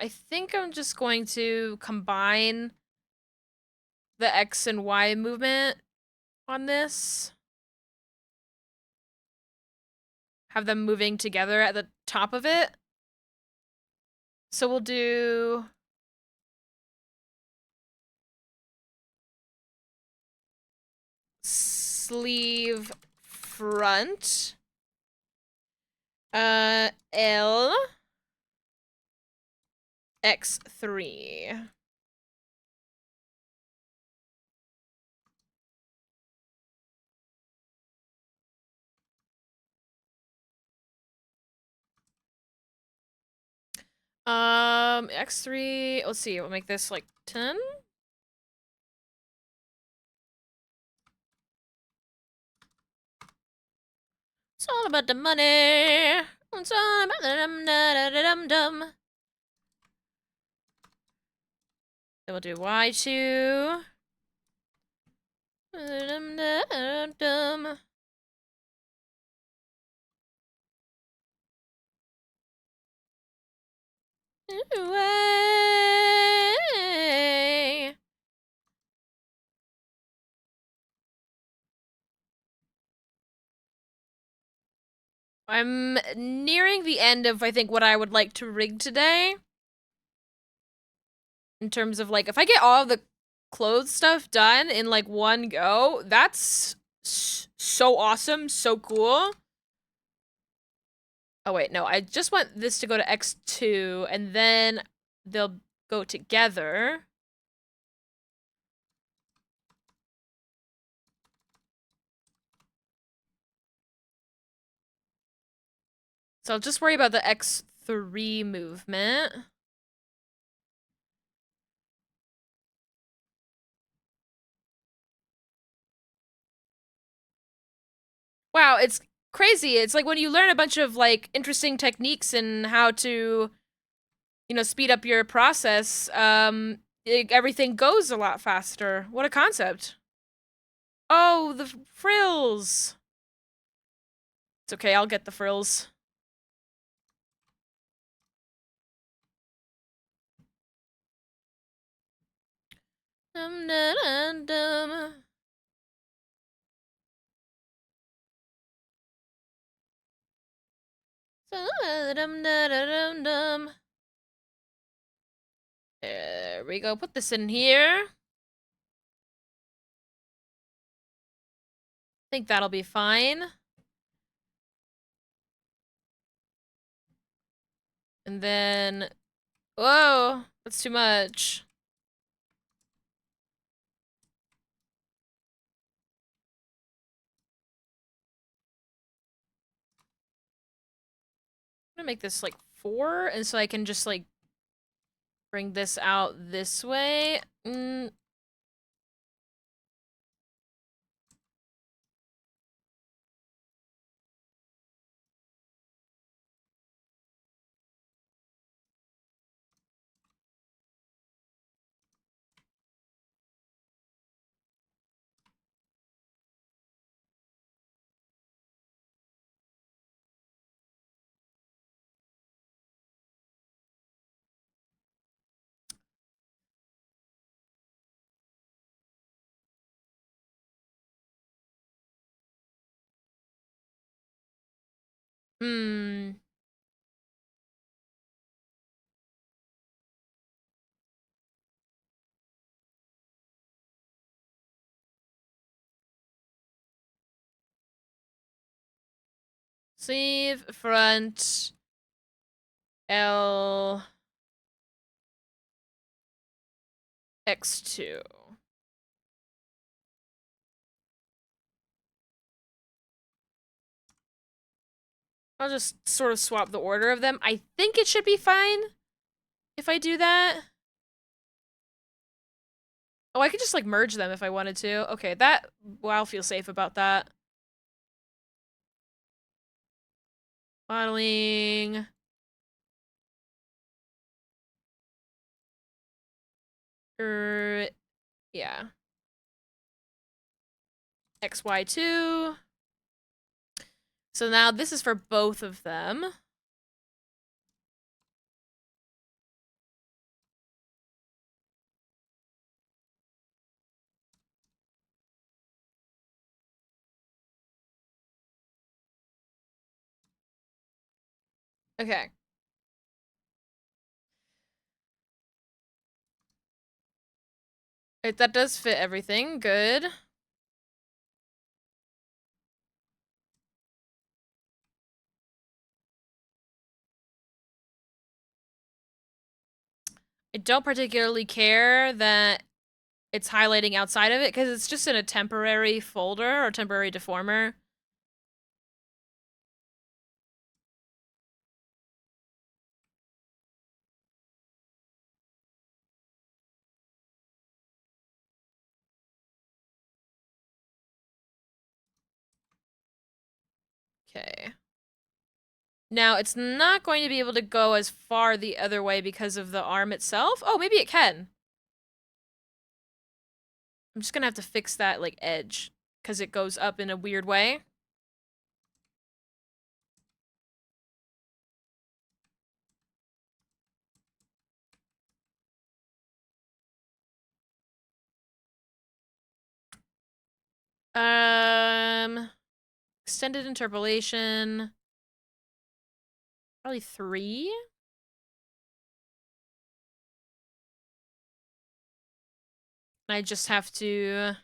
I think I'm just going to combine the X and Y movement on this. Have them moving together at the top of it. So we'll do sleeve front. L X3. X3, let's see, we'll make this like 10. It's all about the money. It's all about the dum-da-da-dum-dum. Then we'll do Y2. Dum-da-dum-dum. Way. I'm nearing the end of, I think, what I would like to rig today. In terms of, like, if I get all of the clothes stuff done in, like, one go, that's so awesome, so cool. Oh, wait, no, I just want this to go to X2, and then they'll go together. So I'll just worry about the X3 movement. Wow, it's crazy. It's like when you learn a bunch of, like, interesting techniques and how to, you know, speed up your process, everything goes a lot faster. What a concept. Oh, the frills. It's okay, I'll get the frills. Dum dum dum dum. Dum dum dum. There we go. Put this in here. Think that'll be fine. And then, whoa, that's too much. I'm gonna make this like 4, and so I can just like bring this out this way. Hmm. Sleeve front L X2. I'll just sort of swap the order of them. I think it should be fine if I do that. Oh, I could just, like, merge them if I wanted to. Okay, that... Well, I'll feel safe about that. Modeling... Yeah. XY2. So now this is for both of them. Okay. That does fit everything. Good. I don't particularly care that it's highlighting outside of it because it's just in a temporary folder or temporary deformer. Okay. Now, it's not going to be able to go as far the other way because of the arm itself. Oh, maybe it can. I'm just gonna have to fix that, like, edge because it goes up in a weird way. Extended interpolation. Probably 3. I just have to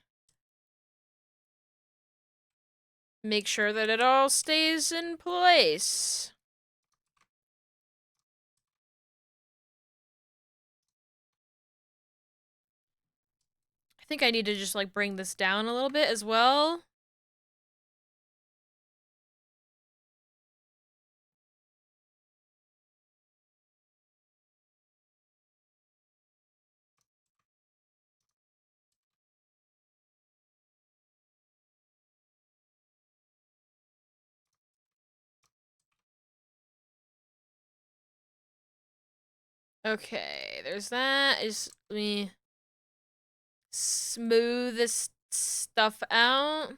make sure that it all stays in place. I think I need to just, like, bring this down a little bit as well. Okay, there's that. Let me smooth this stuff out.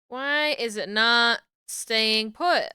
Why is it not staying put?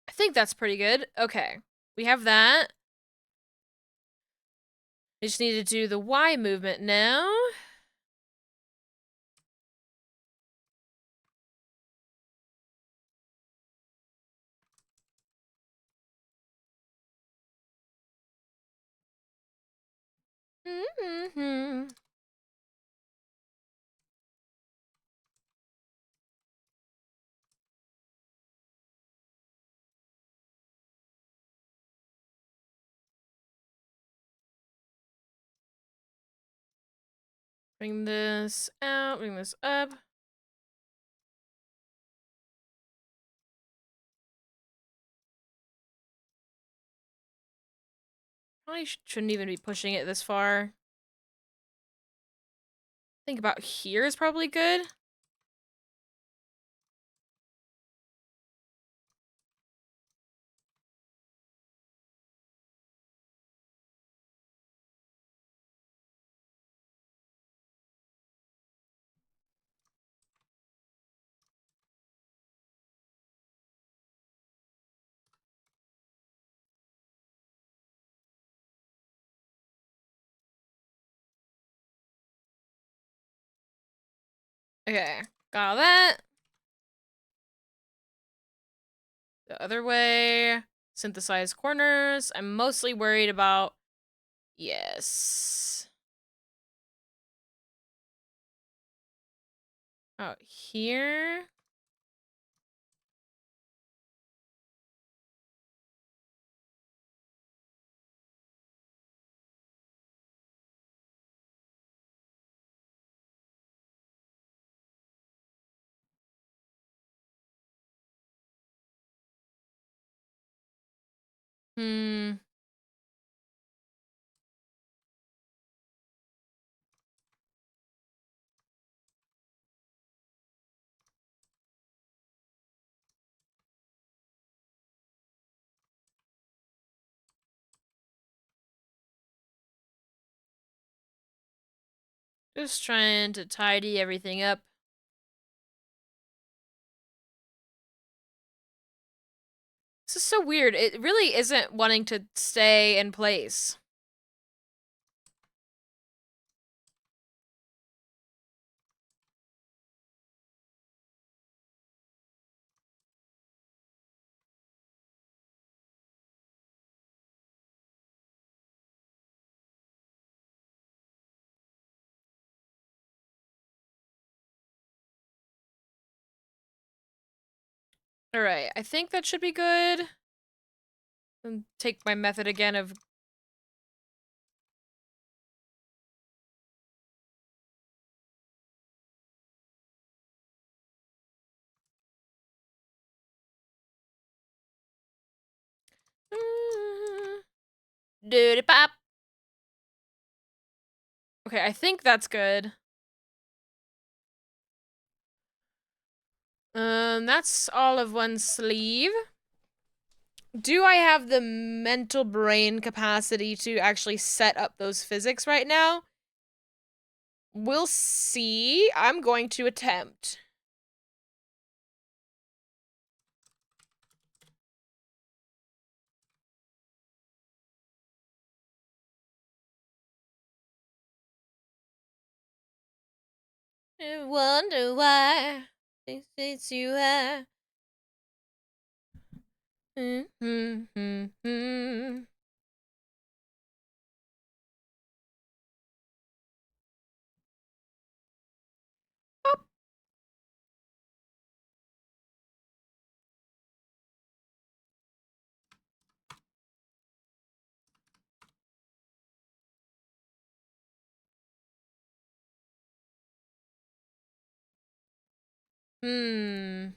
I think that's pretty good. Okay, we have that. We just need to do the Y movement now. Mm-hmm. Bring this out, bring this up. Probably shouldn't even be pushing it this far. Think about here is probably good. Okay, got all that. The other way. Synthesize corners. I'm mostly worried about... Yes. Out here. Hmm. Just trying to tidy everything up. This is so weird. It really isn't wanting to stay in place. Alright, I think that should be good. And take my method again of... Doody pop. Okay, I think that's good. That's all of one sleeve. Do I have the mental brain capacity to actually set up those physics right now? We'll see. I'm going to attempt. I wonder why it's you are. Hmm.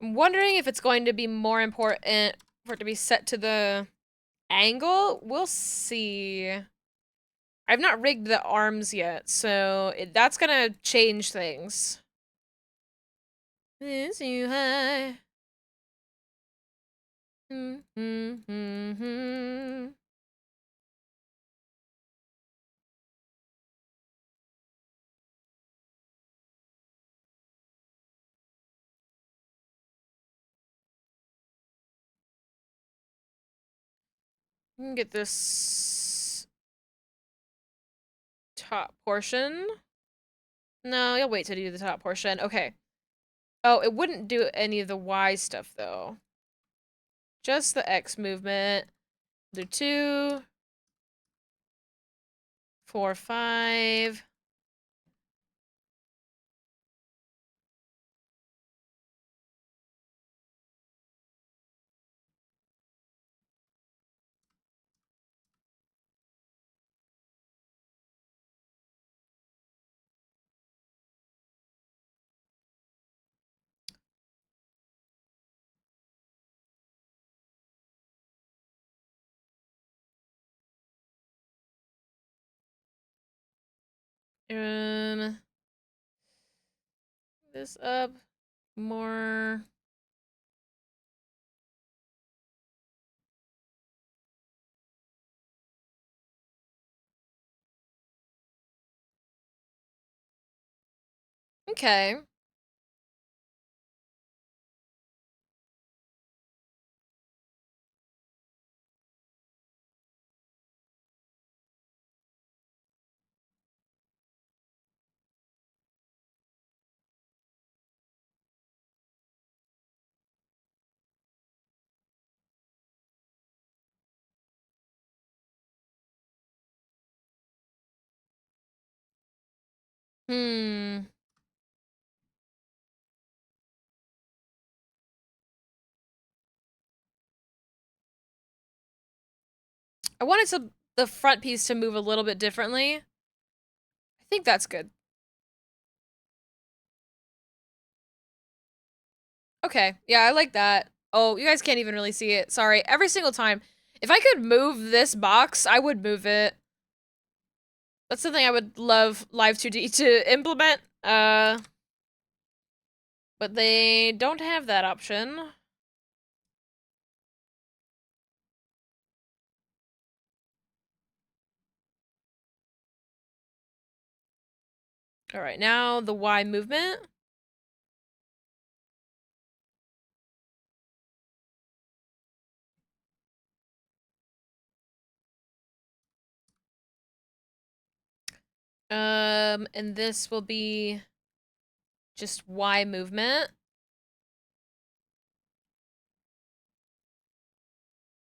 I'm wondering if it's going to be more important for it to be set to the angle. We'll see. I've not rigged the arms yet, so that's gonna change things. Is you high. Get this top portion. No, you'll wait to do the top portion. Okay. Oh, it wouldn't do any of the Y stuff, though. Just the X movement. Do 2, 4, 5. Um, this up more. Okay. Hmm. I wanted the front piece to move a little bit differently. I think that's good. Okay. Yeah, I like that. Oh, you guys can't even really see it. Sorry. Every single time. If I could move this box, I would move it. That's something I would love Live 2D to implement. But they don't have that option. All right, now the Y movement. And this will be just Y movement.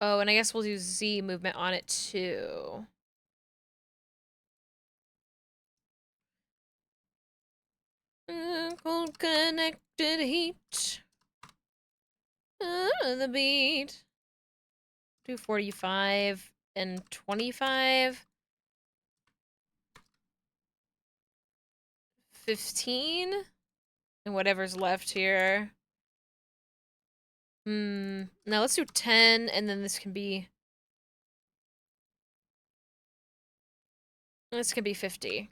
Oh, and I guess we'll do Z movement on it too. Cold connected heat. The beat. Do 45 and 25. 15. And whatever's left here. No, let's do 10, and then this can be... This can be 50.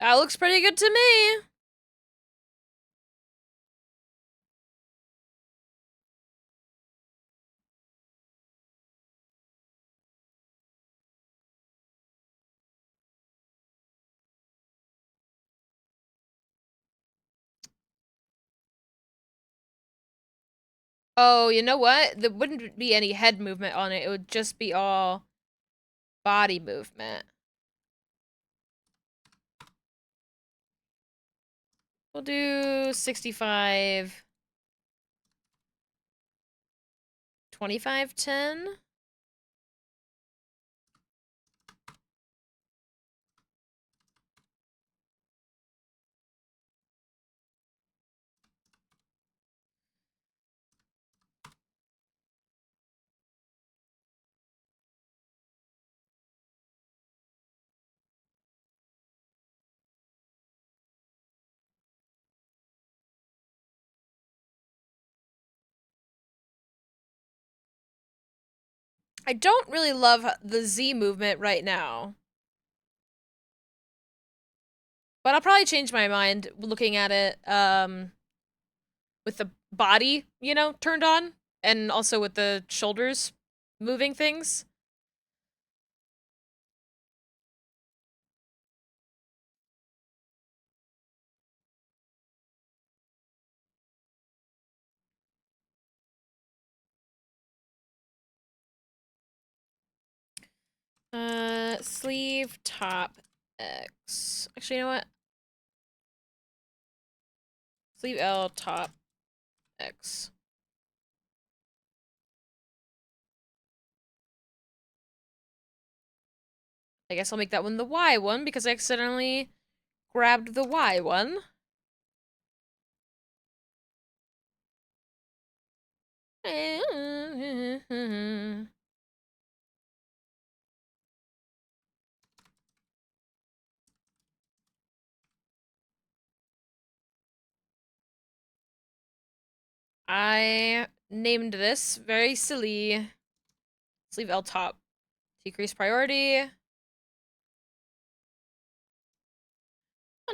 That looks pretty good to me. Oh, you know what? There wouldn't be any head movement on it. It would just be all body movement. We'll do 65, 25, 10. I don't really love the Z movement right now. But I'll probably change my mind looking at it with the body, you know, turned on, and also with the shoulders moving things. Sleeve top X. Actually, you know what? Sleeve L top X. I guess I'll make that one the Y one because I accidentally grabbed the Y one. I named this very silly. Sleeve L top. Decrease priority. I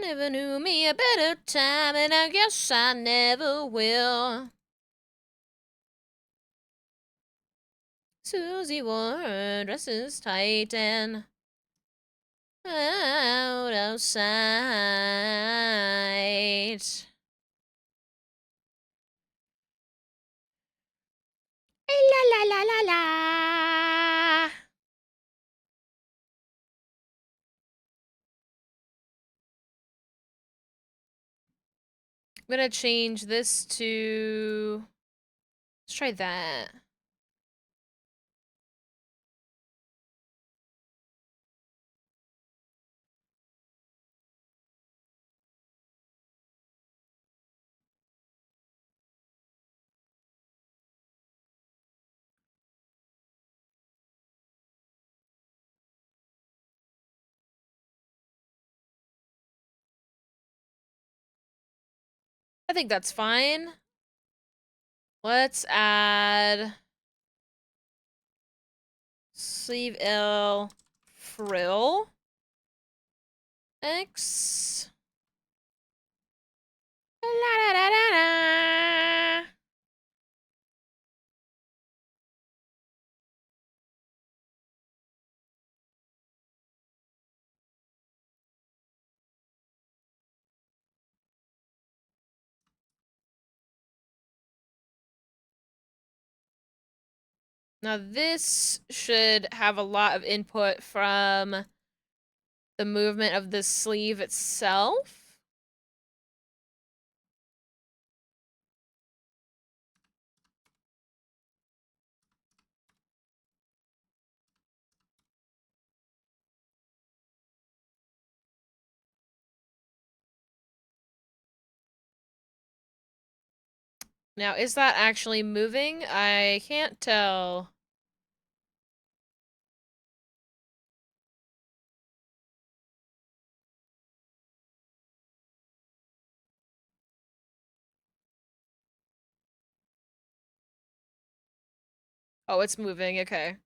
never knew me a better time, and I guess I never will. Susie wore her dresses tight and out of sight. I'm gonna change this to... Let's try that. I think that's fine. Let's add sleeve L frill X. La da da da da. Now this should have a lot of input from the movement of the sleeve itself. Now, is that actually moving? I can't tell. Oh, it's moving, okay.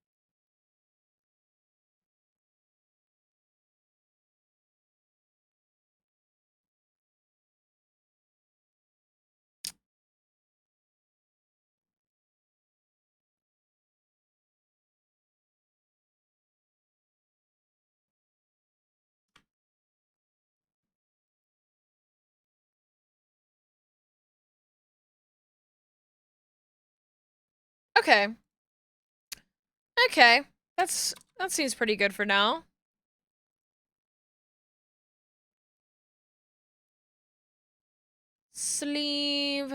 Okay. Okay. That seems pretty good for now. Sleeve.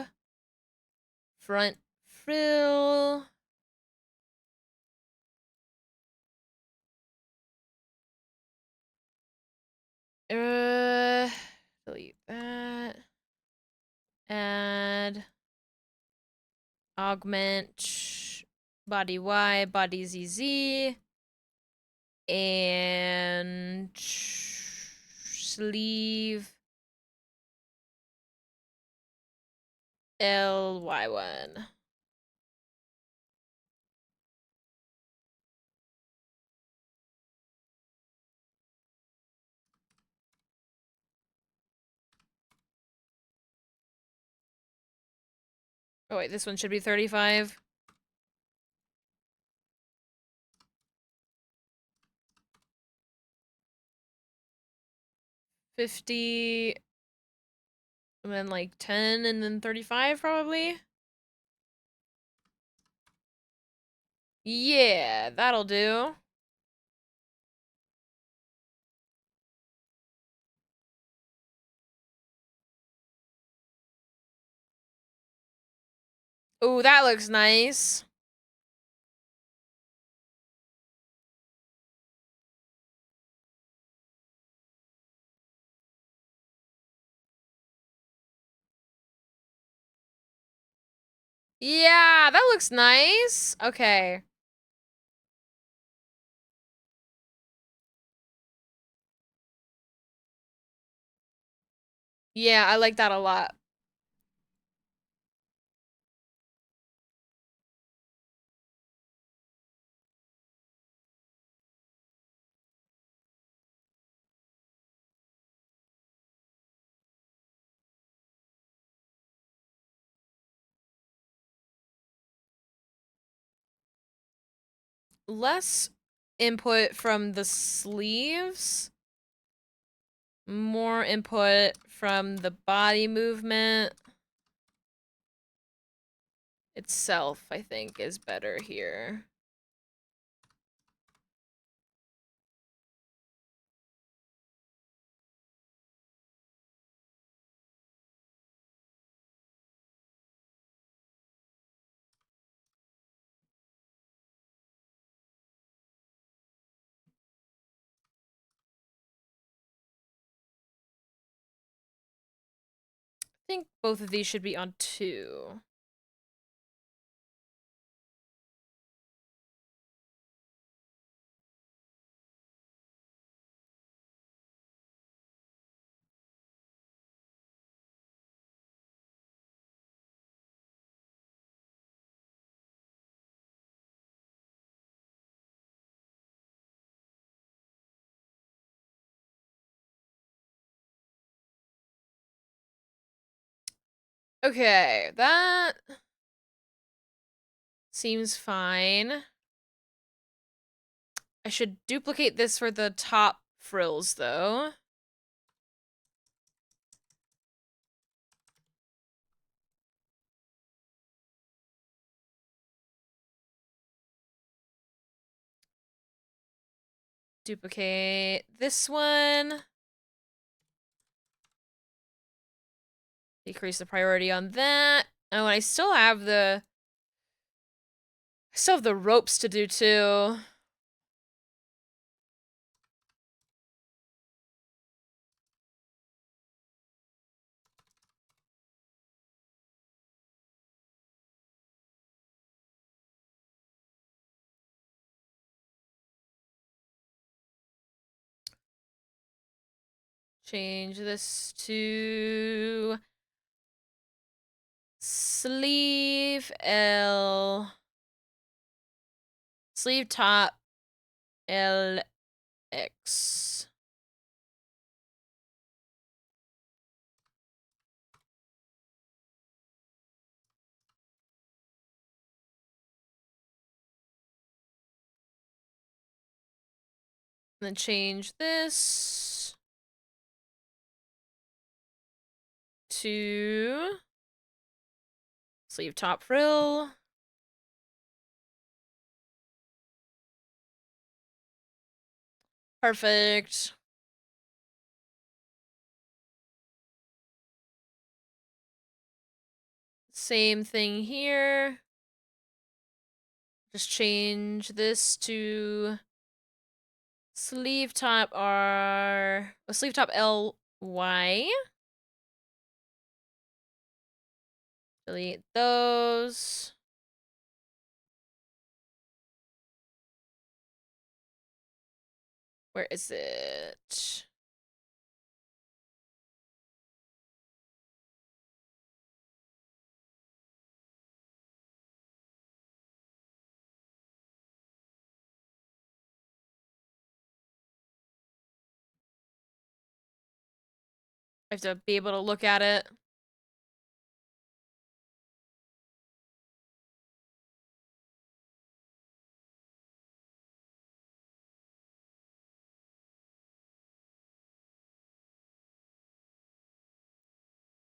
Front frill. Delete that. Add. Augment. Body Y, body ZZ. And sleeve LY1. Oh wait, this one should be 35. $50, and then like 10, and then 35 probably. Yeah, that'll do. Ooh, that looks nice. Yeah, that looks nice. Okay. Yeah, I like that a lot. Less input from the sleeves. More input from the body movement itself, I think, is better here. think both of these should be on 2. Okay, that seems fine. I should duplicate this for the top frills, though. Duplicate this one. Decrease the priority on that. Oh, and I still have the ropes to do too. Change this to sleeve L. Sleeve top LX. And then change this to sleeve top frill. Perfect. Same thing here. Just change this to sleeve top R, sleeve top LY. Delete those. Where is it? I have to be able to look at it.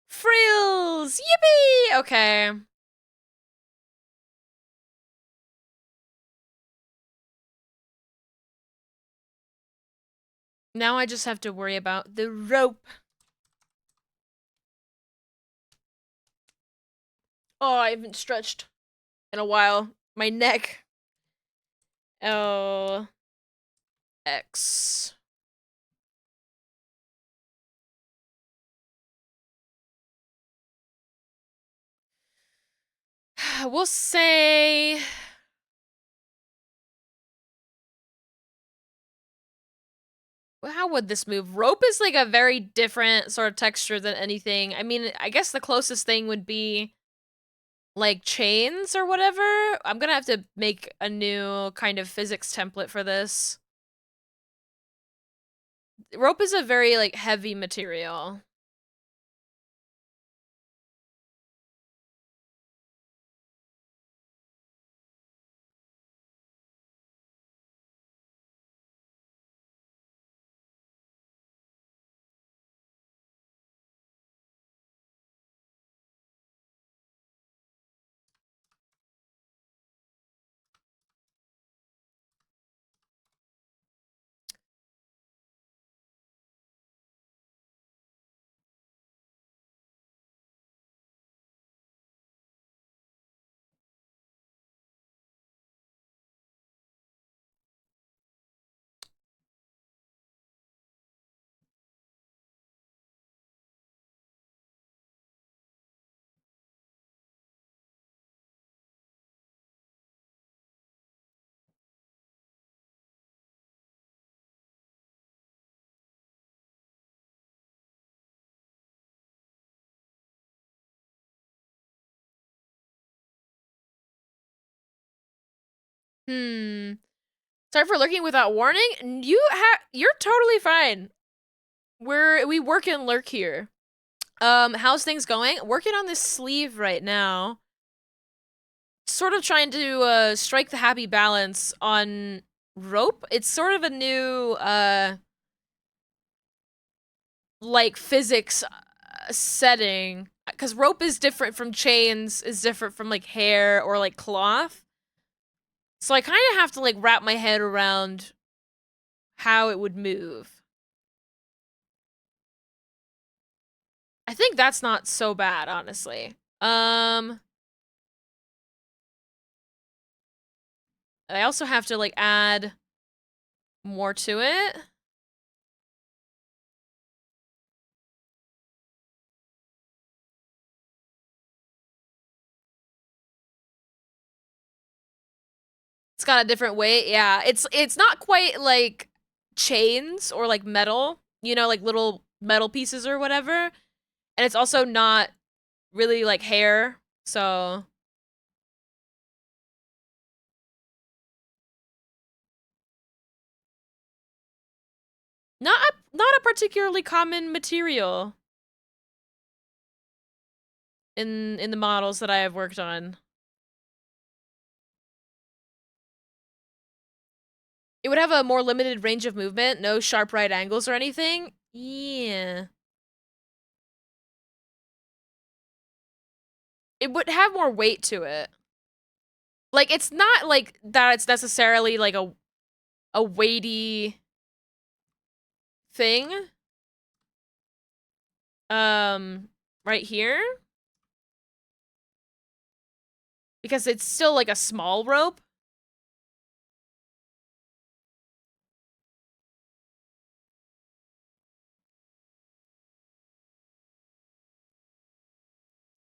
Frills! Yippee! Okay. Now I just have to worry about the rope. Oh, I haven't stretched in a while. My neck. Oh. X. We'll say... How would this move? Rope is like a very different sort of texture than anything. I mean, I guess the closest thing would be like chains or whatever. I'm gonna have to make a new kind of physics template for this. Rope is a very like heavy material. Sorry for lurking without warning. You're totally fine. We work and lurk here. How's things going? Working on this sleeve right now. Sort of trying to strike the happy balance on rope. It's sort of a new like physics setting, because rope is different from chains, is different from like hair or like cloth. So I kind of have to like wrap my head around how it would move. I think that's not so bad, honestly. I also have to like add more to it. It's got a different weight. Yeah, it's not quite like chains or like metal, you know, like little metal pieces or whatever. And it's also not really like hair, so not a particularly common material in the models that I have worked on. It would have a more limited range of movement, no sharp right angles or anything. Yeah. It would have more weight to it. Like, it's not like that it's necessarily like a weighty thing. Right here. Because it's still like a small rope.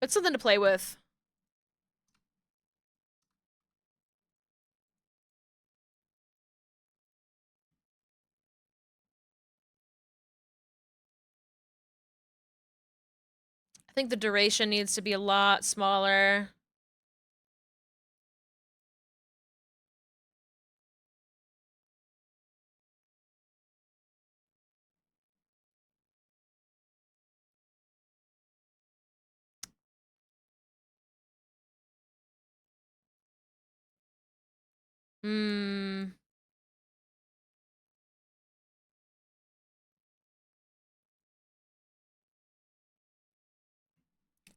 It's something to play with. I think the duration needs to be a lot smaller. Hmm.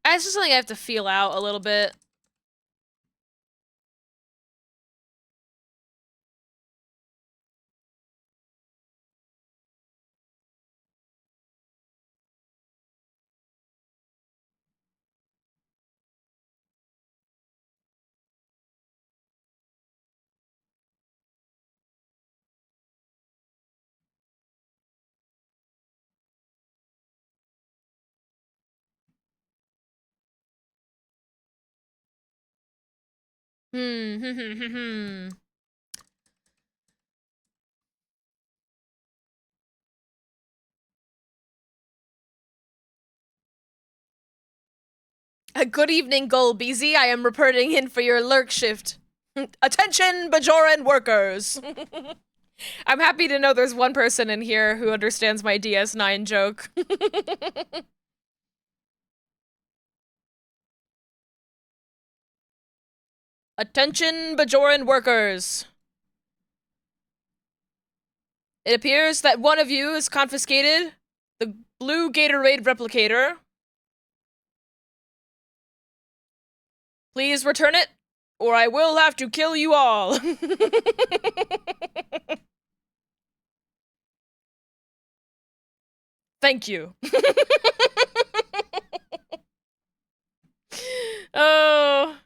It's just something I have to feel out a little bit. Hmm. Good evening, Golbeezy. I am reporting in for your lurk shift. Attention, Bajoran workers! I'm happy to know there's one person in here who understands my DS9 joke. Attention, Bajoran workers! It appears that one of you has confiscated the blue Gatorade replicator. Please return it, or I will have to kill you all. Thank you. Oh.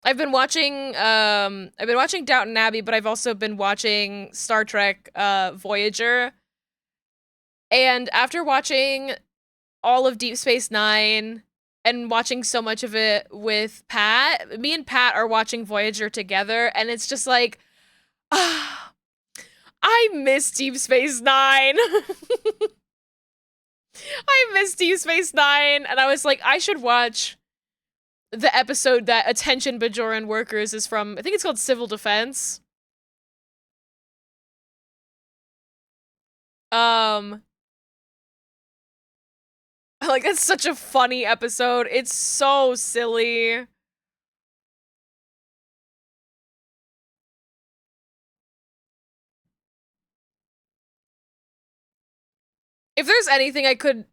I've been watching Downton Abbey, but I've also been watching Star Trek Voyager. And after watching all of Deep Space Nine and watching so much of it with Pat, me and Pat are watching Voyager together, and it's just like, ah, I miss Deep Space Nine. I miss Deep Space Nine, and I was like, I should watch the episode that Attention Bajoran Workers is from. I think it's called Civil Defense. Um, like that's such a funny episode. It's so silly. If there's anything I could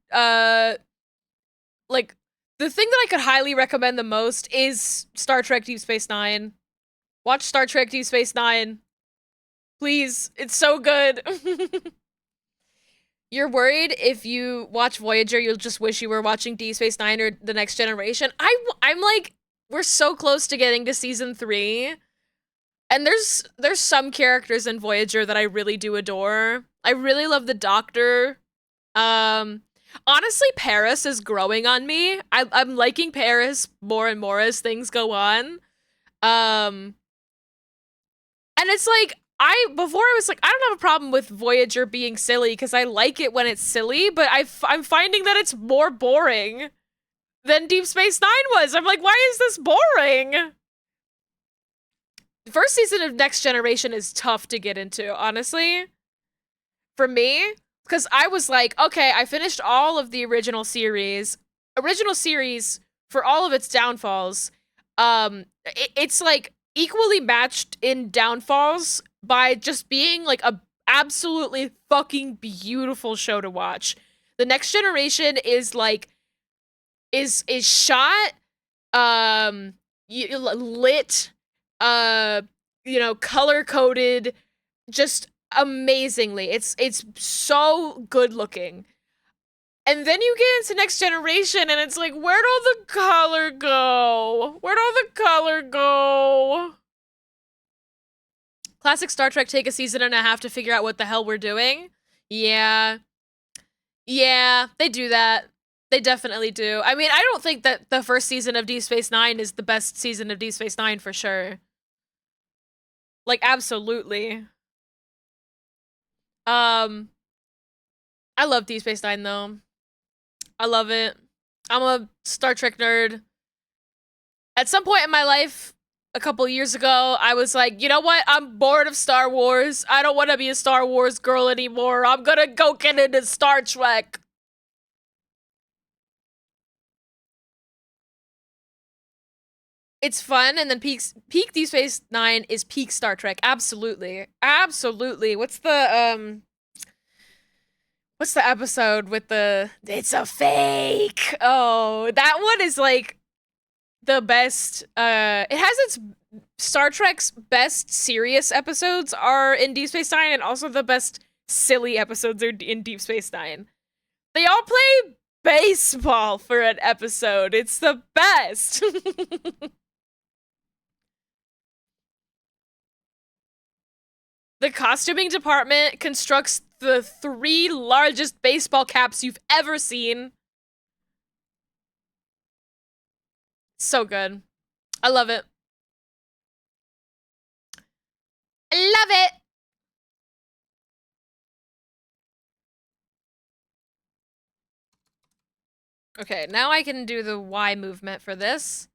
like the thing that I could highly recommend the most is Star Trek Deep Space Nine. Watch Star Trek Deep Space Nine. Please, it's so good. You're worried if you watch Voyager, you'll just wish you were watching Deep Space Nine or The Next Generation. I'm like, we're so close to getting to season 3. And there's some characters in Voyager that I really do adore. I really love the Doctor. Honestly, Paris is growing on me. I'm liking Paris more and more as things go on. And it's like, before I was like, I don't have a problem with Voyager being silly because I like it when it's silly, but I'm finding that it's more boring than Deep Space Nine was. I'm like, why is this boring? The first season of Next Generation is tough to get into, honestly. For me, because I was like, okay, I finished all of the original series. Original series, for all of its downfalls, it's like equally matched in downfalls by just being like a absolutely fucking beautiful show to watch. The Next Generation is like is shot lit color coded just amazingly. It's so good looking. And then you get into Next Generation and it's like, where'd all the color go? Where'd all the color go? Classic Star Trek take a season and a half to figure out what the hell we're doing. Yeah. Yeah, they do that. They definitely do. I mean, I don't think that the first season of Deep Space Nine is the best season of Deep Space Nine for sure. Like, absolutely. I love Deep Space Nine though. I love it. I'm a Star Trek nerd. At some point in my life, a couple years ago, I was like, you know what? I'm bored of Star Wars. I don't want to be a Star Wars girl anymore. I'm gonna go get into Star Trek. It's fun, and then peak Deep Space Nine is peak Star Trek. Absolutely. Absolutely. What's the episode with the it's a fake? Oh, that one is like the best. It has its Star Trek's best serious episodes are in Deep Space Nine, and also the best silly episodes are in Deep Space Nine. They all play baseball for an episode. It's the best. The costuming department constructs the 3 largest baseball caps you've ever seen. So good. I love it. I love it. Okay, now I can do the Y movement for this.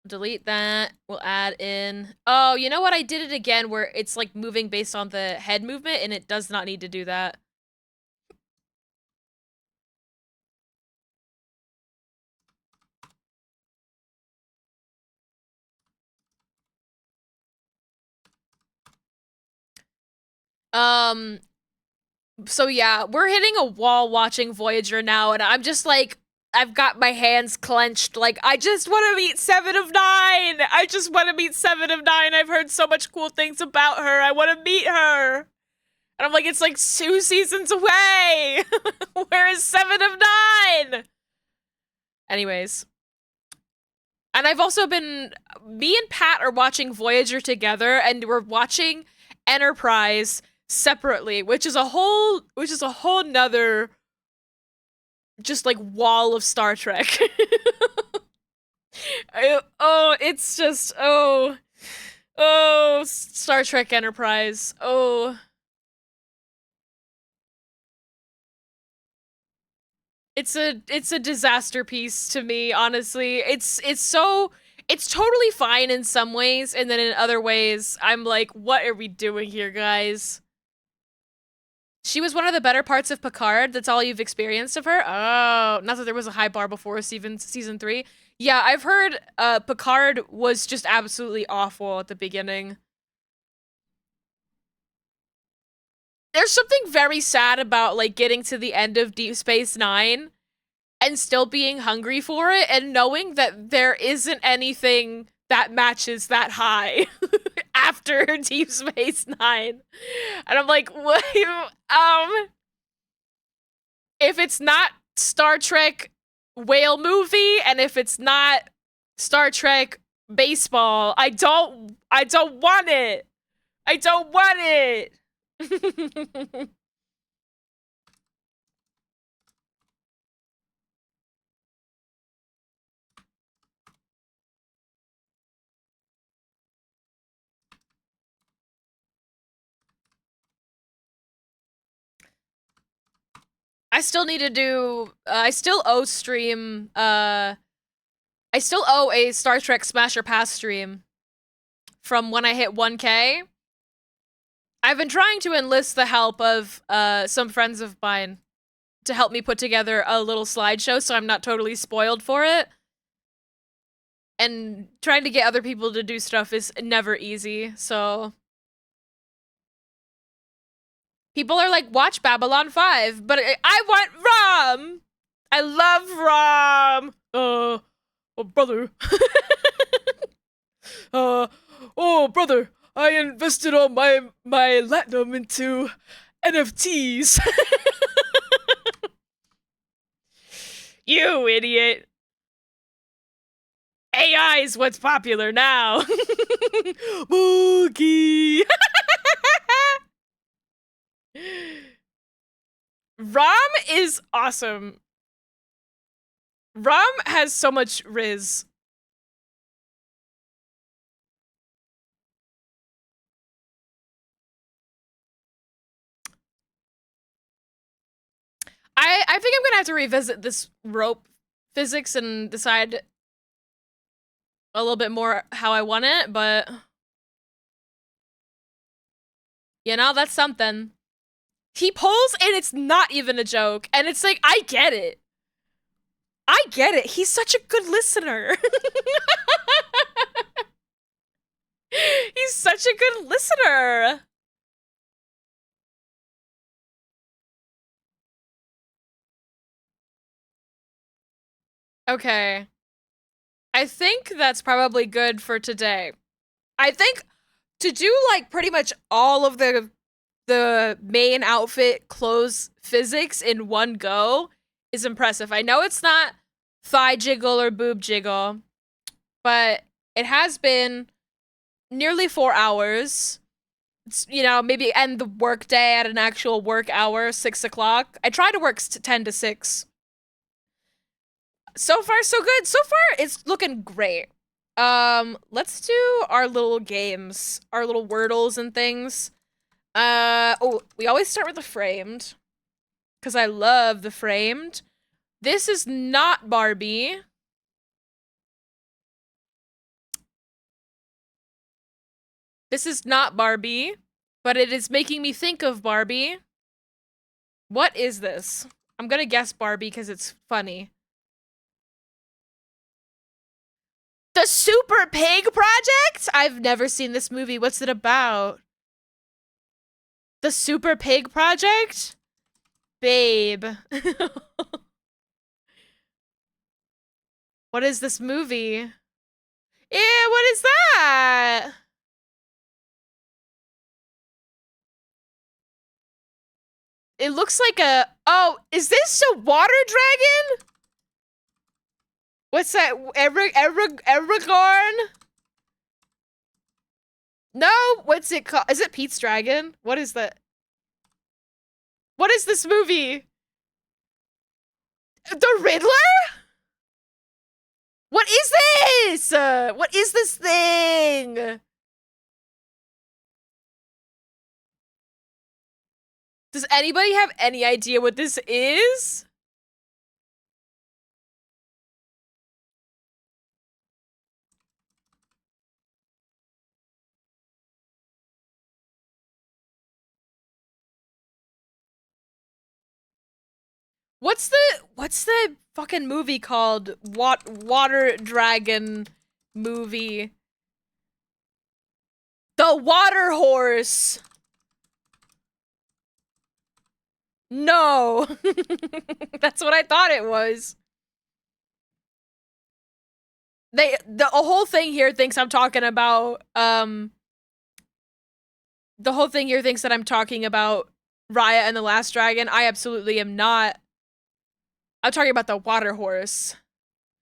Delete that. We'll add in. Oh, you know what? I did it again where it's like moving based on the head movement and it does not need to do that. So yeah, we're hitting a wall watching Voyager now, and I'm just like, I've got my hands clenched. Like, I just want to meet 7 of 9. I just want to meet 7 of 9. I've heard so much cool things about her. I want to meet her. And I'm like, it's like 2 seasons away. Where is 7 of 9? Anyways. And I've also been, me and Pat are watching Voyager together, and we're watching Enterprise separately, which is a whole nother just like wall of Star Trek. It's just Star Trek Enterprise. Oh. It's a disaster piece to me, honestly. It's totally fine in some ways, and then in other ways, I'm like, what are we doing here, guys? She was one of the better parts of Picard. That's all you've experienced of her? Oh, not that there was a high bar before season 3. Yeah, I've heard Picard was just absolutely awful at the beginning. There's something very sad about like getting to the end of Deep Space Nine and still being hungry for it and knowing that there isn't anything that matches that high after Deep Space Nine. And I'm like, what? If it's not Star Trek whale movie and if it's not Star Trek baseball, I don't want it. I don't want it. I still need to do I still owe stream I still owe a Star Trek Smasher Pass stream from when I hit 1K. I've been trying to enlist the help of some friends of mine to help me put together a little slideshow so I'm not totally spoiled for it. And trying to get other people to do stuff is never easy, so people are like, watch Babylon 5, but I want Rom! I love Rom! Oh, brother. Oh, brother, I invested all my latinum into NFTs. You idiot. AI is what's popular now. Boogie. Rom is awesome. Rom has so much Riz. I think I'm gonna have to revisit this rope physics and decide a little bit more how I want it, but you know, that's something. He pulls and it's not even a joke, and it's like, I get it. I get it. He's such a good listener. He's such a good listener. Okay. I think that's probably good for today. I think to do like pretty much all of the main outfit clothes physics in one go is impressive. I know it's not thigh jiggle or boob jiggle, but it has been nearly 4 hours. It's, you know, maybe end the work day at an actual work hour, 6 o'clock. I try to work 10 to 6. So far, so good. So far, it's looking great. Let's do our little games, our little wordles and things. Oh, we always start with the framed. Because I love the framed. This is not Barbie. This is not Barbie, but it is making me think of Barbie. What is this? I'm gonna guess Barbie because it's funny. The Super Pig Project? I've never seen this movie. What's it about? The Super Pig Project? Babe. What is this movie? Yeah, what is that? It looks like a... Oh, is this a water dragon? What's that? Aragorn? No, what's it called? Is it Pete's Dragon? What is that? What is this movie? The Riddler? What is this? What is this thing? Does anybody have any idea what this is? What's the fucking movie called? Water dragon movie. The water horse. No. That's what I thought it was. The whole thing here thinks I'm talking about the whole thing here thinks that I'm talking about Raya and the Last Dragon. I absolutely am not. I'm talking about the water horse.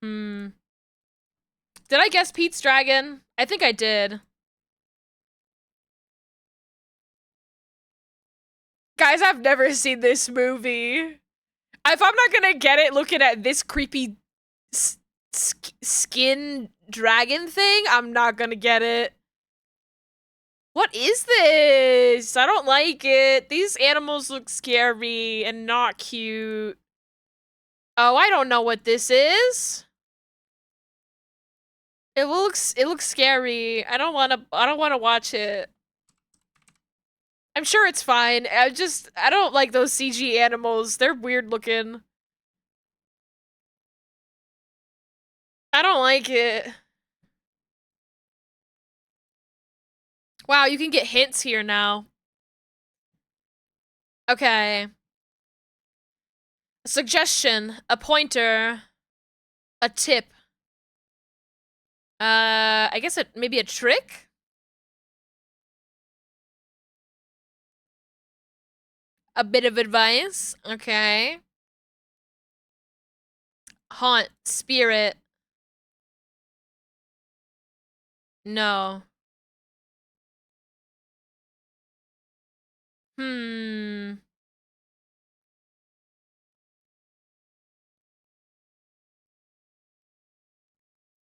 Did I guess Pete's Dragon? I think I did. Guys, I've never seen this movie. If I'm not gonna get it looking at this creepy skin dragon thing, I'm not gonna get it. What is this? I don't like it. These animals look scary and not cute. Oh, I don't know what this is. It looks scary. I don't want to watch it. I'm sure it's fine. I don't like those CG animals. They're weird looking. I don't like it. Wow, you can get hints here now. Okay. A suggestion, a pointer, a tip. I guess maybe a trick? A bit of advice. Okay. Haunt, spirit. No.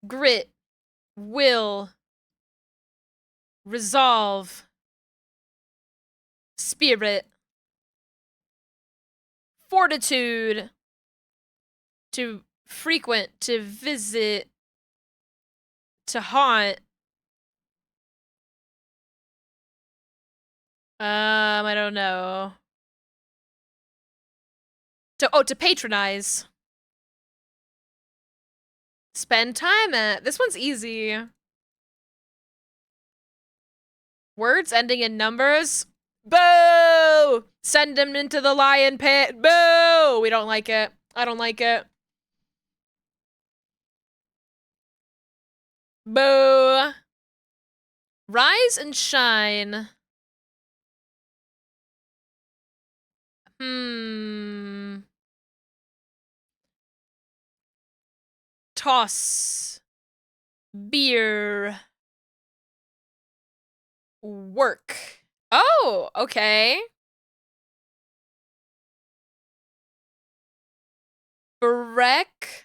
Grit, will, resolve, spirit, fortitude, to frequent, to visit, to haunt. I don't know. To patronize. Spend time at. This one's easy. Words ending in numbers. Boo! Send him into the lion pit. Boo! We don't like it. I don't like it. Boo! Rise and shine. Toss. Beer. Work. Oh, okay. Breakfast.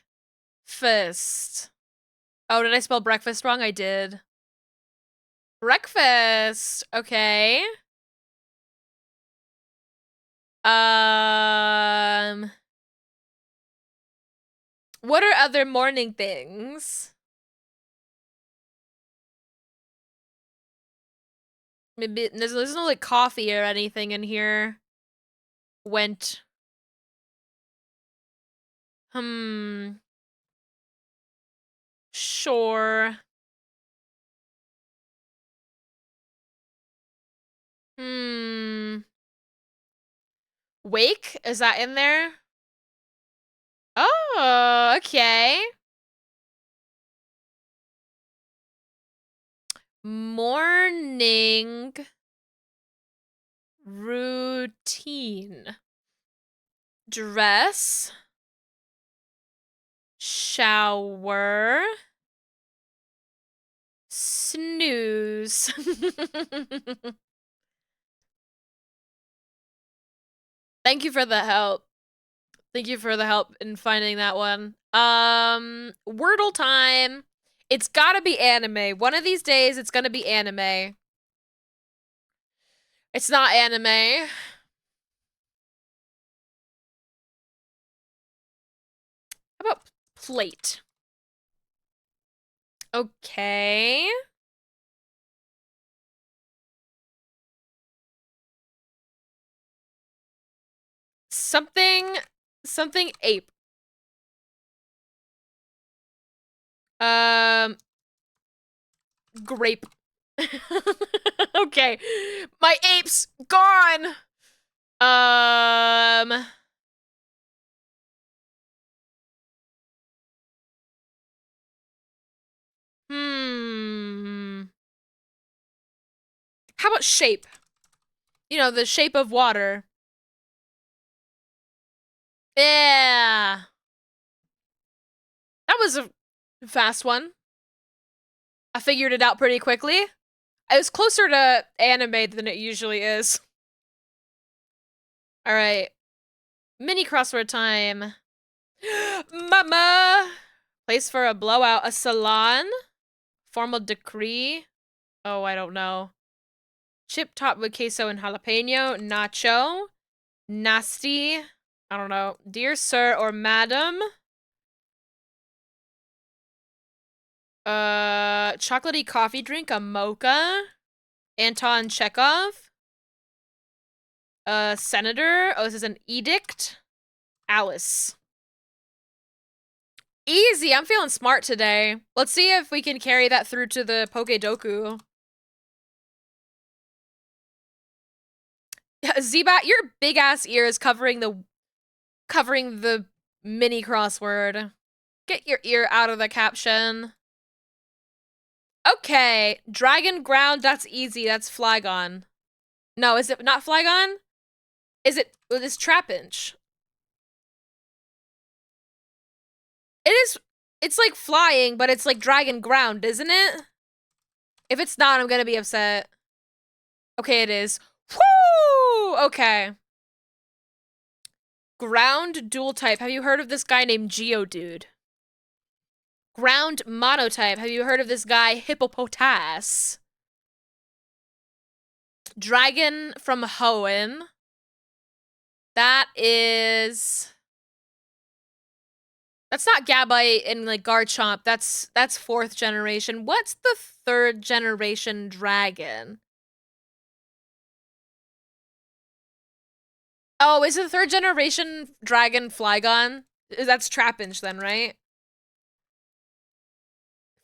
Oh, did I spell breakfast wrong? I did. Breakfast. Okay. What are other morning things? Maybe there's no like coffee or anything in here. Went. Sure. Wake? Is that in there? Oh, okay. Morning routine. Dress. Shower. Snooze. Thank you for the help. Thank you for the help in finding that one. Wordle time. It's gotta be anime. One of these days, it's gonna be anime. It's not anime. How about plate? Okay. Something Something ape. Um, grape. Okay. My ape's gone. Um, hmm. How about shape? You know, the shape of water. Yeah. That was a fast one. I figured it out pretty quickly. It was closer to anime than it usually is. All right. Mini crossword time. Mama! Place for a blowout. A salon? Formal decree? Oh, I don't know. Chip topped with queso and jalapeno. Nacho? Nasty? I don't know. Dear sir or madam? Chocolatey coffee drink. A mocha? Anton Chekhov? Senator? Oh, this is an edict? Alice. Easy, I'm feeling smart today. Let's see if we can carry that through to the Pokedoku. Zebat, your big ass ears covering the mini crossword. Get your ear out of the caption. Okay, Dragon Ground, that's easy. That's Flygon. No, is it not Flygon? Is it this Trapinch? It is, it's like flying, but it's like Dragon Ground, isn't it? If it's not, I'm gonna be upset. Okay, it is. Woo! Okay. Ground dual type. Have you heard of this guy named Geodude? Ground monotype. Have you heard of this guy Hippopotas? Dragon from Hoenn. That is... That's not Gabite and like Garchomp. That's 4th generation. What's the 3rd generation dragon? Oh, is it the 3rd generation dragon Flygon? That's Trapinch then, right?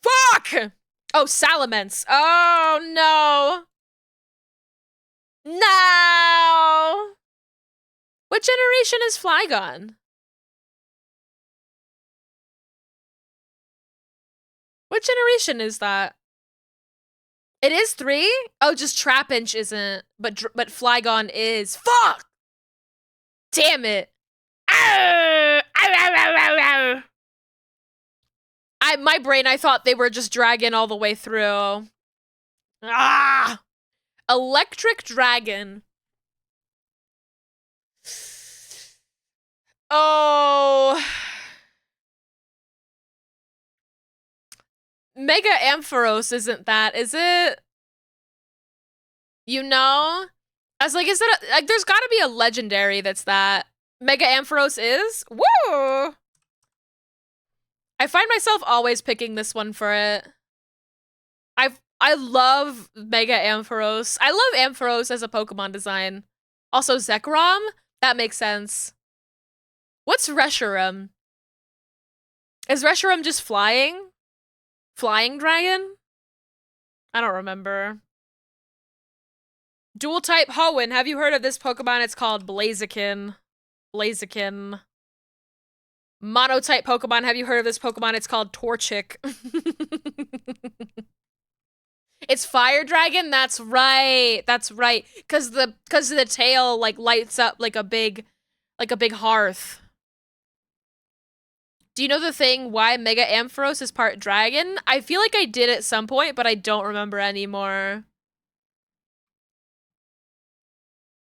Fuck! Oh, Salamence. Oh, no. No! What generation is Flygon? What generation is that? It is 3? Oh, just Trapinch isn't, but Flygon is. Fuck! Damn it. My brain, I thought they were just dragon all the way through. Ah! Electric Dragon. Oh. Mega Ampharos isn't that, is it? You know? I was like, is that like, there's gotta be a legendary that's that. Mega Ampharos is? Woo! I find myself always picking this one for it. I love Mega Ampharos. I love Ampharos as a Pokemon design. Also Zekrom? That makes sense. What's Reshiram? Is Reshiram just flying? Flying dragon? I don't remember. Dual type Hoenn. Have you heard of this Pokemon? It's called Blaziken. Blaziken. Monotype Pokemon. Have you heard of this Pokemon? It's called Torchic. It's Fire Dragon? That's right. That's right. Cause the tail like lights up like a big hearth. Do you know the thing why Mega Ampharos is part dragon? I feel like I did at some point, but I don't remember anymore.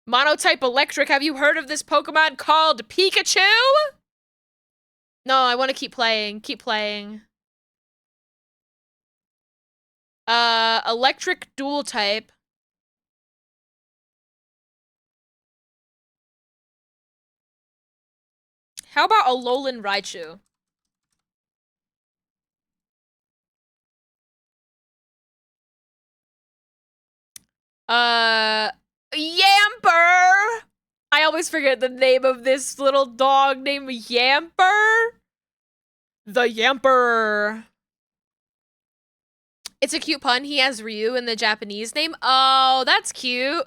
Monotype Electric. Have you heard of this Pokemon called Pikachu? No, I want to keep playing. Keep playing. Electric dual type. How about Alolan Raichu? Yamper! I always forget the name of this little dog named Yamper. The Yamper. It's a cute pun. He has Ryu in the Japanese name. Oh, that's cute.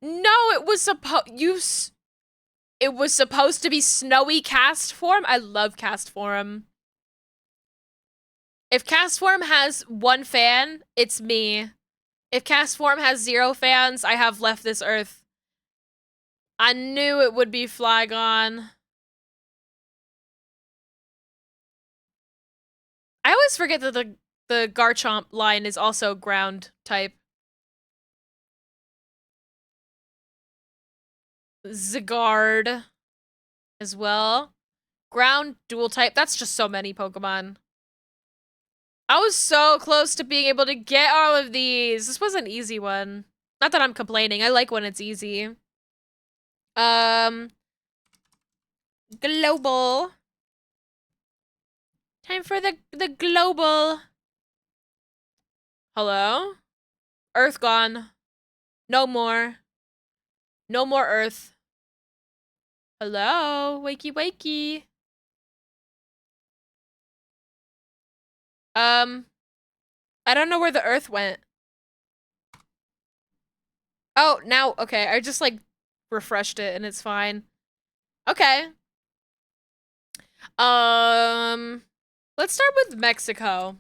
No, it was it was supposed to be Snowy Cast Form. I love Cast Form. If Cast Form has 1 fan, it's me. If Cast Form has 0 fans, I have left this earth. I knew it would be Flygon. I always forget that the Garchomp line is also ground type. Zygarde as well. Ground dual type. That's just so many Pokemon. I was so close to being able to get all of these. This was an easy one. Not that I'm complaining. I like when it's easy. Global. Time for the global. Hello? Earth gone. No more. No more Earth. Hello? Wakey wakey. I don't know where the Earth went. Oh, now, okay. I just, like, refreshed it and it's fine. Okay. Let's start with Mexico.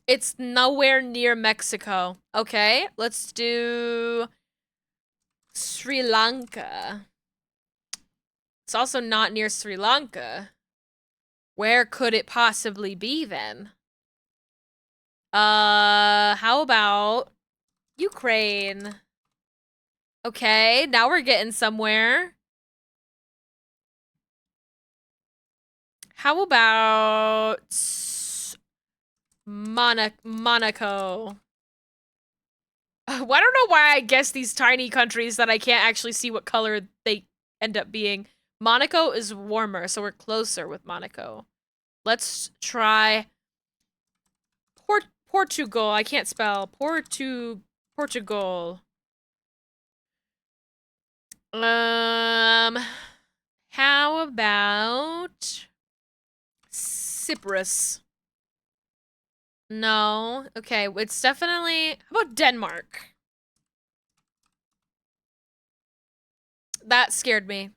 It's nowhere near Mexico. Okay, let's do Sri Lanka. It's also not near Sri Lanka. Where could it possibly be then? How about Ukraine? Okay, now we're getting somewhere. How about Monaco? I don't know why I guess these tiny countries that I can't actually see what color they end up being. Monaco is warmer, so we're closer with Monaco. Let's try Portugal. I can't spell. Portugal. How about Cyprus? No. Okay, it's definitely... How about Denmark? That scared me.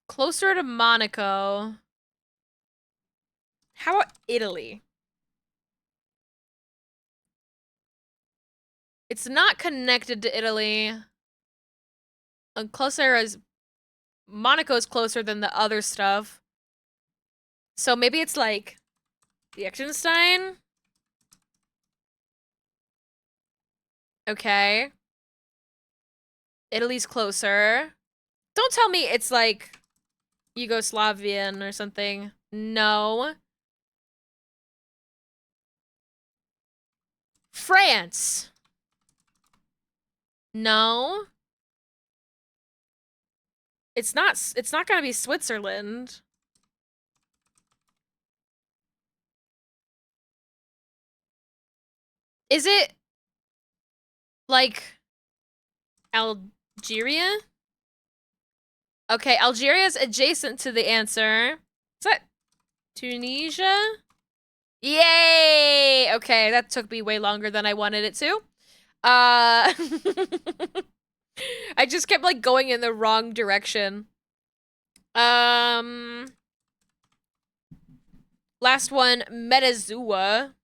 Closer to Monaco. How about Italy? It's not connected to Italy. Closer as... Monaco's closer than the other stuff. So maybe it's like... Liechtenstein? Okay. Italy's closer. Don't tell me it's like Yugoslavian or something. No. France. No. It's not gonna be Switzerland. Is it like Algeria? Okay, Algeria's adjacent to the answer. Is that Tunisia? Yay! Okay, that took me way longer than I wanted it to. I just kept like going in the wrong direction. Last one, Metazua.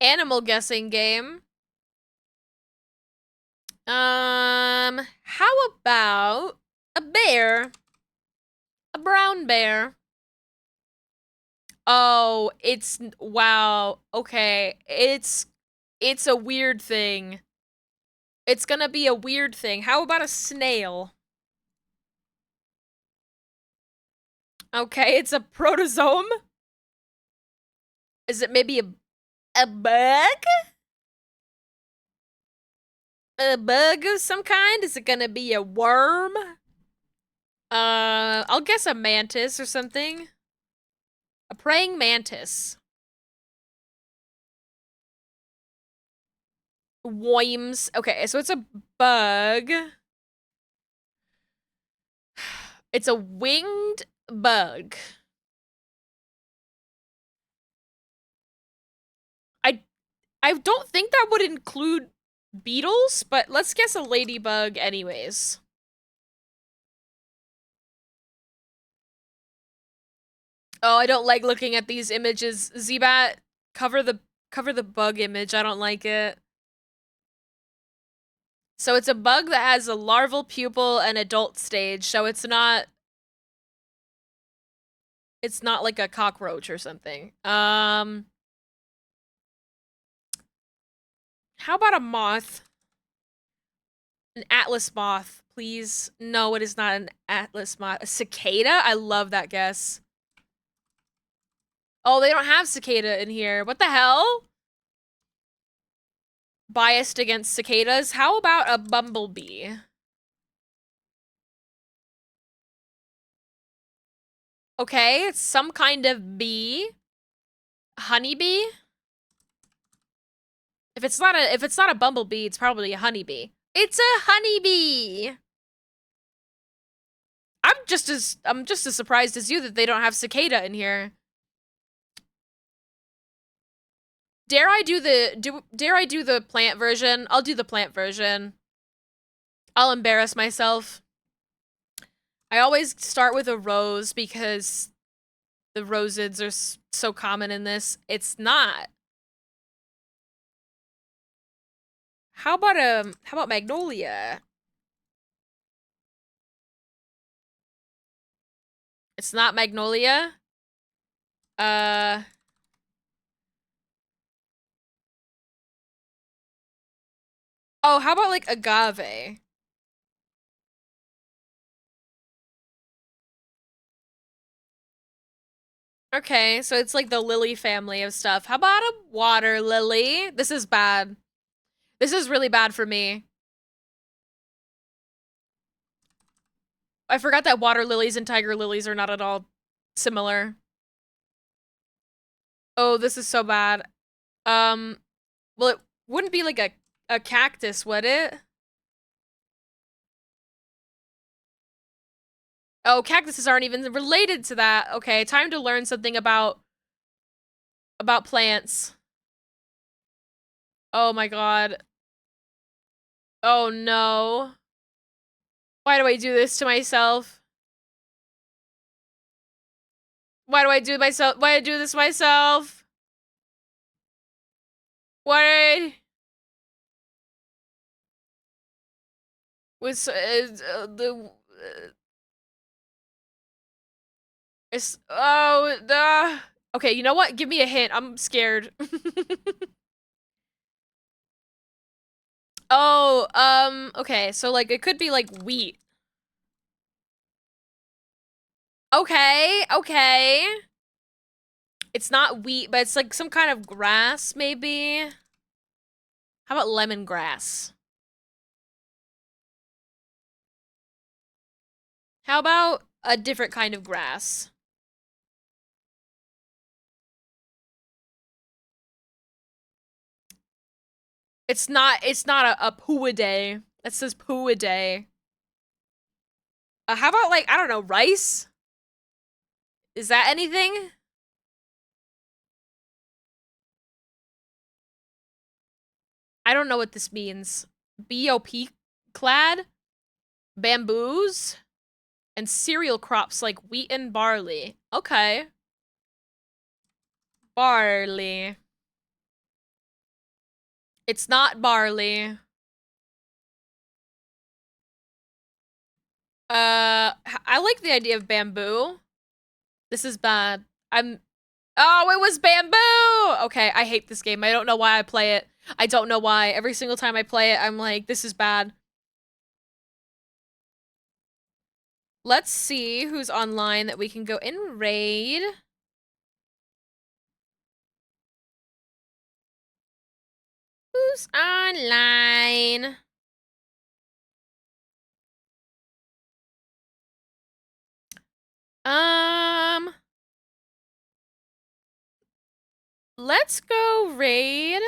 Animal guessing game. How about a bear? A brown bear. Oh, it's wow. Okay, it's a weird thing. It's gonna be a weird thing. How about a snail? Okay, it's a protozoan. Is it maybe a bug? A bug of some kind? Is it gonna be a worm? I'll guess a mantis or something. A praying mantis. Worms. Okay, so it's a bug. It's a winged bug. I don't think that would include beetles, but let's guess a ladybug anyways. Oh, I don't like looking at these images. Zbat, cover the bug image. I don't like it. So it's a bug that has a larval pupil and adult stage, so it's not like a cockroach or something. How about a moth? An atlas moth, please. No, it is not an atlas moth. A cicada? I love that guess. Oh, they don't have cicada in here. What the hell? Biased against cicadas. How about a bumblebee? Okay, it's some kind of bee. Honeybee? If it's not a bumblebee, it's probably a honeybee. It's a honeybee. I'm just as surprised as you that they don't have cicada in here. Dare I do the plant version? I'll do the plant version. I'll embarrass myself. I always start with a rose because the rosids are so common in this. It's not. How about magnolia? It's not magnolia. Oh, how about like agave? Okay, so it's like the lily family of stuff. How about a water lily? This is bad. This is really bad for me. I forgot that water lilies and tiger lilies are not at all similar. Oh, this is so bad. Well, it wouldn't be like a cactus, would it? Oh, cactuses aren't even related to that. Okay, time to learn something about plants. Oh my god. Oh no. Why do I do this to myself? Why do I do myself? Why do I do this myself? Why was the it's oh the okay, you know what? Give me a hint. I'm scared. Oh, okay, so like it could be like wheat. Okay, okay. It's not wheat, but it's like some kind of grass, maybe. How about lemongrass? How about a different kind of grass? It's not a puidae. That says puidae. How about like, I don't know, rice? Is that anything? I don't know what this means. BOP clad? Bamboos? And cereal crops like wheat and barley. Okay. Barley. It's not barley. I like the idea of bamboo. This is bad. Oh, it was bamboo! Okay, I hate this game. I don't know why I play it. I don't know why. Every single time I play it, I'm like, this is bad. Let's see who's online that we can go and raid. Who's online? Um, let's go raid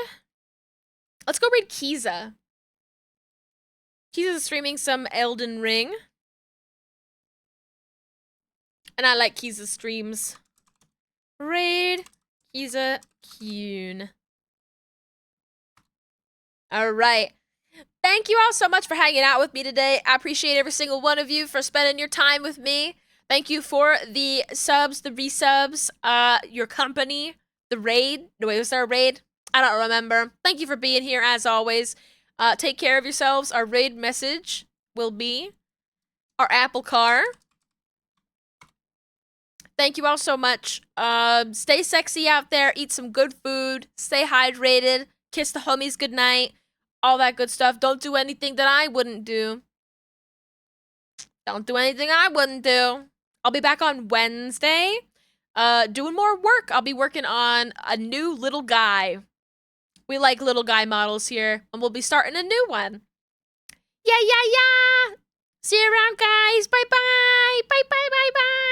Let's go raid Kiza. Kiza's streaming some Elden Ring. And I like Kiza's streams. Raid Kiza Kyun. Alright. Thank you all so much for hanging out with me today. I appreciate every single one of you for spending your time with me. Thank you for the subs, the resubs, your company, the raid. No, wait, was there a raid? I don't remember. Thank you for being here as always. Take care of yourselves. Our raid message will be our Apple car. Thank you all so much. Stay sexy out there. Eat some good food. Stay hydrated. Kiss the homies goodnight. All that good stuff. Don't do anything that I wouldn't do. Don't do anything I wouldn't do. I'll be back on Wednesday. Doing more work. I'll be working on a new little guy. We like little guy models here. And we'll be starting a new one. Yeah. See you around, guys. Bye-bye. Bye-bye.